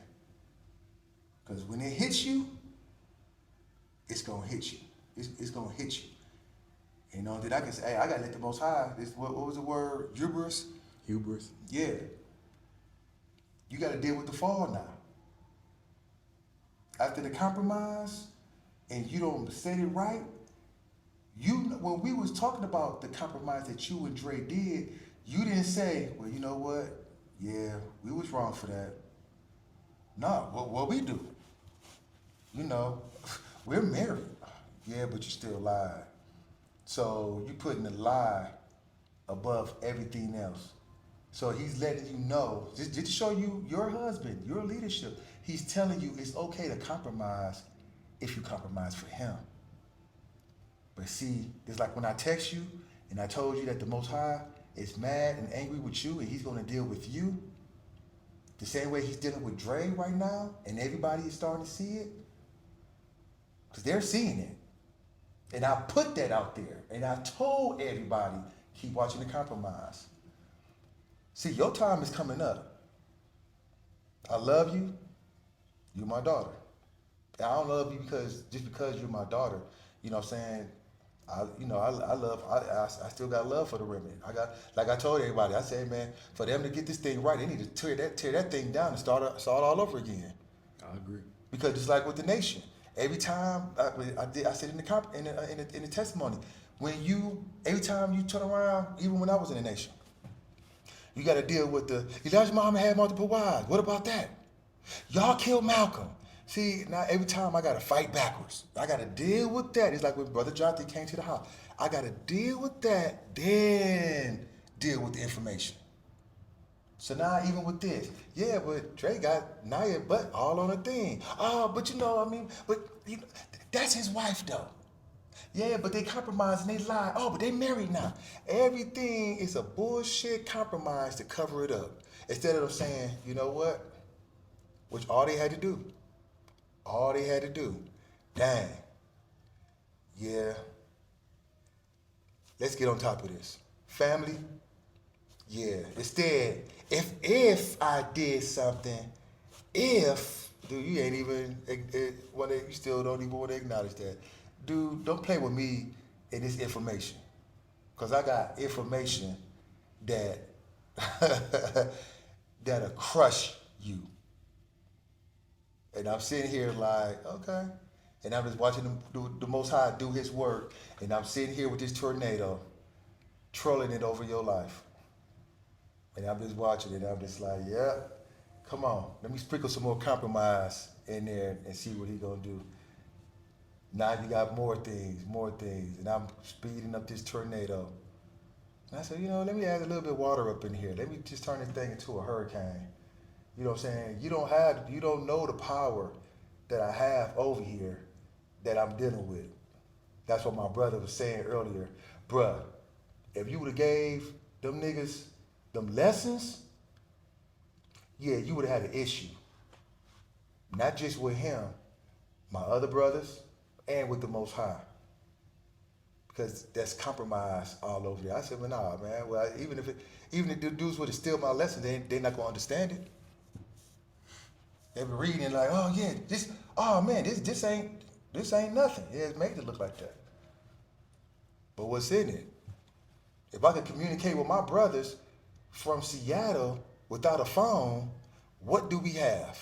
C: Because when it hits you, it's gonna hit you. It's gonna hit you. You know, then I can say, hey, I gotta let the Most High. This what was the word? Hubris.
B: Hubris.
C: Yeah. You gotta deal with the fall now. After the compromise, and you don't set it right. You when we was talking about the compromise that you and Dre did, you didn't say, well, you know what? Yeah, we was wrong for that. No, what we do? You know, we're married. Yeah, but you still lied. So you putting the lie above everything else. So he's letting you know, just to show you your husband, your leadership. He's telling you it's okay to compromise if you compromise for him. But see, it's like when I text you and I told you that the Most High is mad and angry with you and he's going to deal with you the same way he's dealing with Dre right now, and everybody is starting to see it because they're seeing it. And I put that out there and I told everybody, keep watching the compromise. See, your time is coming up. I love you. You're my daughter. And I don't love you because you're my daughter. You know what I'm saying? I still got love for the Remnant. Like I told everybody, I said, man, for them to get this thing right, they need to tear that thing down and start all over again.
B: I agree.
C: Because it's like with the nation. Every time I said in the testimony, every time you turn around, even when I was in the nation, you got to deal with Elijah Muhammad had multiple wives. What about that? Y'all killed Malcolm. See, now every time I got to fight backwards. I got to deal with that. It's like when Brother Jonathan came to the house. I got to deal with that, then deal with the information. So now even with this, yeah, but Dre got Naya butt all on a thing. Oh, but that's his wife though. Yeah, but they compromised and they lied. Oh, but they married now. Everything is a bullshit compromise to cover it up. Instead of them saying, you know what? Which all they had to do. Dang. Yeah. Let's get on top of this. Family. Yeah. Instead, if I did something, dude, you ain't even you still don't even want to acknowledge that. Dude, don't play with me in this information. Cause I got information that that'll crush you. And I'm sitting here like, okay. And I'm just watching the Most High do his work. And I'm sitting here with this tornado, trolling it over your life. And I'm just watching it. I'm just like, yeah, come on. Let me sprinkle some more compromise in there and see what he's going to do. Now you got more things. And I'm speeding up this tornado. And I said, let me add a little bit of water up in here. Let me just turn this thing into a hurricane. You know what I'm saying? You don't know the power that I have over here that I'm dealing with. That's what my brother was saying earlier. Bruh, if you would have gave them niggas them lessons, yeah, you would have had an issue. Not just with him, my other brothers, and with the Most High. Because that's compromise all over there. I said, well, nah, man. Well, even if the dudes would have steal my lesson, they're not going to understand it. They be reading like, oh yeah, this ain't nothing. Yeah, it's made to look like that. But what's in it? If I could communicate with my brothers from Seattle without a phone, what do we have?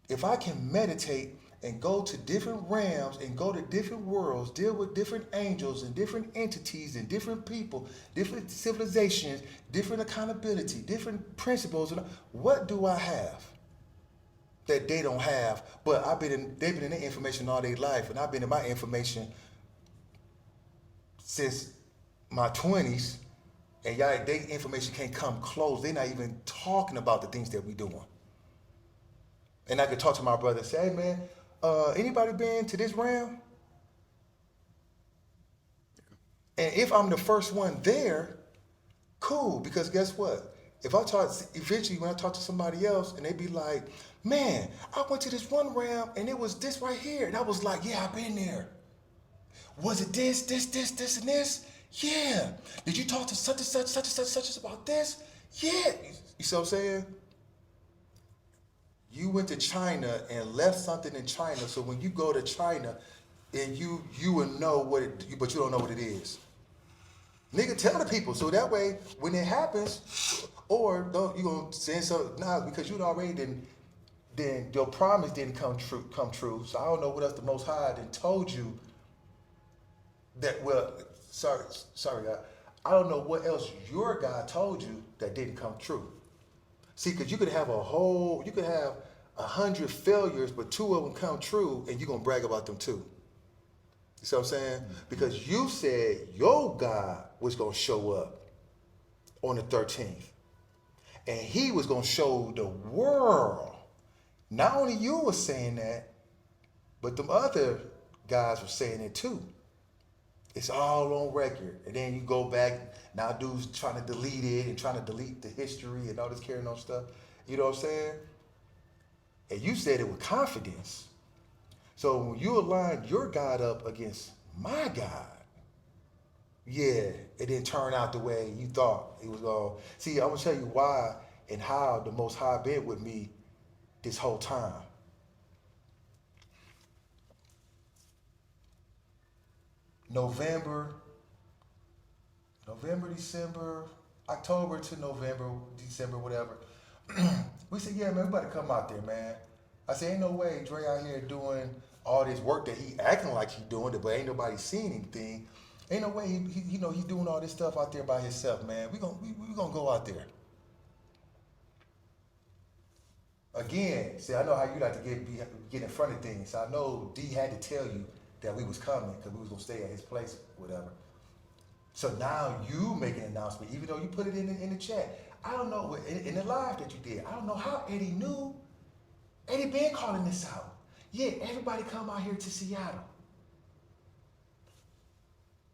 C: If I can meditate and go to different realms and go to different worlds, deal with different angels and different entities and different people, different civilizations, different accountability, different principles, what do I have that they don't have? But they've been in their information all their life, and I've been in my information since my 20s, and their information can't come close. They're not even talking about the things that we're doing. And I could talk to my brother and say, hey man, anybody been to this realm? And if I'm the first one there, cool, because guess what? Eventually when I talk to somebody else and they be like, man, I went to this one realm and it was this right here. And I was like, yeah, I've been there. Was it this, and this? Yeah. Did you talk to such and such about this? Yeah. You see what I'm saying? You went to China and left something in China, so when you go to China, and you will know what it, but you don't know what it is. Nigga, tell the people so that way when it happens, or don't you gonna say so nah because you already then your promise didn't come true. So I don't know what else the Most High then told you that sorry God, I don't know what else your God told you that didn't come true. See, because you could have 100 failures, but 2 of them come true, and you're gonna brag about them too. You see what I'm saying? Because you said your God was gonna show up on the 13th, and He was gonna show the world. Not only you were saying that, but them other guys were saying it too. It's all on record. And then you go back, now dudes trying to delete it and trying to delete the history and all this carrying on stuff. You know what I'm saying? And you said it with confidence. So when you align your God up against my God, yeah, it didn't turn out the way you thought it was going. See, I'm gonna tell you why and how the Most High been with me this whole time. November, December, October to November, December, whatever. We said, yeah, man, we about to come out there, man. I said, ain't no way Dre out here doing all this work that he acting like he doing it, but ain't nobody seen anything. Ain't no way he's doing all this stuff out there by himself, man. We gonna go out there. Again, see, I know how you like to get in front of things. So I know D had to tell you that we was coming because we was gonna stay at his place, whatever. So now you make an announcement, even though you put it in the chat. I don't know, in the live that you did, I don't know how Eddie knew. Eddie been calling this out. Yeah, everybody come out here to Seattle.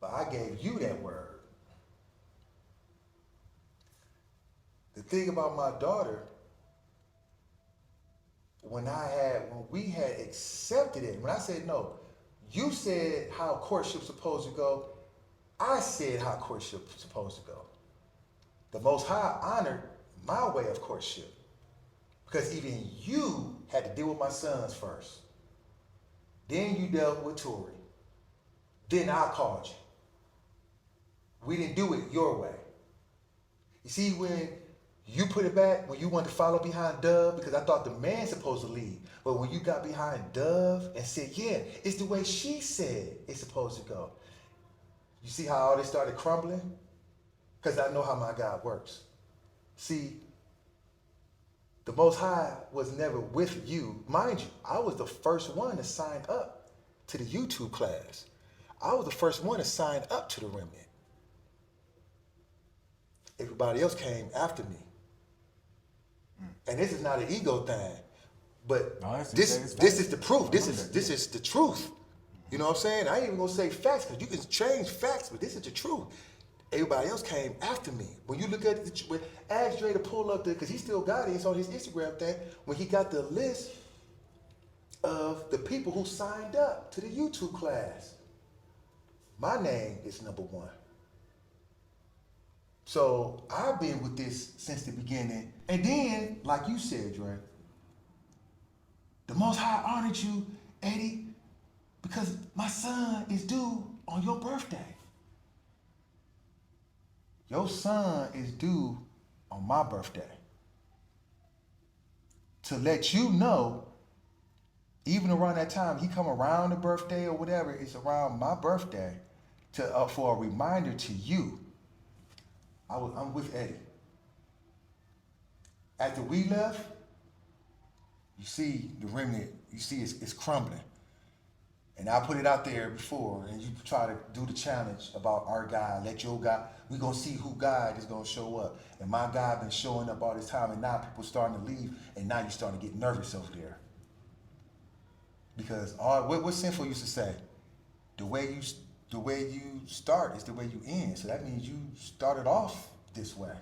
C: But I gave you that word. The thing about my daughter, when we had accepted it, when I said no, you said how courtship's supposed to go. I said how courtship's supposed to go. The Most High honored my way of courtship. Because even you had to deal with my sons first. Then you dealt with Tori. Then I called you. We didn't do it your way. You see, when you put it back, when you wanted to follow behind Dove, because I thought the man's supposed to lead. But when you got behind Dove and said, yeah, it's the way she said it's supposed to go. You see how all this started crumbling? Because I know how my God works. See, the Most High was never with you. Mind you, I was the first one to sign up to the YouTube class. I was the first one to sign up to the Remnant. Everybody else came after me. And this is not an ego thing, but
B: No,
C: this is the proof. This is the truth. You know what I'm saying? I ain't even gonna say facts because you can change facts, but this is the truth. Everybody else came after me. When you look at it, ask Dre to pull up because he still got it. It's on his Instagram thing. When he got the list of the people who signed up to the YouTube class, my name is number 1. So I've been with this since the beginning. And then, like you said, Dre, the Most High honored you, Eddie, because my son is due on your birthday. Your son is due on my birthday. To let you know, even around that time, he come around the birthday or whatever, it's around my birthday, for a reminder to you. I'm with Eddie. After we left, you see the remnant, you see it's crumbling. And I put it out there before, and you try to do the challenge about our God, let your God, we're going to see who God is going to show up. And my God been showing up all this time, and now people starting to leave, and now you're starting to get nervous over there. Because what Sinful used to say, the way you start is the way you end. So that means you started off this way.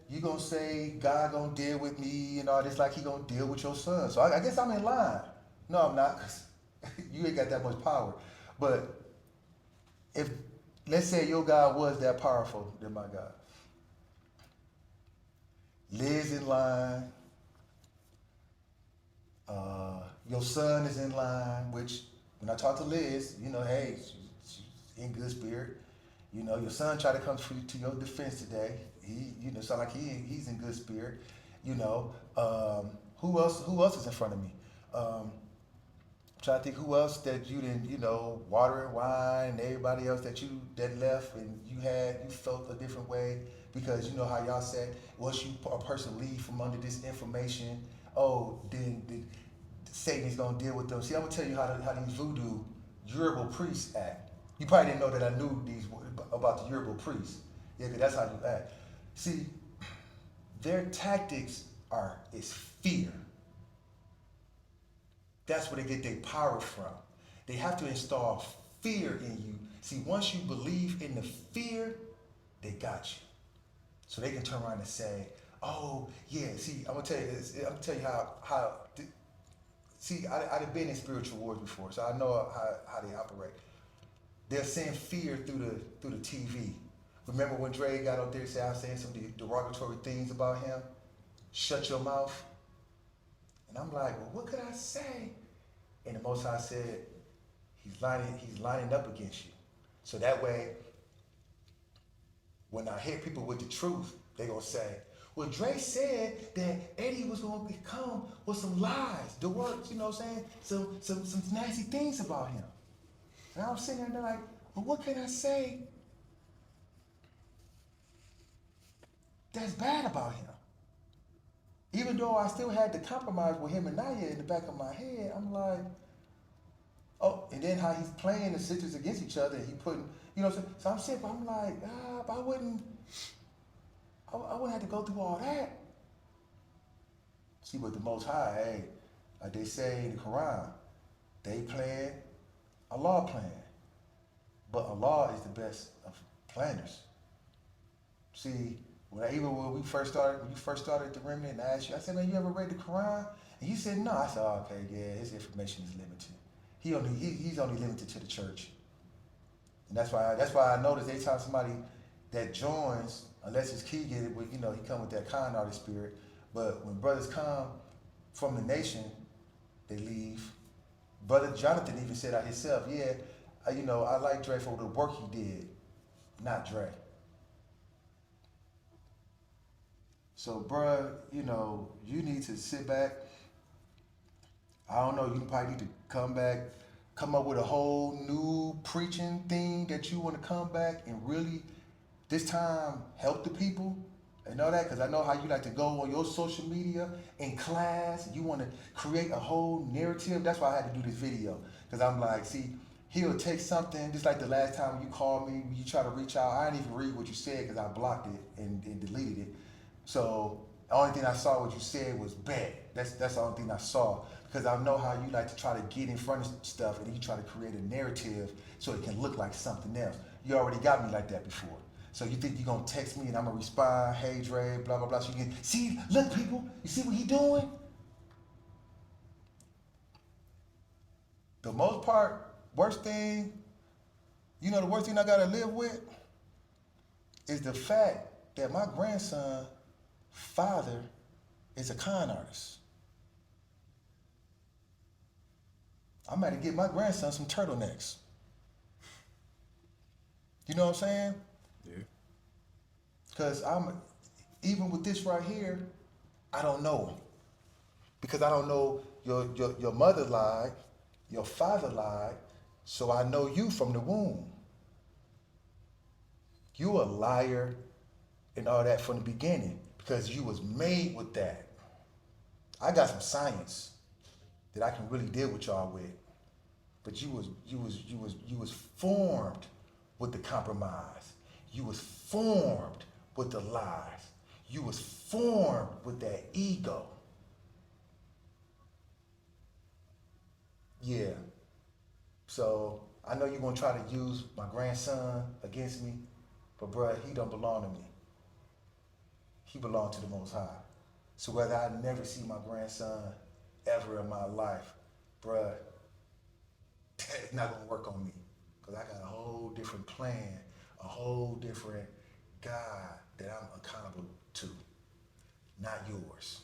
C: You gonna say God gonna deal with me and all this like he gonna deal with your son. So I guess I'm in line. No, I'm not, because you ain't got that much power. But if, let's say your God was that powerful than my God. Liz in line, Your son is in line, which when I talk to Liz, you know, hey, she's in good spirit. You know, your son tried to come to your defense today. He, you know, sound like he's in good spirit. You know, who else? Who else is in front of me? Trying to think who else that you didn't, you know, water and wine, and everybody else that left, and you felt a different way because you know how y'all said once a person leave from under this information, oh, then Satan is gonna deal with them. See, I'm gonna tell you how these voodoo Yoruba priests act. You probably didn't know that I knew these about the Yoruba priests. Yeah, 'cause that's how you act. See, their tactics is fear. That's where they get their power from. They have to install fear in you. See, once you believe in the fear, they got you. So they can turn around and say, "Oh, yeah." See, I'm gonna tell you this. I'm gonna tell you how. See, I've been in spiritual wars before, so I know how they operate. They'll send fear through the TV. Remember when Dre got up there and said, "I'm saying some derogatory things about him"? Shut your mouth. And I'm like, well, what could I say? And the Most High said, he's lining up against you. So that way, when I hit people with the truth, they're gonna say, well, Dre said that Eddie was gonna come with some lies, the words, you know what I'm saying? Some nasty things about him. And I'm sitting there and they're like, well, what can I say that's bad about him? Even though I still had to compromise with him and Naya in the back of my head, I'm like, oh, and then how he's playing the sisters against each other, and he putting, you know what I'm saying? So I'm sitting, but I'm like, but I wouldn't have to go through all that. See, with the Most High, hey, like they say in the Quran, they plan, Allah plan. But Allah is the best of planners. See, when you first started the Remnant, and I asked you, I said, man, you ever read the Quran? And you said, no. I said, oh, okay, yeah, his information is limited. He's only limited to the church. And that's why I noticed every time somebody that joins, unless it's key get it, you know, he come with that kind artist spirit. But when brothers come from the nation, they leave. Brother Jonathan even said out himself, yeah, you know, I like Dre for the work he did, not Dre. So, bruh, you know, you need to sit back. I don't know, you probably need to come up with a whole new preaching thing that you want to come back and really, this time, help the people and all that. Because I know how you like to go on your social media in class. You want to create a whole narrative. That's why I had to do this video. Because I'm like, see, he'll take something, just like the last time you called me, you try to reach out. I didn't even read what you said because I blocked it and deleted it. So the only thing I saw what you said was bad. That's the only thing I saw. Because I know how you like to try to get in front of stuff and then you try to create a narrative so it can look like something else. You already got me like that before. So you think you're gonna text me and I'm gonna respond, hey Dre, blah, blah, blah. So you can see, look people, you see what he doing? The most part, worst thing, you know the worst thing I gotta live with is the fact that my grandson father is a con artist. I'm about to get my grandson some turtlenecks. You know what I'm saying?
B: Yeah.
C: Because even with this right here, I don't know him. Because I don't know your mother lied, your father lied, so I know you from the womb. You a liar and all that from the beginning because you was made with that. I got some science that I can really deal with y'all with. But you was formed with the compromise. You was formed with the lies. You was formed with that ego. Yeah. So I know you're gonna try to use my grandson against me, but bruh, he don't belong to me. He belonged to the Most High. So whether I never see my grandson ever in my life, bruh, it's not gonna work on me. Because I got a whole different plan, a whole different God that I'm accountable to, not yours.